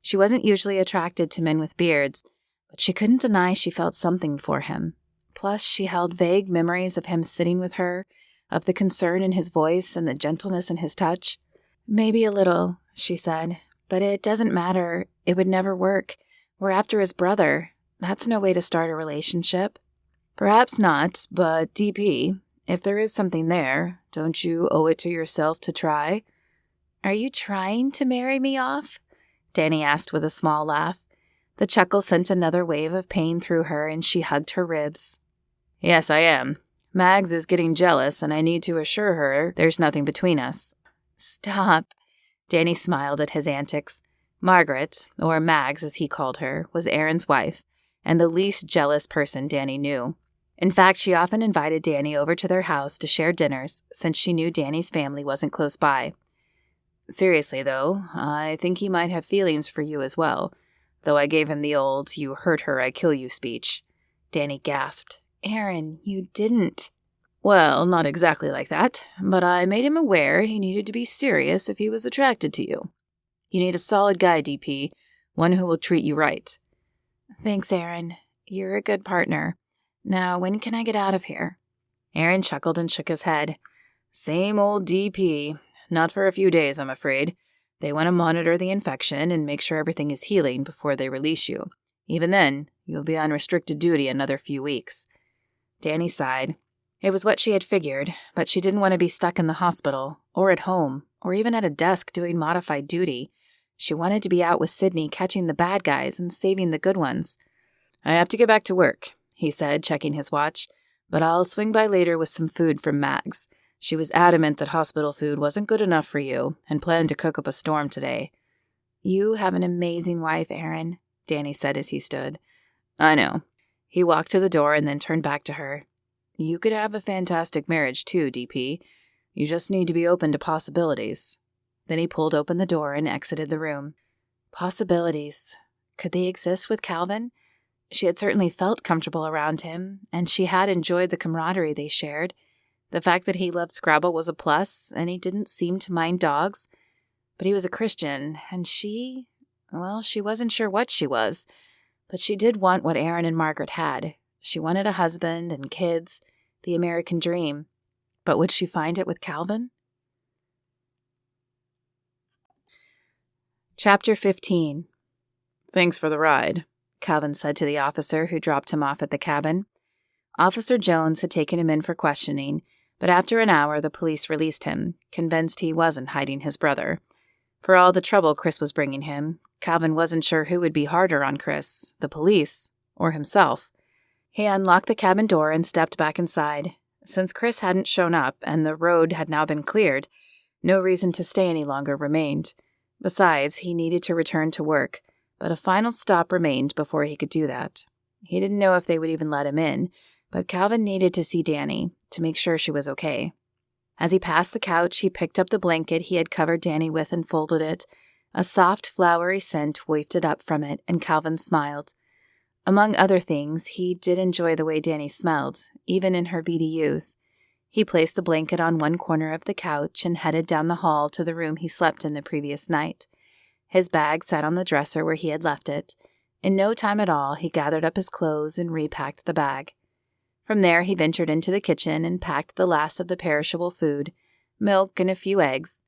She wasn't usually attracted to men with beards, but she couldn't deny she felt something for him. Plus, she held vague memories of him sitting with her, of the concern in his voice and the gentleness in his touch. Maybe a little, she said, but it doesn't matter. It would never work. We're after his brother. That's no way to start a relationship. Perhaps not, but DP, if there is something there, don't you owe it to yourself to try? Are you trying to marry me off? Dani asked with a small laugh. The chuckle sent another wave of pain through her, and she hugged her ribs. Yes, I am. Mags is getting jealous, and I need to assure her there's nothing between us. Stop. Dani smiled at his antics. Margaret, or Mags as he called her, was Aaron's wife, and the least jealous person Dani knew. In fact, she often invited Dani over to their house to share dinners, since she knew Dani's family wasn't close by. Seriously, though, I think he might have feelings for you as well, though I gave him the old, you hurt her, I kill you speech. Dani gasped. Aaron, you didn't. Well, not exactly like that, but I made him aware he needed to be serious if he was attracted to you. You need a solid guy, DP, one who will treat you right. Thanks, Aaron. You're a good partner. Now, when can I get out of here? Aaron chuckled and shook his head. Same old DP. Not for a few days, I'm afraid. They want to monitor the infection and make sure everything is healing before they release you. Even then, you'll be on restricted duty another few weeks. Dani sighed. It was what she had figured, but she didn't want to be stuck in the hospital, or at home, or even at a desk doing modified duty. She wanted to be out with Sydney catching the bad guys and saving the good ones. I have to get back to work, he said, checking his watch, but I'll swing by later with some food from Mags. She was adamant that hospital food wasn't good enough for you and planned to cook up a storm today. You have an amazing wife, Aaron, Dani said as he stood. I know. He walked to the door and then turned back to her. You could have a fantastic marriage too, DP. You just need to be open to possibilities. Then he pulled open the door and exited the room. Possibilities. Could they exist with Calvin? She had certainly felt comfortable around him, and she had enjoyed the camaraderie they shared. The fact that he loved Scrabble was a plus, and he didn't seem to mind dogs. But he was a Christian, and she... Well, she wasn't sure what she was, but she did want what Aaron and Margaret had. She wanted a husband and kids, the American dream. But would she find it with Calvin? Chapter 15. "Thanks for the ride," Calvin said to the officer who dropped him off at the cabin. Officer Jones had taken him in for questioning, but after an hour the police released him, convinced he wasn't hiding his brother. For all the trouble Chris was bringing him, Calvin wasn't sure who would be harder on Chris, the police, or himself. He unlocked the cabin door and stepped back inside. Since Chris hadn't shown up and the road had now been cleared, no reason to stay any longer remained. Besides, he needed to return to work, but a final stop remained before he could do that. He didn't know if they would even let him in, but Calvin needed to see Dani to make sure she was okay. As he passed the couch, he picked up the blanket he had covered Dani with and folded it. A soft, flowery scent wafted up from it, and Calvin smiled. Among other things, he did enjoy the way Dani smelled, even in her BDUs. He placed the blanket on one corner of the couch and headed down the hall to the room he slept in the previous night. His bag sat on the dresser where he had left it. In no time at all, he gathered up his clothes and repacked the bag. From there, he ventured into the kitchen and packed the last of the perishable food, milk and a few eggs.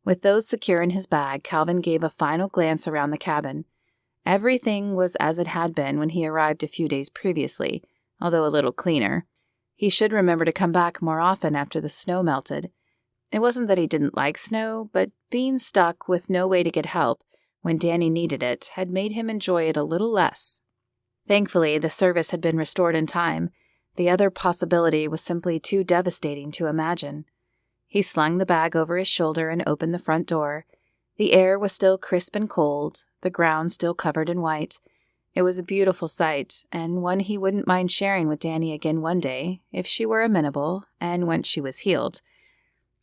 With those secure in his bag, Calvin gave a final glance around the cabin. Everything was as it had been when he arrived a few days previously, although a little cleaner. He should remember to come back more often after the snow melted. It wasn't that he didn't like snow, but being stuck with no way to get help when Dani needed it had made him enjoy it a little less. Thankfully, the service had been restored in time. The other possibility was simply too devastating to imagine. He slung the bag over his shoulder and opened the front door. The air was still crisp and cold, the ground still covered in white. It was a beautiful sight, and one he wouldn't mind sharing with Dani again one day, if she were amenable, and once she was healed.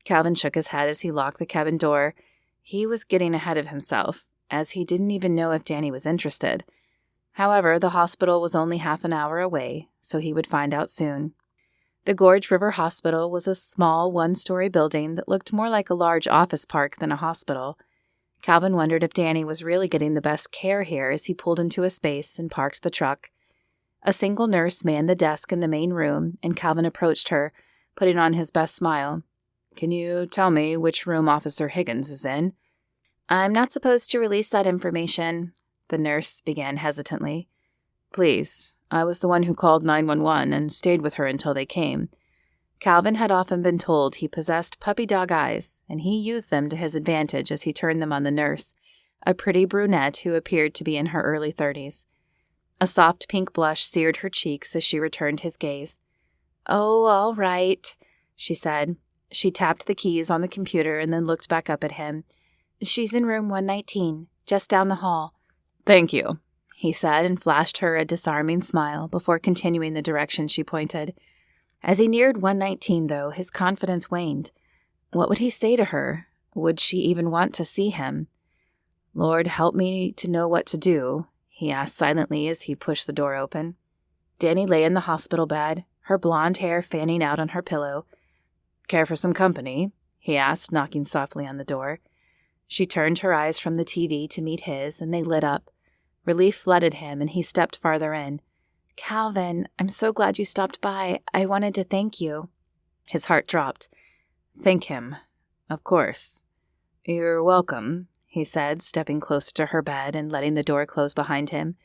Calvin shook his head as he locked the cabin door. He was getting ahead of himself, as he didn't even know if Dani was interested. However, the hospital was only half an hour away, so he would find out soon. The Gorge River Hospital was a small one-story building that looked more like a large office park than a hospital. Calvin wondered if Dani was really getting the best care here as he pulled into a space and parked the truck. A single nurse manned the desk in the main room, and Calvin approached her, putting on his best smile. "Can you tell me which room Officer Higgins is in?" "I'm not supposed to release that information," the nurse began hesitantly. "Please, I was the one who called 911 and stayed with her until they came." Calvin had often been told he possessed puppy dog eyes, and he used them to his advantage as he turned them on the nurse, a pretty brunette who appeared to be in her early 30s. A soft pink blush seared her cheeks as she returned his gaze. "Oh, all right," she said. She tapped the keys on the computer and then looked back up at him. "She's in room 119, just down the hall." "Thank you," he said, and flashed her a disarming smile before continuing the direction she pointed. As he neared 119, though, his confidence waned. What would he say to her? Would she even want to see him? "Lord, help me to know what to do," he asked silently as he pushed the door open. Dani lay in the hospital bed, her blonde hair fanning out on her pillow. "Care for some company?" he asked, knocking softly on the door. She turned her eyes from the TV to meet his, and they lit up. Relief flooded him, and he stepped farther in. "Calvin, I'm so glad you stopped by. I wanted to thank you." His heart dropped. "Thank him. Of course." "You're welcome," he said, stepping closer to her bed and letting the door close behind him.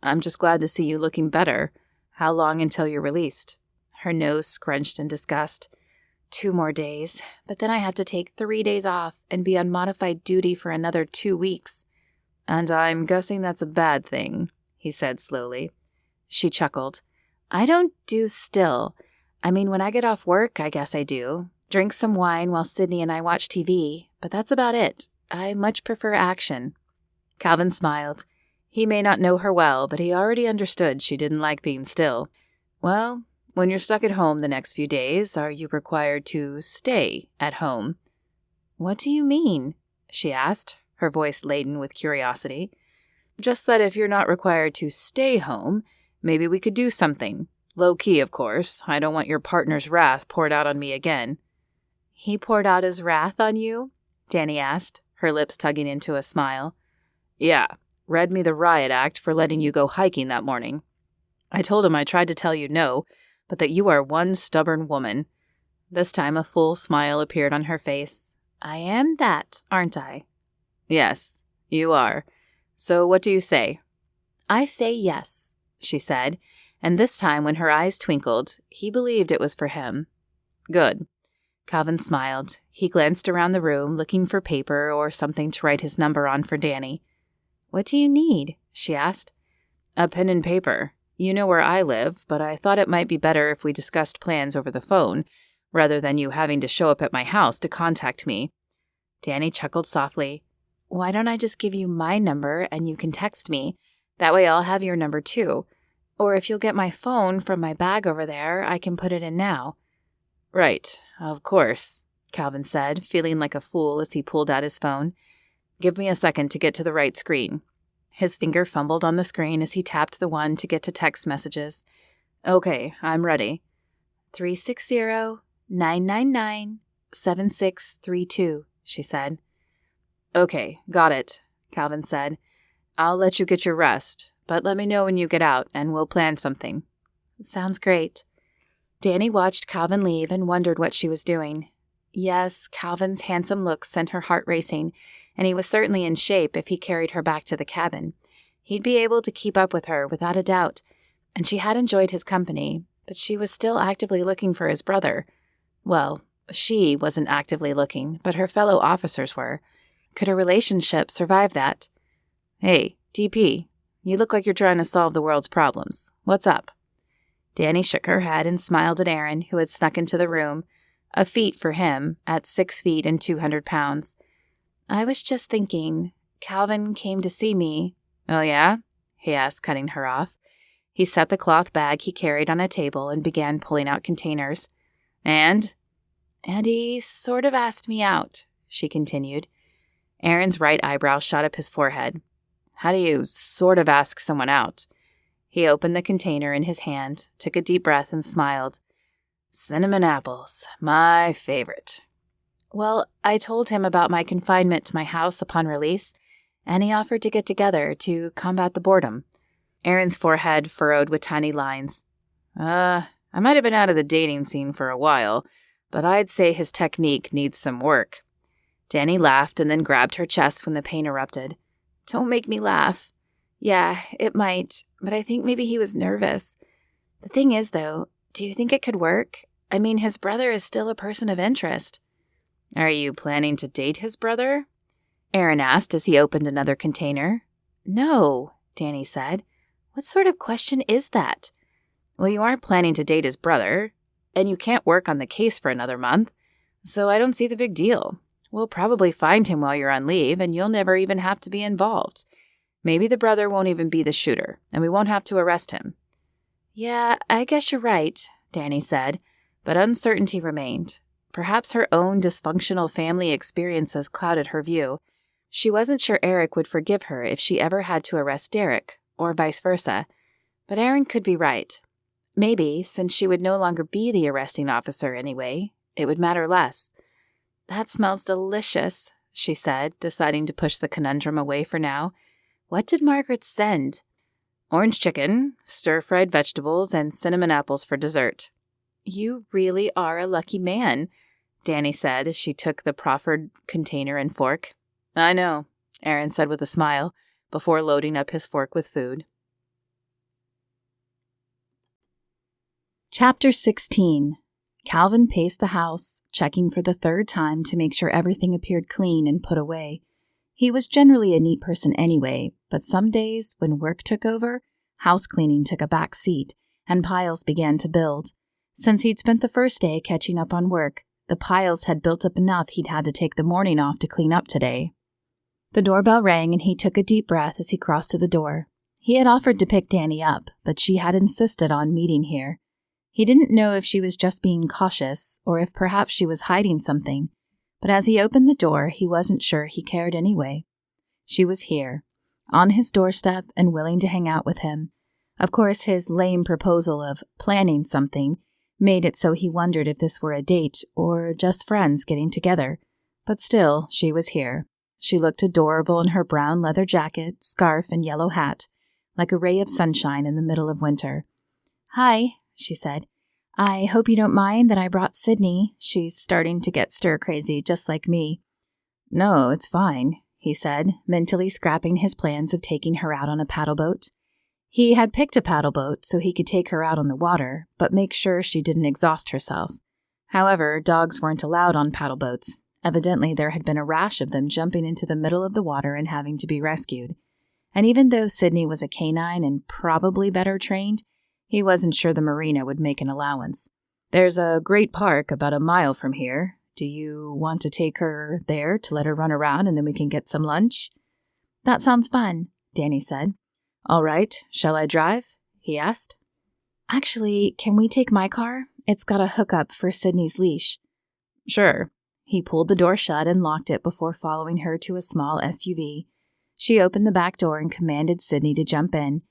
"I'm just glad to see you looking better. How long until you're released?" Her nose scrunched in disgust. 2 more days, but then I have to take 3 days off and be on modified duty for another 2 weeks. "And I'm guessing that's a bad thing," he said slowly. She chuckled. "I don't do still. I mean, when I get off work, I guess I do. Drink some wine while Sydney and I watch TV, but that's about it. I much prefer action." Calvin smiled. He may not know her well, but he already understood she didn't like being still. "Well, when you're stuck at home the next few days, are you required to stay at home?" "What do you mean?" she asked, her voice laden with curiosity. "Just that if you're not required to stay home, maybe we could do something. Low-key, of course. I don't want your partner's wrath poured out on me again." "He poured out his wrath on you?" Dani asked, her lips tugging into a smile. "Yeah, read me the riot act for letting you go hiking that morning. I told him I tried to tell you no, but that you are one stubborn woman." This time a full smile appeared on her face. "I am that, aren't I?" "Yes, you are. So what do you say?" "I say yes," she said, and this time when her eyes twinkled, he believed it was for him. "Good." Calvin smiled. He glanced around the room, looking for paper or something to write his number on for Dani. "What do you need?" she asked. "A pen and paper. You know where I live, but I thought it might be better if we discussed plans over the phone, rather than you having to show up at my house to contact me." Dani chuckled softly. "Why don't I just give you my number and you can text me? That way I'll have your number too. Or if you'll get my phone from my bag over there, I can put it in now." "Right, of course," Calvin said, feeling like a fool as he pulled out his phone. "Give me a second to get to the right screen." His finger fumbled on the screen as he tapped the one to get to text messages. "Okay, I'm ready." 360-999-7632, she said. "Okay, got it," Calvin said. "I'll let you get your rest, but let me know when you get out and we'll plan something." "Sounds great." Dani watched Calvin leave and wondered what she was doing. Yes, Calvin's handsome looks sent her heart racing, and he was certainly in shape if he carried her back to the cabin. He'd be able to keep up with her without a doubt, and she had enjoyed his company, but she was still actively looking for his brother. Well, she wasn't actively looking, but her fellow officers were. Could a relationship survive that? "Hey, DP, you look like you're trying to solve the world's problems. What's up?" Dani shook her head and smiled at Aaron, who had snuck into the room, a feat for him, at 6 feet and 200 pounds. "I was just thinking, Calvin came to see me." "Oh, yeah?" he asked, cutting her off. He set the cloth bag he carried on a table and began pulling out containers. And he sort of asked me out," she continued. Aaron's right eyebrow shot up his forehead. "How do you sort of ask someone out?" He opened the container in his hand, took a deep breath, and smiled. "Cinnamon apples, my favorite." "Well, I told him about my confinement to my house upon release, and he offered to get together to combat the boredom." Aaron's forehead furrowed with tiny lines. I might have been out of the dating scene for a while, but I'd say his technique needs some work." Dani laughed and then grabbed her chest when the pain erupted. "Don't make me laugh." "Yeah, it might, but I think maybe he was nervous. The thing is, though, do you think it could work? I mean, his brother is still a person of interest." "Are you planning to date his brother?" Aaron asked as he opened another container. "No," Dani said. "What sort of question is that?" "Well, you aren't planning to date his brother, and you can't work on the case for another month, so I don't see the big deal. We'll probably find him while you're on leave, and you'll never even have to be involved. Maybe the brother won't even be the shooter, and we won't have to arrest him." "Yeah, I guess you're right," Dani said, but uncertainty remained. Perhaps her own dysfunctional family experiences clouded her view. She wasn't sure Eric would forgive her if she ever had to arrest Derek, or vice versa. But Aaron could be right. Maybe, since she would no longer be the arresting officer anyway, it would matter less. "That smells delicious," she said, deciding to push the conundrum away for now. What did Margaret send? "Orange chicken, stir-fried vegetables, and cinnamon apples for dessert." "You really are a lucky man," Dani said as she took the proffered container and fork. "I know," Aaron said with a smile, before loading up his fork with food. Chapter 16. Calvin paced the house, checking for the third time to make sure everything appeared clean and put away. He was generally a neat person anyway, but some days, when work took over, house cleaning took a back seat, and piles began to build. Since he'd spent the first day catching up on work, the piles had built up enough he'd had to take the morning off to clean up today. The doorbell rang and he took a deep breath as he crossed to the door. He had offered to pick Dani up, but she had insisted on meeting here. He didn't know if she was just being cautious or if perhaps she was hiding something, but as he opened the door, he wasn't sure he cared anyway. She was here, on his doorstep and willing to hang out with him. Of course, his lame proposal of planning something made it so he wondered if this were a date or just friends getting together. But still, she was here. She looked adorable in her brown leather jacket, scarf, and yellow hat, like a ray of sunshine in the middle of winter. "Hi," she said. "I hope you don't mind that I brought Sydney. She's starting to get stir-crazy, just like me." "No, it's fine," he said, mentally scrapping his plans of taking her out on a paddle boat. He had picked a paddle boat so he could take her out on the water, but make sure she didn't exhaust herself. However, dogs weren't allowed on paddle boats. Evidently, there had been a rash of them jumping into the middle of the water and having to be rescued. And even though Sydney was a canine and probably better trained, he wasn't sure the marina would make an allowance. "There's a great park about a mile from here. Do you want to take her there to let her run around and then we can get some lunch?" "That sounds fun," Dani said. "All right, shall I drive?" he asked. "Actually, can we take my car? It's got a hookup for Sydney's leash." "Sure." He pulled the door shut and locked it before following her to a small SUV. She opened the back door and commanded Sydney to jump in.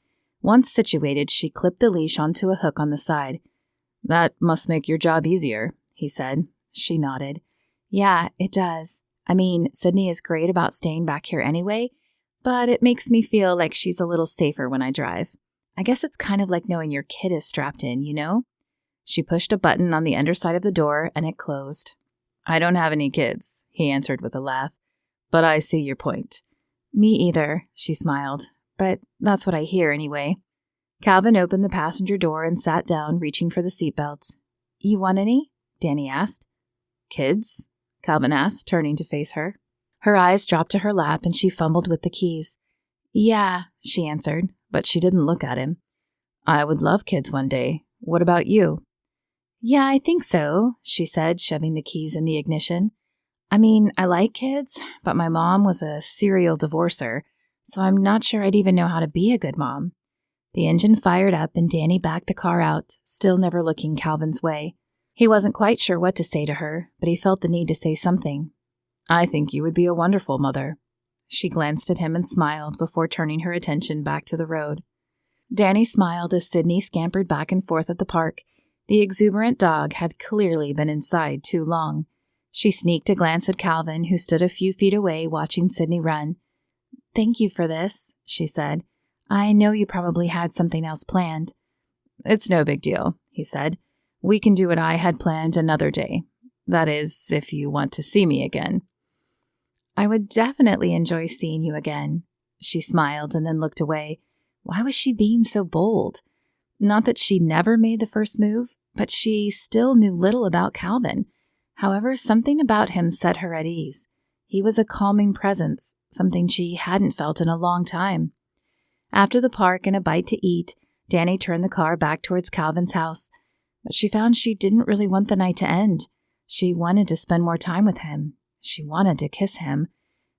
Once situated, she clipped the leash onto a hook on the side. "That must make your job easier," he said. She nodded. "Yeah, it does. I mean, Sydney is great about staying back here anyway, but it makes me feel like she's a little safer when I drive. I guess it's kind of like knowing your kid is strapped in, you know?" She pushed a button on the underside of the door, and it closed. "I don't have any kids," he answered with a laugh, "but I see your point." "Me either," she smiled, "but that's what I hear anyway." Calvin opened the passenger door and sat down, reaching for the seatbelt. "You want any?" Dani asked. "Kids?" Calvin asked, turning to face her. Her eyes dropped to her lap, and she fumbled with the keys. "Yeah," she answered, but she didn't look at him. "I would love kids one day. What about you?" "Yeah, I think so," she said, shoving the keys in the ignition. "I mean, I like kids, but my mom was a serial divorcer, so I'm not sure I'd even know how to be a good mom." The engine fired up and Dani backed the car out, still never looking Calvin's way. He wasn't quite sure what to say to her, but he felt the need to say something. "I think you would be a wonderful mother." She glanced at him and smiled before turning her attention back to the road. Dani smiled as Sydney scampered back and forth at the park. The exuberant dog had clearly been inside too long. She sneaked a glance at Calvin, who stood a few feet away watching Sydney run. "Thank you for this," she said. "I know you probably had something else planned." "It's no big deal," he said. "We can do what I had planned another day. That is, if you want to see me again." "I would definitely enjoy seeing you again." She smiled and then looked away. Why was she being so bold? Not that she never made the first move, but she still knew little about Calvin. However, something about him set her at ease. He was a calming presence, something she hadn't felt in a long time. After the park and a bite to eat, Dani turned the car back towards Calvin's house, but she found she didn't really want the night to end. She wanted to spend more time with him. She wanted to kiss him.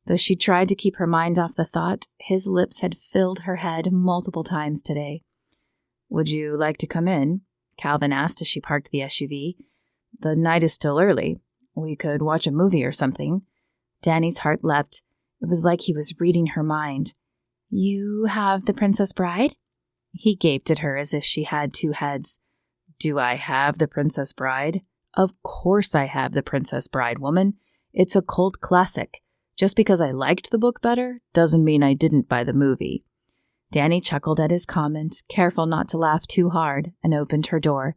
Though she tried to keep her mind off the thought, his lips had filled her head multiple times today. "Would you like to come in?" Calvin asked as she parked the SUV. "The night is still early. We could watch a movie or something." Dani's heart leapt. It was like he was reading her mind. "You have The Princess Bride?" He gaped at her as if she had two heads. "Do I have The Princess Bride? Of course I have The Princess Bride, woman. It's a cult classic. Just because I liked the book better doesn't mean I didn't buy the movie." Dani chuckled at his comment, careful not to laugh too hard, and opened her door.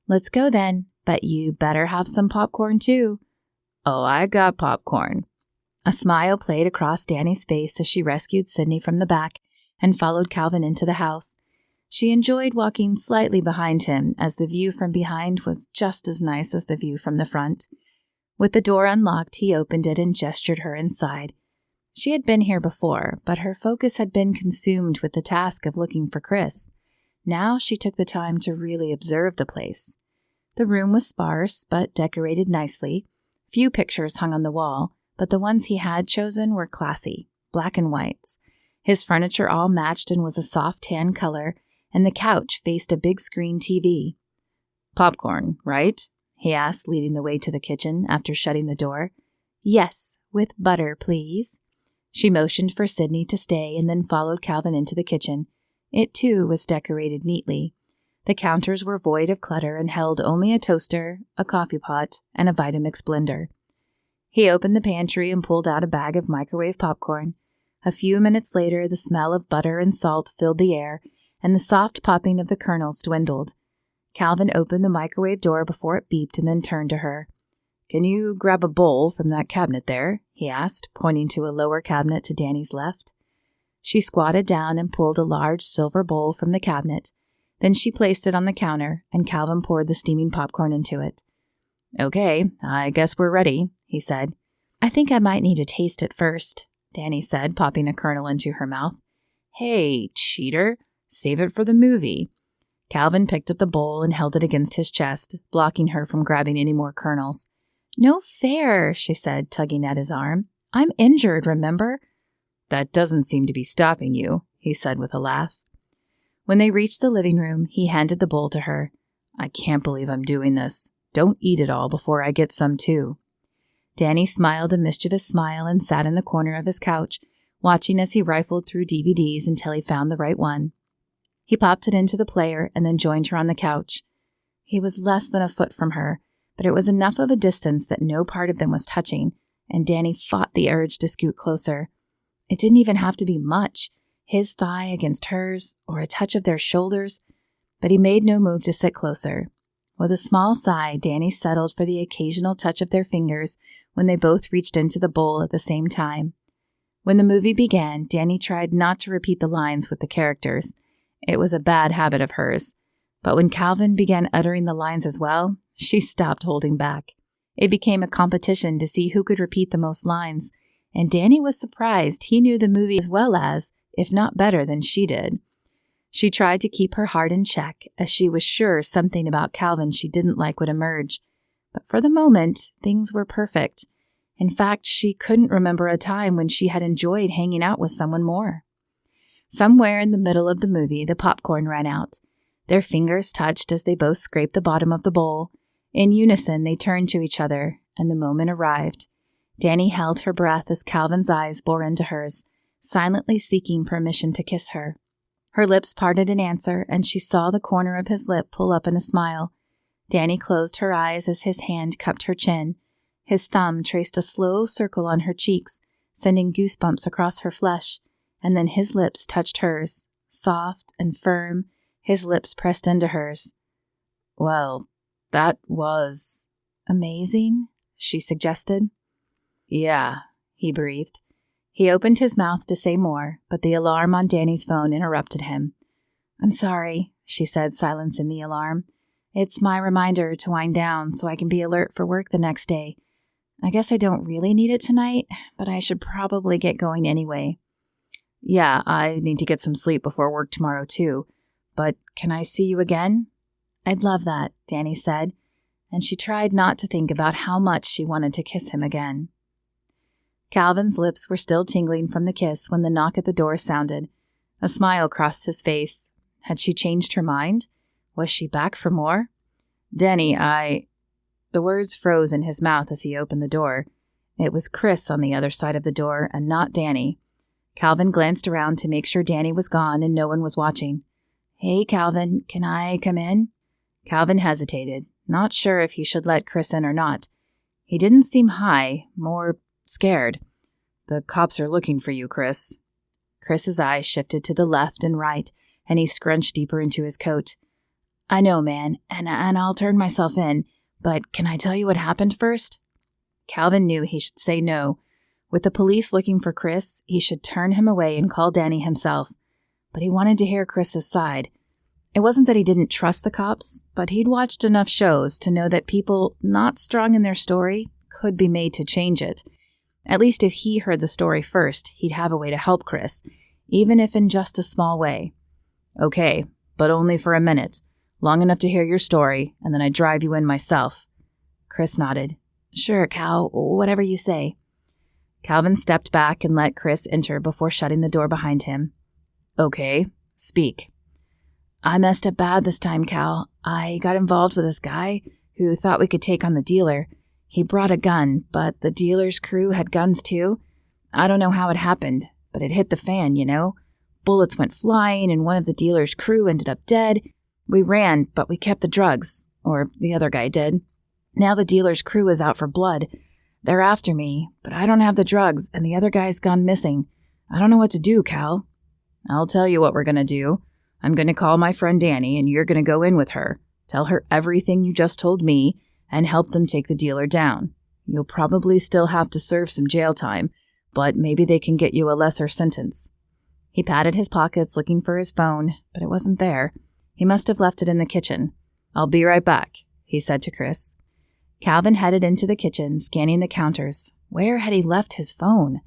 "Let's go then, but you better have some popcorn too." "Oh, I got popcorn." A smile played across Dani's face as she rescued Sydney from the back and followed Calvin into the house. She enjoyed walking slightly behind him, as the view from behind was just as nice as the view from the front. With the door unlocked, he opened it and gestured her inside. She had been here before, but her focus had been consumed with the task of looking for Chris. Now she took the time to really observe the place. The room was sparse, but decorated nicely. Few pictures hung on the wall, but the ones he had chosen were classy, black and whites. His furniture all matched and was a soft tan color, and the couch faced a big screen TV. "Popcorn, right?" he asked, leading the way to the kitchen after shutting the door. "Yes, with butter, please." She motioned for Sydney to stay and then followed Calvin into the kitchen. It, too, was decorated neatly. The counters were void of clutter and held only a toaster, a coffee pot, and a Vitamix blender. He opened the pantry and pulled out a bag of microwave popcorn. A few minutes later, the smell of butter and salt filled the air, and the soft popping of the kernels dwindled. Calvin opened the microwave door before it beeped and then turned to her. "Can you grab a bowl from that cabinet there?" he asked, pointing to a lower cabinet to Dani's left. She squatted down and pulled a large silver bowl from the cabinet. Then she placed it on the counter, and Calvin poured the steaming popcorn into it. "Okay, I guess we're ready," he said. "I think I might need to taste it first," Dani said, popping a kernel into her mouth. "Hey, cheater, save it for the movie." Calvin picked up the bowl and held it against his chest, blocking her from grabbing any more kernels. "No fair," she said, tugging at his arm. "I'm injured, remember?" "That doesn't seem to be stopping you," he said with a laugh. When they reached the living room, he handed the bowl to her. "I can't believe I'm doing this. Don't eat it all before I get some too." Dani smiled a mischievous smile and sat in the corner of his couch, watching as he rifled through DVDs until he found the right one. He popped it into the player and then joined her on the couch. He was less than a foot from her, but it was enough of a distance that no part of them was touching, and Dani fought the urge to scoot closer. It didn't even have to be much, his thigh against hers, or a touch of their shoulders, but he made no move to sit closer. With a small sigh, Dani settled for the occasional touch of their fingers when they both reached into the bowl at the same time. When the movie began, Dani tried not to repeat the lines with the characters. It was a bad habit of hers. But when Calvin began uttering the lines as well, she stopped holding back. It became a competition to see who could repeat the most lines, and Dani was surprised he knew the movie as well as, if not better than she did. She tried to keep her heart in check, as she was sure something about Calvin she didn't like would emerge. But for the moment, things were perfect. In fact, she couldn't remember a time when she had enjoyed hanging out with someone more. Somewhere in the middle of the movie, the popcorn ran out. Their fingers touched as they both scraped the bottom of the bowl. In unison, they turned to each other, and the moment arrived. Dani held her breath as Calvin's eyes bore into hers, silently seeking permission to kiss her. Her lips parted in answer, and she saw the corner of his lip pull up in a smile. Dani closed her eyes as his hand cupped her chin. His thumb traced a slow circle on her cheeks, sending goosebumps across her flesh, and then his lips touched hers, soft and firm, his lips pressed into hers. "Well, that was amazing," she suggested. "Yeah," he breathed. He opened his mouth to say more, but the alarm on Dani's phone interrupted him. "I'm sorry," she said, silencing the alarm. "It's my reminder to wind down so I can be alert for work the next day. I guess I don't really need it tonight, but I should probably get going anyway." "Yeah, I need to get some sleep before work tomorrow too. But can I see you again?" "I'd love that," Dani said, and she tried not to think about how much she wanted to kiss him again. Calvin's lips were still tingling from the kiss when the knock at the door sounded. A smile crossed his face. Had she changed her mind? Was she back for more? "Dani, The words froze in his mouth as he opened the door. It was Chris on the other side of the door and not Dani. Calvin glanced around to make sure Dani was gone and no one was watching. "Hey, Calvin, can I come in?" Calvin hesitated, not sure if he should let Chris in or not. He didn't seem high, more scared. "The cops are looking for you, Chris." Chris's eyes shifted to the left and right, and he scrunched deeper into his coat. "I know, man, and I'll turn myself in, but can I tell you what happened first?" Calvin knew he should say no. With the police looking for Chris, he should turn him away and call Dani himself. But he wanted to hear Chris's side. It wasn't that he didn't trust the cops, but he'd watched enough shows to know that people not strong in their story could be made to change it. At least if he heard the story first, he'd have a way to help Chris, even if in just a small way. "Okay, but only for a minute. Long enough to hear your story, and then I drive you in myself." Chris nodded. "Sure, Cal, whatever you say." Calvin stepped back and let Chris enter before shutting the door behind him. "Okay, speak." "I messed up bad this time, Cal. I got involved with this guy who thought we could take on the dealer. He brought a gun, but the dealer's crew had guns too. I don't know how it happened, but it hit the fan, you know. Bullets went flying and one of the dealer's crew ended up dead. We ran, but we kept the drugs, or the other guy did. Now the dealer's crew is out for blood. They're after me, but I don't have the drugs, and the other guy's gone missing. I don't know what to do, Cal." "I'll tell you what we're going to do. I'm going to call my friend Dani, and you're going to go in with her. Tell her everything you just told me, and help them take the dealer down. You'll probably still have to serve some jail time, but maybe they can get you a lesser sentence." He patted his pockets looking for his phone, but it wasn't there. He must have left it in the kitchen. "I'll be right back," he said to Chris. Calvin headed into the kitchen, scanning the counters. Where had he left his phone?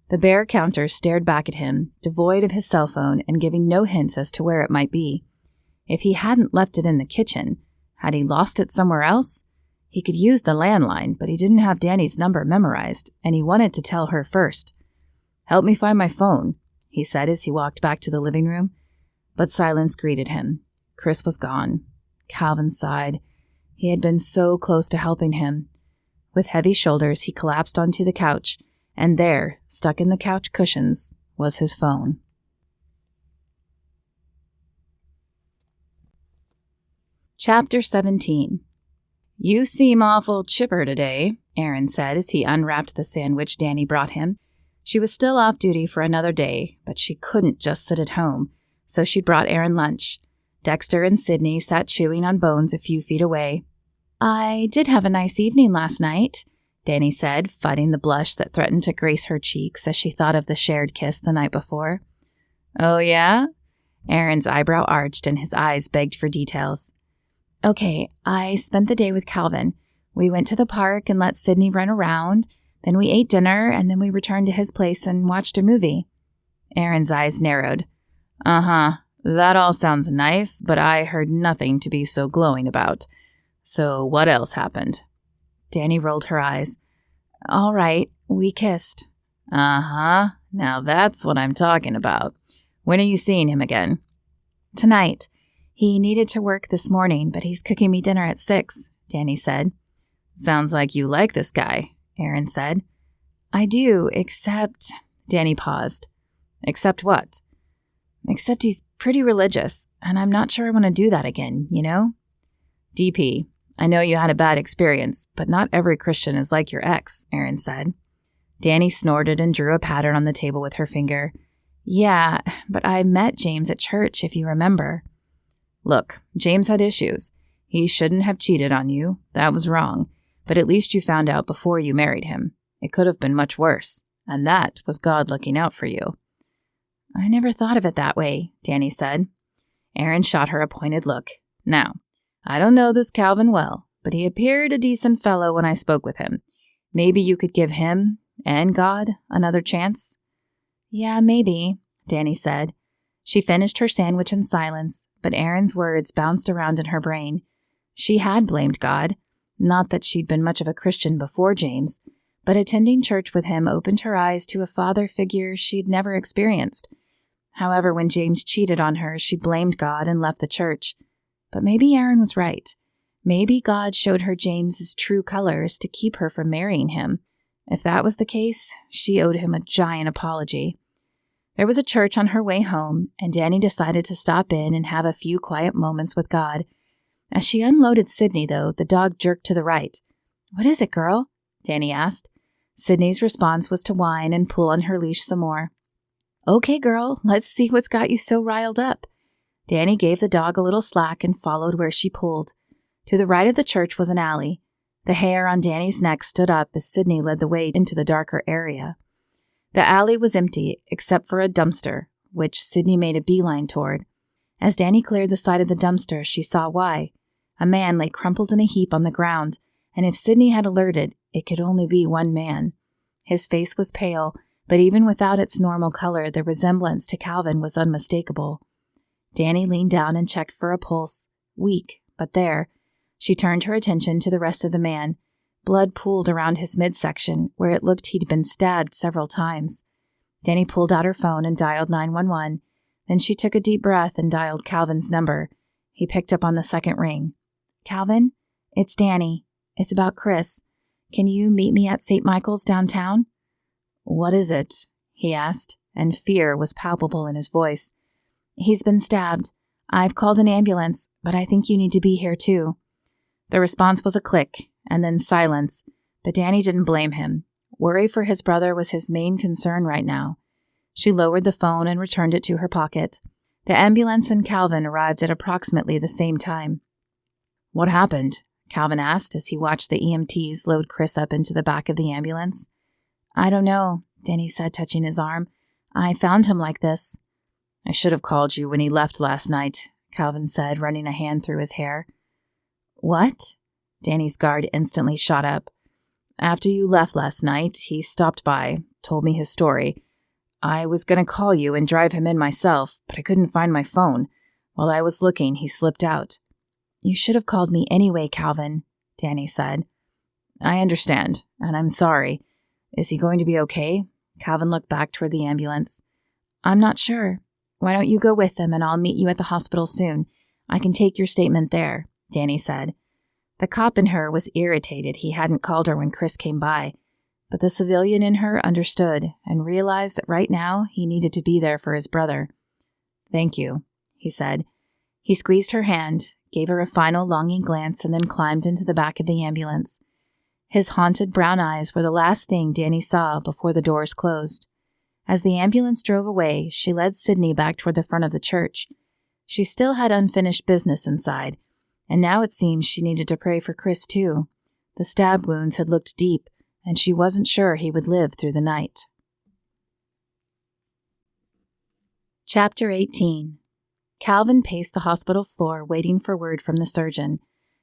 The bare counter stared back at him, devoid of his cell phone and giving no hints as to where it might be. If he hadn't left it in the kitchen, had he lost it somewhere else? He could use the landline, but he didn't have Dani's number memorized, and he wanted to tell her first. "Help me find my phone," he said as he walked back to the living room. But silence greeted him. Chris was gone. Calvin sighed. He had been so close to helping him. With heavy shoulders, he collapsed onto the couch, and there, stuck in the couch cushions, was his phone. Chapter 17. "You seem awful chipper today," Aaron said as he unwrapped the sandwich Dani brought him. She was still off duty for another day, but she couldn't just sit at home, so she'd brought Aaron lunch. Dexter and Sydney sat chewing on bones a few feet away. "I did have a nice evening last night," Dani said, fighting the blush that threatened to grace her cheeks as she thought of the shared kiss the night before. "Oh, yeah?" Aaron's eyebrow arched and his eyes begged for details. "Okay, I spent the day with Calvin. We went to the park and let Sydney run around. Then we ate dinner, and then we returned to his place and watched a movie." Aaron's eyes narrowed. "Uh-huh. That all sounds nice, but I heard nothing to be so glowing about. So what else happened?" Dani rolled her eyes. "All right, we kissed." "Uh-huh. Now that's what I'm talking about. When are you seeing him again?" "Tonight. He needed to work this morning, but he's cooking me dinner at 6, Dani said. "Sounds like you like this guy," Aaron said. "I do, except..." Dani paused. "Except what?" "Except he's pretty religious, and I'm not sure I want to do that again, you know?" "DP, I know you had a bad experience, but not every Christian is like your ex," Aaron said. Dani snorted and drew a pattern on the table with her finger. "Yeah, but I met James at church, if you remember." "Look, James had issues. He shouldn't have cheated on you. That was wrong. But at least you found out before you married him. It could have been much worse. And that was God looking out for you." "I never thought of it that way," Dani said. Aaron shot her a pointed look. "Now, I don't know this Calvin well, but he appeared a decent fellow when I spoke with him. Maybe you could give him, and God, another chance?" "Yeah, maybe," Dani said. She finished her sandwich in silence, but Aaron's words bounced around in her brain. She had blamed God. Not that she'd been much of a Christian before James, but attending church with him opened her eyes to a father figure she'd never experienced. However, when James cheated on her, she blamed God and left the church. But maybe Aaron was right. Maybe God showed her James's true colors to keep her from marrying him. If that was the case, she owed him a giant apology. There was a church on her way home, and Dani decided to stop in and have a few quiet moments with God. As she unloaded Sydney, though, the dog jerked to the right. "What is it, girl?" Dani asked. Sydney's response was to whine and pull on her leash some more. "Okay, girl, let's see what's got you so riled up." Dani gave the dog a little slack and followed where she pulled. To the right of the church was an alley. The hair on Dani's neck stood up as Sydney led the way into the darker area. The alley was empty, except for a dumpster, which Sydney made a beeline toward. As Dani cleared the side of the dumpster, she saw why. A man lay crumpled in a heap on the ground, and if Sydney had alerted, it could only be one man. His face was pale, but even without its normal color, the resemblance to Calvin was unmistakable. Dani leaned down and checked for a pulse. Weak, but there. She turned her attention to the rest of the man. Blood pooled around his midsection, where it looked he'd been stabbed several times. Dani pulled out her phone and dialed 911. Then she took a deep breath and dialed Calvin's number. He picked up on the second ring. "Calvin, it's Dani. It's about Chris. Can you meet me at St. Michael's downtown?" "What is it?" he asked, and fear was palpable in his voice. "He's been stabbed. I've called an ambulance, but I think you need to be here too." The response was a click, and then silence, But Dani didn't blame him. Worry for his brother was his main concern right now. She lowered the phone and returned it to her pocket. The ambulance and Calvin arrived at approximately the same time. "What happened?" Calvin asked as he watched the EMTs load Chris up into the back of the ambulance. "I don't know," Dani said, touching his arm. "I found him like this." "I should have called you when he left last night," Calvin said, running a hand through his hair. "What?" Dani's guard instantly shot up. "After you left last night, he stopped by, told me his story. I was going to call you and drive him in myself, but I couldn't find my phone. While I was looking, he slipped out." "You should have called me anyway, Calvin," Dani said. "I understand, and I'm sorry. Is he going to be okay?" Calvin looked back toward the ambulance. "I'm not sure. Why don't you go with them and I'll meet you at the hospital soon. I can take your statement there," Dani said. The cop in her was irritated he hadn't called her when Chris came by, but the civilian in her understood and realized that right now he needed to be there for his brother. "Thank you," he said. He squeezed her hand, gave her a final longing glance, and then climbed into the back of the ambulance. His haunted brown eyes were the last thing Dani saw before the doors closed. As the ambulance drove away, she led Sydney back toward the front of the church. She still had unfinished business inside, and now it seemed she needed to pray for Chris too. The stab wounds had looked deep, and she wasn't sure he would live through the night. Chapter 18. Calvin paced the hospital floor waiting for word from the surgeon.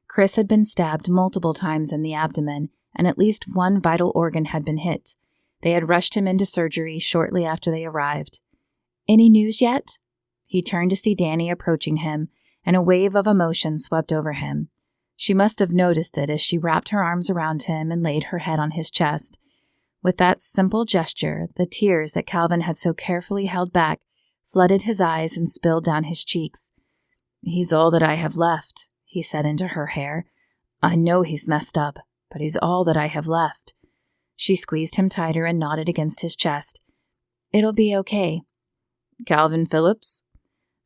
Chris had been stabbed multiple times in the abdomen, and at least one vital organ had been hit. They had rushed him into surgery shortly after they arrived. "Any news yet?" He turned to see Dani approaching him, and a wave of emotion swept over him. She must have noticed it as she wrapped her arms around him and laid her head on his chest. With that simple gesture, the tears that Calvin had so carefully held back flooded his eyes and spilled down his cheeks. "He's all that I have left," he said into her hair. "I know he's messed up, but he's all that I have left." She squeezed him tighter and nodded against his chest. "It'll be okay." "Calvin Phillips?"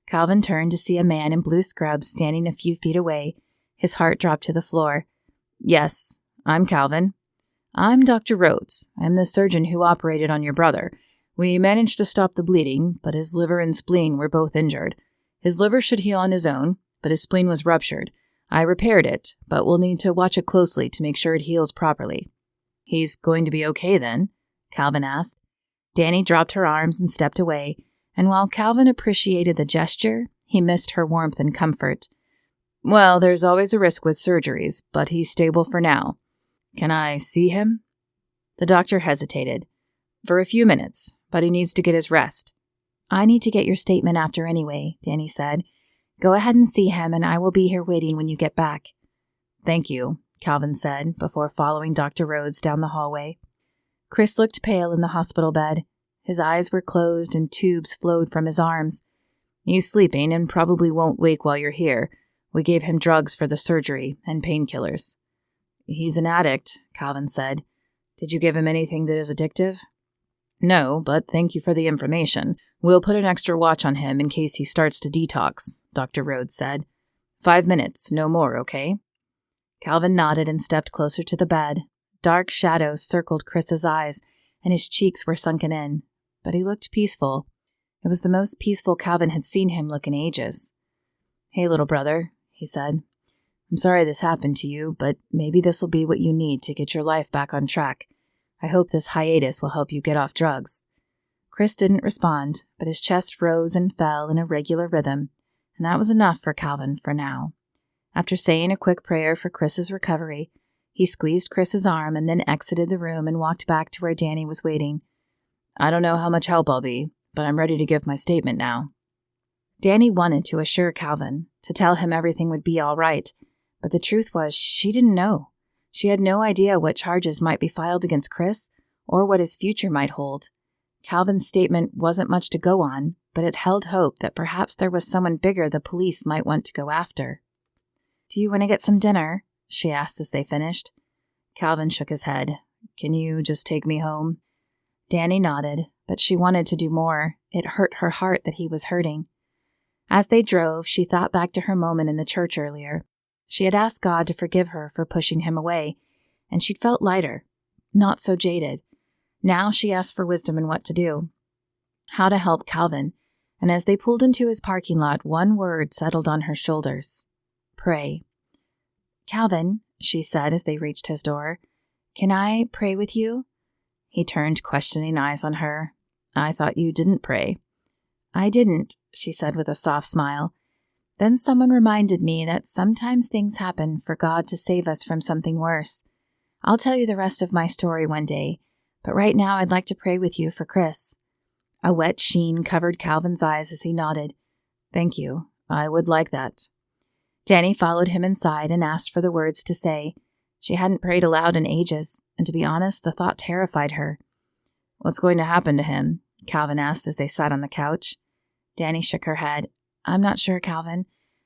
Calvin turned to see a man in blue scrubs standing a few feet away. His heart dropped to the floor. "Yes, I'm Calvin." "I'm Dr. Rhodes. I'm the surgeon who operated on your brother. We managed to stop the bleeding, but his liver and spleen were both injured. His liver should heal on his own, but his spleen was ruptured. I repaired it, but we'll need to watch it closely to make sure it heals properly." "He's going to be okay then?" Calvin asked. Dani dropped her arms and stepped away, and while Calvin appreciated the gesture, he missed her warmth and comfort. "Well, there's always a risk with surgeries, but he's stable for now. Can I see him?" The doctor hesitated. "For a few minutes, but he needs to get his rest." "I need to get your statement after anyway," Dani said. "Go ahead and see him, and I will be here waiting when you get back." "Thank you," Calvin said, before following Dr. Rhodes down the hallway. Chris looked pale in the hospital bed. His eyes were closed and tubes flowed from his arms. "He's sleeping and probably won't wake while you're here. We gave him drugs for the surgery and painkillers." "He's an addict," Calvin said. "Did you give him anything that is addictive?" "No, but thank you for the information. We'll put an extra watch on him in case he starts to detox," Dr. Rhodes said. 5 minutes, no more, okay?" Calvin nodded and stepped closer to the bed. Dark shadows circled Chris's eyes, and his cheeks were sunken in, but he looked peaceful. It was the most peaceful Calvin had seen him look in ages. "Hey, little brother," he said. "I'm sorry this happened to you, but maybe this will be what you need to get your life back on track. I hope this hiatus will help you get off drugs." Chris didn't respond, but his chest rose and fell in a regular rhythm, and that was enough for Calvin for now. After saying a quick prayer for Chris's recovery, he squeezed Chris's arm and then exited the room and walked back to where Dani was waiting. "I don't know how much help I'll be, but I'm ready to give my statement now." Dani wanted to assure Calvin, to tell him everything would be all right, but the truth was she didn't know. She had no idea what charges might be filed against Chris or what his future might hold. Calvin's statement wasn't much to go on, but it held hope that perhaps there was someone bigger the police might want to go after. "Do you want to get some dinner?" she asked as they finished. Calvin shook his head. "Can you just take me home?" Dani nodded, but she wanted to do more. It hurt her heart that he was hurting. As they drove, she thought back to her moment in the church earlier. She had asked God to forgive her for pushing him away, and she'd felt lighter. not so jaded. Now she asked for wisdom in what to do, how to help Calvin, and as they pulled into his parking lot, one word settled on her shoulders. Pray. Calvin, she said as they reached his door, can I pray with you? He turned questioning eyes on her. I thought you didn't pray. I didn't, she said with a soft smile. Then someone reminded me that sometimes things happen for God to save us from something worse. I'll tell you the rest of my story one day, but right now I'd like to pray with you for Chris. A wet sheen covered Calvin's eyes as he nodded. Thank you. I would like that. Dani followed him inside and asked for the words to say. She hadn't prayed aloud in ages, and to be honest, the thought terrified her. What's going to happen to him? Calvin asked as they sat on the couch. Dani shook her head. I'm not sure, Calvin,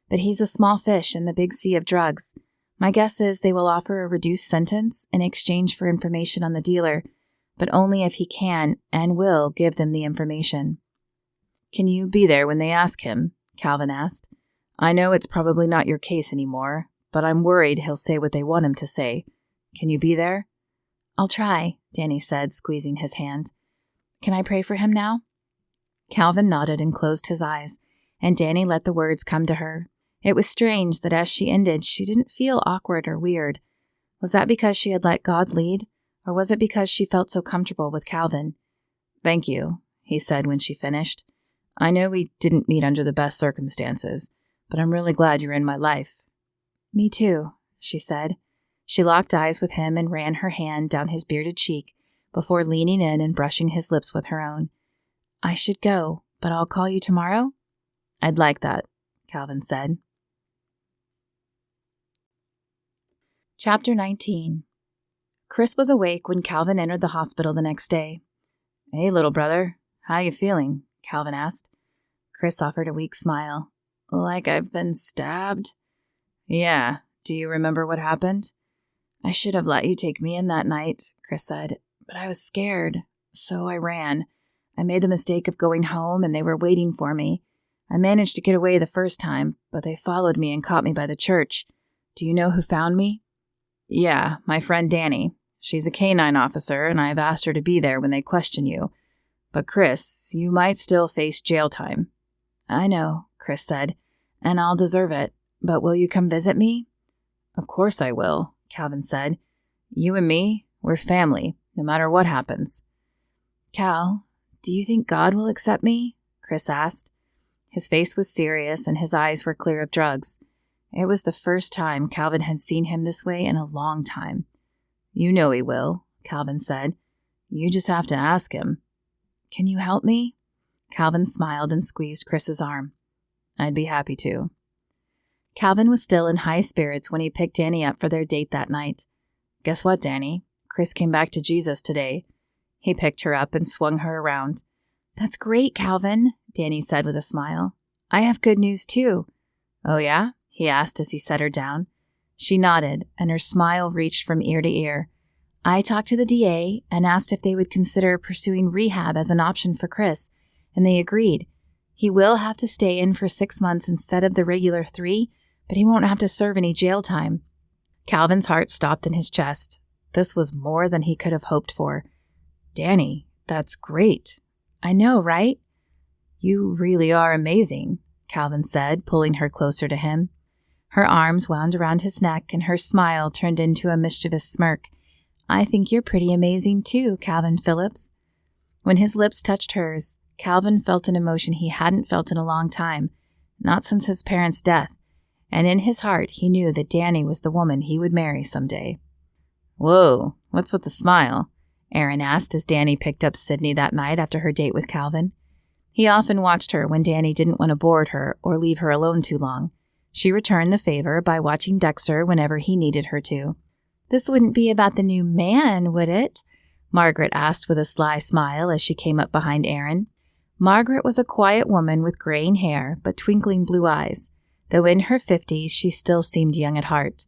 but he's a small fish in the big sea of drugs. My guess is they will offer a reduced sentence in exchange for information on the dealer, but only if he can and will give them the information. Can you be there when they ask him? Calvin asked. I know it's probably not your case anymore, but I'm worried he'll say what they want him to say. Can you be there? I'll try, Dani said, squeezing his hand. Can I pray for him now? Calvin nodded and closed his eyes, and Dani let the words come to her. It was strange that as she ended, she didn't feel awkward or weird. Was that because she had let God lead, or was it because she felt so comfortable with Calvin? Thank you, he said when she finished. I know we didn't meet under the best circumstances, but I'm really glad you're in my life. Me too, she said. She locked eyes with him and ran her hand down his bearded cheek before leaning in and brushing his lips with her own. I should go, but I'll call you tomorrow? I'd like that, Calvin said. Chapter 19. Chris was awake when Calvin entered the hospital the next day. Hey, little brother, how you feeling? Calvin asked. Chris offered a weak smile. Like I've been stabbed? Yeah. Do you remember what happened? I should have let you take me in that night, Chris said, but I was scared, so I ran. I made the mistake of going home, and they were waiting for me. I managed to get away the first time, but they followed me and caught me by the church. Do you know who found me? Yeah, my friend Dani. She's a canine officer, and I've asked her to be there when they question you. But Chris, you might still face jail time. I know, Chris said, and I'll deserve it. But will you come visit me? Of course I will, Calvin said. You and me, we're family, no matter what happens. Cal, do you think God will accept me? Chris asked. His face was serious and his eyes were clear of drugs. It was the first time Calvin had seen him this way in a long time. You know he will, Calvin said. You just have to ask him. Can you help me? Calvin smiled and squeezed Chris's arm. I'd be happy to. Calvin was still in high spirits when he picked Dani up for their date that night. Guess what, Dani? Chris came back to Jesus today. He picked her up and swung her around. That's great, Calvin, Dani said with a smile. I have good news, too. Oh, yeah? He asked as he set her down. She nodded, and her smile reached from ear to ear. I talked to the DA and asked if they would consider pursuing rehab as an option for Chris, and they agreed. He will have to stay in for 6 months instead of the regular 3, but he won't have to serve any jail time. Calvin's heart stopped in his chest. This was more than he could have hoped for. Dani, that's great. I know, right? You really are amazing, Calvin said, pulling her closer to him. Her arms wound around his neck and her smile turned into a mischievous smirk. I think you're pretty amazing too, Calvin Phillips. When his lips touched hers, Calvin felt an emotion he hadn't felt in a long time, not since his parents' death, and in his heart he knew that Dani was the woman he would marry someday. Whoa, what's with the smile? Aaron asked as Dani picked up Sydney that night after her date with Calvin. He often watched her when Dani didn't want to board her or leave her alone too long. She returned the favor by watching Dexter whenever he needed her to. This wouldn't be about the new man, would it? Margaret asked with a sly smile as she came up behind Aaron. Margaret was a quiet woman with graying hair but twinkling blue eyes. Though in her 50s, she still seemed young at heart.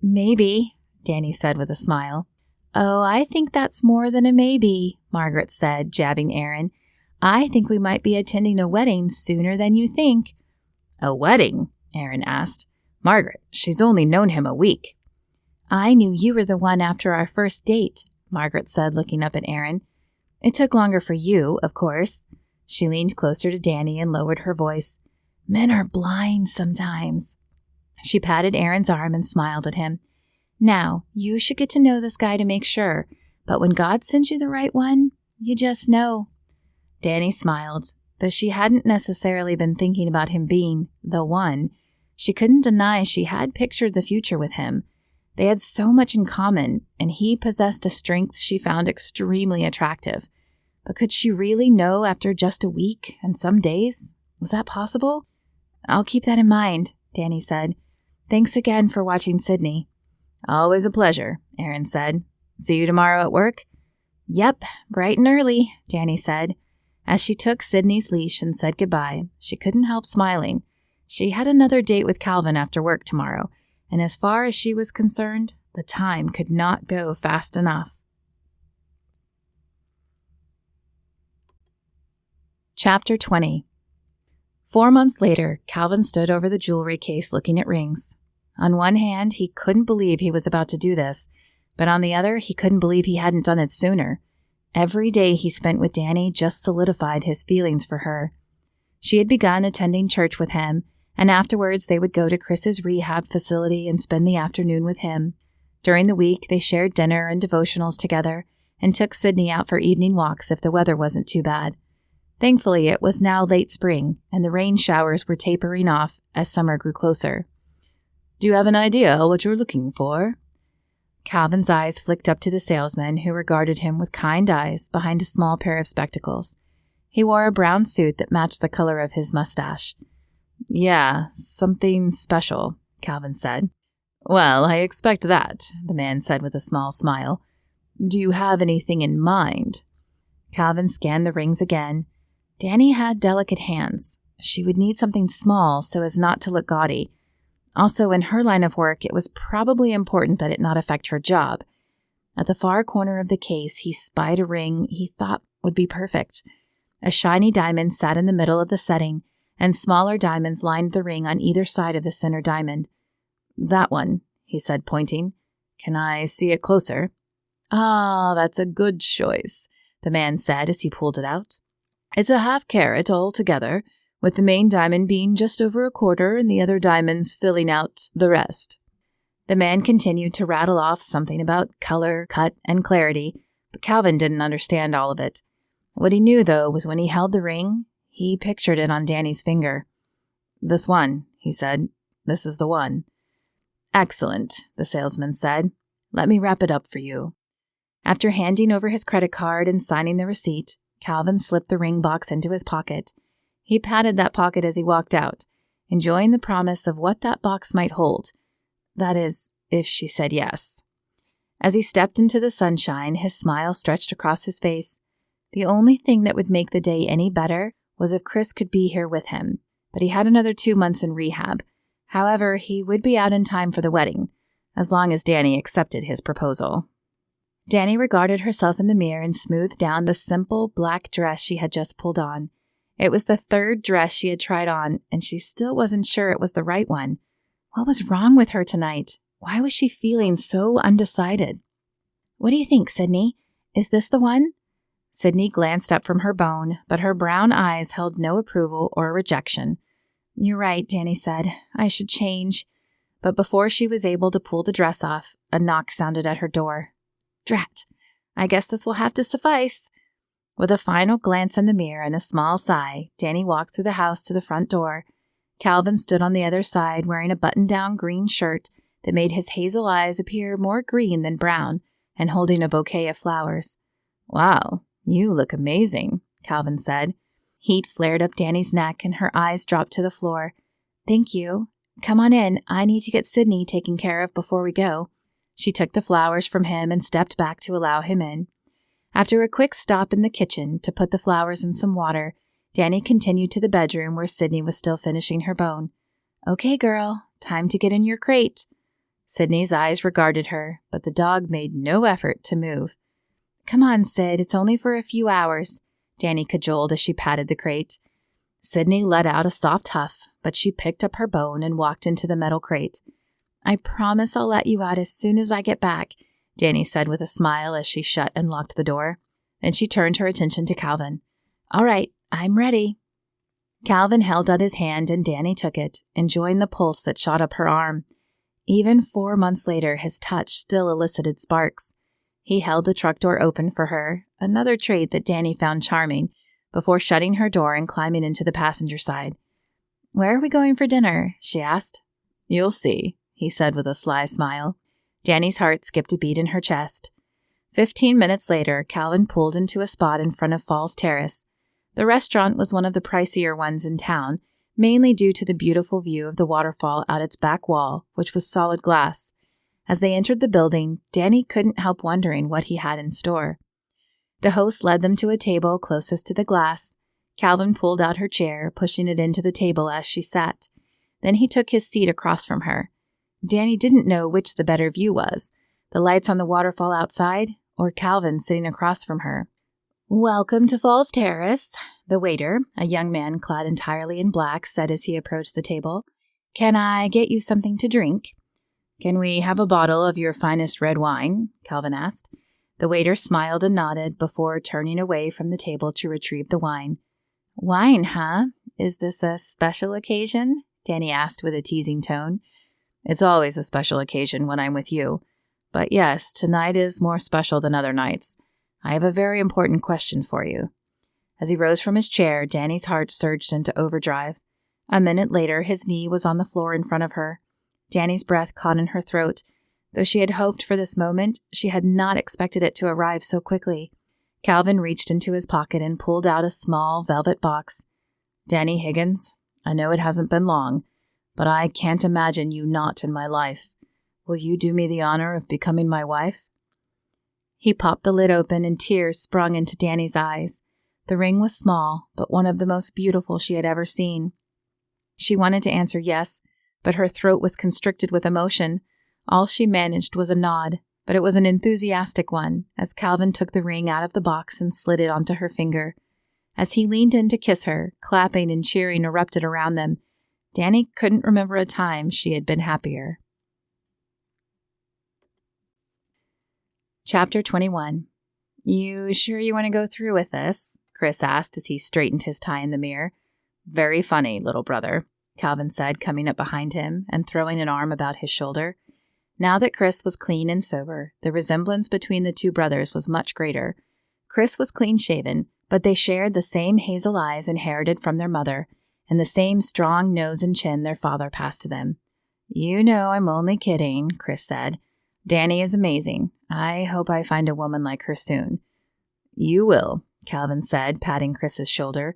Maybe, Dani said with a smile. Oh, I think that's more than a maybe, Margaret said, jabbing Aaron. I think we might be attending a wedding sooner than you think. A wedding? Aaron asked. Margaret, she's only known him a week. I knew you were the one after our first date, Margaret said, looking up at Aaron. It took longer for you, of course. She leaned closer to Dani and lowered her voice. Men are blind sometimes. She patted Aaron's arm and smiled at him. Now, you should get to know this guy to make sure, but when God sends you the right one, you just know. Dani smiled. Though she hadn't necessarily been thinking about him being the one, she couldn't deny she had pictured the future with him. They had so much in common, and he possessed a strength she found extremely attractive. But could she really know after just a week and some days? Was that possible? I'll keep that in mind, Dani said. Thanks again for watching Sydney. Always a pleasure, Aaron said. See you tomorrow at work? Yep, bright and early, Dani said. As she took Sydney's leash and said goodbye, she couldn't help smiling. She had another date with Calvin after work tomorrow, and as far as she was concerned, the time could not go fast enough. Chapter 20. 4 months later, Calvin stood over the jewelry case looking at rings. On one hand, he couldn't believe he was about to do this, but on the other, he couldn't believe he hadn't done it sooner. Every day he spent with Dani just solidified his feelings for her. She had begun attending church with him, and afterwards they would go to Chris's rehab facility and spend the afternoon with him. During the week, they shared dinner and devotionals together and took Sydney out for evening walks if the weather wasn't too bad. Thankfully, it was now late spring, and the rain showers were tapering off as summer grew closer. Do you have an idea what you're looking for? Calvin's eyes flicked up to the salesman, who regarded him with kind eyes behind a small pair of spectacles. He wore a brown suit that matched the color of his mustache. Yeah, something special, Calvin said. Well, I expect that, the man said with a small smile. Do you have anything in mind? Calvin scanned the rings again. Dani had delicate hands. She would need something small so as not to look gaudy. Also, in her line of work, it was probably important that it not affect her job. At the far corner of the case, he spied a ring he thought would be perfect. A shiny diamond sat in the middle of the setting, and smaller diamonds lined the ring on either side of the center diamond. That one, he said, pointing. Can I see it closer? Ah, that's a good choice, the man said as he pulled it out. It's a half carat altogether, with the main diamond being just over a quarter and the other diamonds filling out the rest. The man continued to rattle off something about color, cut, and clarity, but Calvin didn't understand all of it. What he knew, though, was when he held the ring, he pictured it on Dani's finger. This one, he said. This is the one. Excellent, the salesman said. Let me wrap it up for you. After handing over his credit card and signing the receipt, Calvin slipped the ring box into his pocket. He patted that pocket as he walked out, enjoying the promise of what that box might hold. That is, if she said yes. As he stepped into the sunshine, his smile stretched across his face. The only thing that would make the day any better was if Chris could be here with him, but he had another 2 months in rehab. However, he would be out in time for the wedding, as long as Dani accepted his proposal. Dani regarded herself in the mirror and smoothed down the simple black dress she had just pulled on. It was the third dress she had tried on, and she still wasn't sure it was the right one. What was wrong with her tonight? Why was she feeling so undecided? What do you think, Sydney? Is this the one? Sydney glanced up from her bone, but her brown eyes held no approval or rejection. You're right, Dani said. I should change. But before she was able to pull the dress off, a knock sounded at her door. Drat! I guess this will have to suffice. With a final glance in the mirror and a small sigh, Dani walked through the house to the front door. Calvin stood on the other side wearing a button-down green shirt that made his hazel eyes appear more green than brown, and holding a bouquet of flowers. Wow, you look amazing, Calvin said. Heat flared up Dani's neck and her eyes dropped to the floor. Thank you. Come on in. I need to get Sydney taken care of before we go. She took the flowers from him and stepped back to allow him in. After a quick stop in the kitchen to put the flowers in some water, Dani continued to the bedroom where Sydney was still finishing her bone. Okay, girl, time to get in your crate. Sydney's eyes regarded her, but the dog made no effort to move. Come on, Sid, it's only for a few hours, Dani cajoled as she patted the crate. Sydney let out a soft huff, but she picked up her bone and walked into the metal crate. I promise I'll let you out as soon as I get back. Dani said with a smile as she shut and locked the door. Then she turned her attention to Calvin. All right, I'm ready. Calvin held out his hand and Dani took it, enjoying the pulse that shot up her arm. Even 4 months later, his touch still elicited sparks. He held the truck door open for her, another trait that Dani found charming, before shutting her door and climbing into the passenger side. Where are we going for dinner? She asked. You'll see, he said with a sly smile. Dani's heart skipped a beat in her chest. 15 minutes later, Calvin pulled into a spot in front of Falls Terrace. The restaurant was one of the pricier ones in town, mainly due to the beautiful view of the waterfall out its back wall, which was solid glass. As they entered the building, Dani couldn't help wondering what he had in store. The host led them to a table closest to the glass. Calvin pulled out her chair, pushing it into the table as she sat. Then he took his seat across from her. Dani didn't know which the better view was, the lights on the waterfall outside or Calvin sitting across from her. Welcome to Falls Terrace, the waiter, a young man clad entirely in black, said as he approached the table. Can I get you something to drink? Can we have a bottle of your finest red wine? Calvin asked. The waiter smiled and nodded before turning away from the table to retrieve the wine. Wine, huh? Is this a special occasion? Dani asked with a teasing tone. It's always a special occasion when I'm with you. But yes, tonight is more special than other nights. I have a very important question for you. As he rose from his chair, Dani's heart surged into overdrive. A minute later, his knee was on the floor in front of her. Dani's breath caught in her throat. Though she had hoped for this moment, she had not expected it to arrive so quickly. Calvin reached into his pocket and pulled out a small velvet box. Dani Higgins, I know it hasn't been long, but I can't imagine you not in my life. Will you do me the honor of becoming my wife? He popped the lid open and tears sprung into Dani's eyes. The ring was small, but one of the most beautiful she had ever seen. She wanted to answer yes, but her throat was constricted with emotion. All she managed was a nod, but it was an enthusiastic one, as Calvin took the ring out of the box and slid it onto her finger. As he leaned in to kiss her, clapping and cheering erupted around them. Dani couldn't remember a time she had been happier. Chapter 21. You sure you want to go through with this? Chris asked as he straightened his tie in the mirror. Very funny, little brother, Calvin said, coming up behind him and throwing an arm about his shoulder. Now that Chris was clean and sober, the resemblance between the two brothers was much greater. Chris was clean-shaven, but they shared the same hazel eyes inherited from their mother and the same strong nose and chin their father passed to them. You know I'm only kidding, Chris said. Dani is amazing. I hope I find a woman like her soon. You will, Calvin said, patting Chris's shoulder.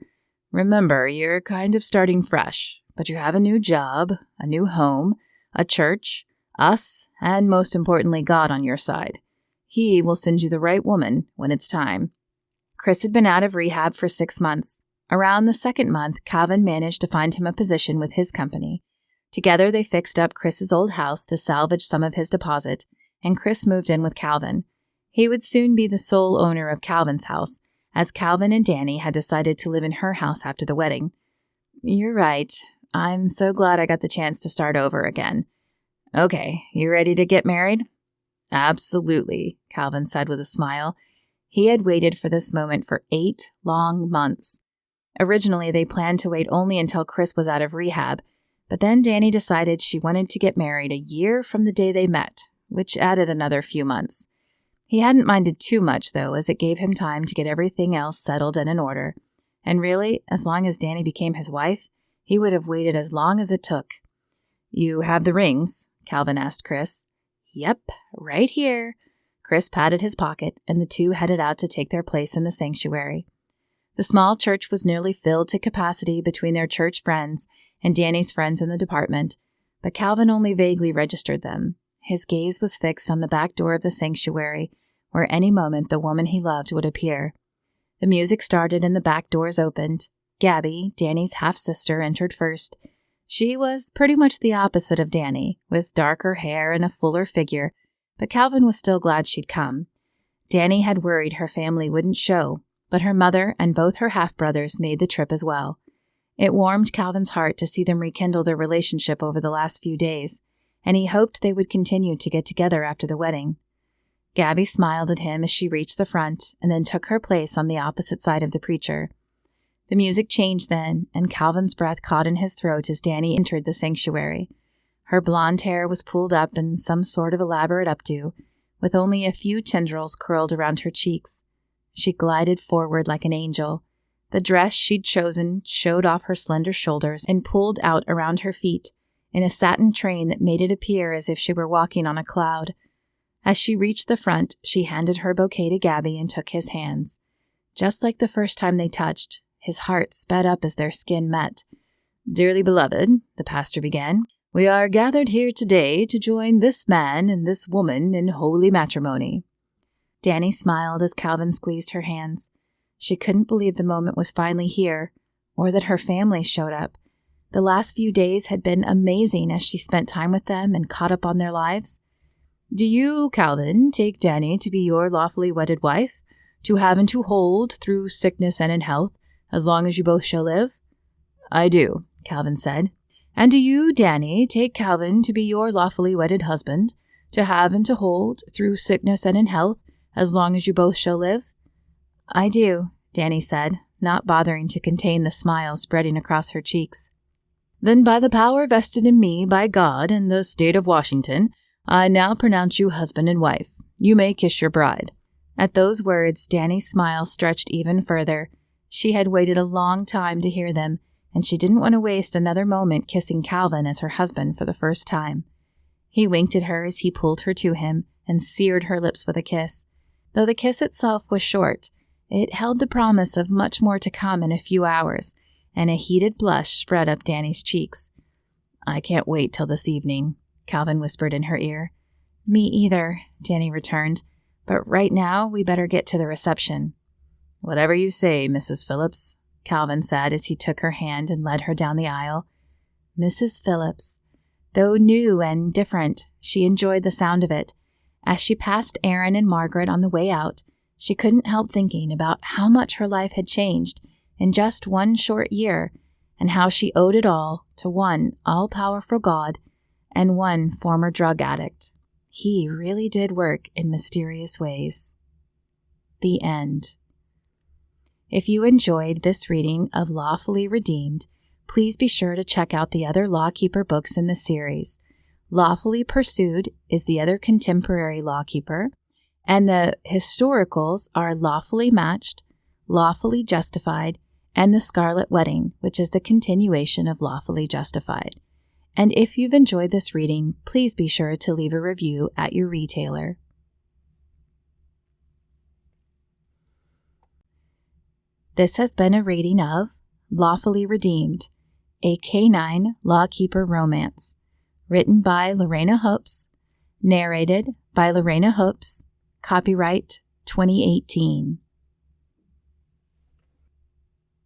Remember, you're kind of starting fresh, but you have a new job, a new home, a church, us, and most importantly, God on your side. He will send you the right woman when it's time. Chris had been out of rehab for 6 months. Around the second month, Calvin managed to find him a position with his company. Together, they fixed up Chris's old house to salvage some of his deposit, and Chris moved in with Calvin. He would soon be the sole owner of Calvin's house, as Calvin and Dani had decided to live in her house after the wedding. You're right. I'm so glad I got the chance to start over again. Okay, you ready to get married? Absolutely, Calvin said with a smile. He had waited for this moment for 8 long months. Originally, they planned to wait only until Chris was out of rehab, but then Dani decided she wanted to get married a year from the day they met, which added another few months. He hadn't minded too much, though, as it gave him time to get everything else settled and in order. And really, as long as Dani became his wife, he would have waited as long as it took. You have the rings? Calvin asked Chris. Yep, right here. Chris patted his pocket, and the two headed out to take their place in the sanctuary. The small church was nearly filled to capacity between their church friends and Dani's friends in the department, but Calvin only vaguely registered them. His gaze was fixed on the back door of the sanctuary, where any moment the woman he loved would appear. The music started and the back doors opened. Gabby, Dani's half-sister, entered first. She was pretty much the opposite of Dani, with darker hair and a fuller figure, but Calvin was still glad she'd come. Dani had worried her family wouldn't show, but her mother and both her half-brothers made the trip as well. It warmed Calvin's heart to see them rekindle their relationship over the last few days, and he hoped they would continue to get together after the wedding. Gabby smiled at him as she reached the front and then took her place on the opposite side of the preacher. The music changed then, and Calvin's breath caught in his throat as Dani entered the sanctuary. Her blonde hair was pulled up in some sort of elaborate updo, with only a few tendrils curled around her cheeks. She glided forward like an angel. The dress she'd chosen showed off her slender shoulders and pulled out around her feet in a satin train that made it appear as if she were walking on a cloud. As she reached the front, she handed her bouquet to Gabby and took his hands. Just like the first time they touched, his heart sped up as their skin met. "Dearly beloved," the pastor began, "we are gathered here today to join this man and this woman in holy matrimony." Dani smiled as Calvin squeezed her hands. She couldn't believe the moment was finally here, or that her family showed up. The last few days had been amazing as she spent time with them and caught up on their lives. "Do you, Calvin, take Dani to be your lawfully wedded wife, to have and to hold through sickness and in health, as long as you both shall live?" "I do," Calvin said. "And do you, Dani, take Calvin to be your lawfully wedded husband, to have and to hold through sickness and in health, as long as you both shall live?" "I do," Dani said, not bothering to contain the smile spreading across her cheeks. "Then by the power vested in me by God and the state of Washington, I now pronounce you husband and wife. You may kiss your bride." At those words, Dani's smile stretched even further. She had waited a long time to hear them, and she didn't want to waste another moment kissing Calvin as her husband for the first time. He winked at her as he pulled her to him and seared her lips with a kiss. Though the kiss itself was short, it held the promise of much more to come in a few hours, and a heated blush spread up Dani's cheeks. "I can't wait till this evening," Calvin whispered in her ear. "Me either," Dani returned, "but right now we better get to the reception." "Whatever you say, Mrs. Phillips," Calvin said as he took her hand and led her down the aisle. Mrs. Phillips. Though new and different, she enjoyed the sound of it. As she passed Aaron and Margaret on the way out, she couldn't help thinking about how much her life had changed in just one short year, and how she owed it all to one all-powerful God and one former drug addict. He really did work in mysterious ways. The end. If you enjoyed this reading of Lawfully Redeemed, please be sure to check out the other Lawkeeper books in the series. Lawfully Pursued is the other contemporary Lawkeeper, and the historicals are Lawfully Matched, Lawfully Justified, and The Scarlet Wedding, which is the continuation of Lawfully Justified. And if you've enjoyed this reading, please be sure to leave a review at your retailer. This has been a reading of Lawfully Redeemed, a Canine Lawkeeper romance, written by Lorena Hoops, narrated by Lorena Hoops, copyright 2018.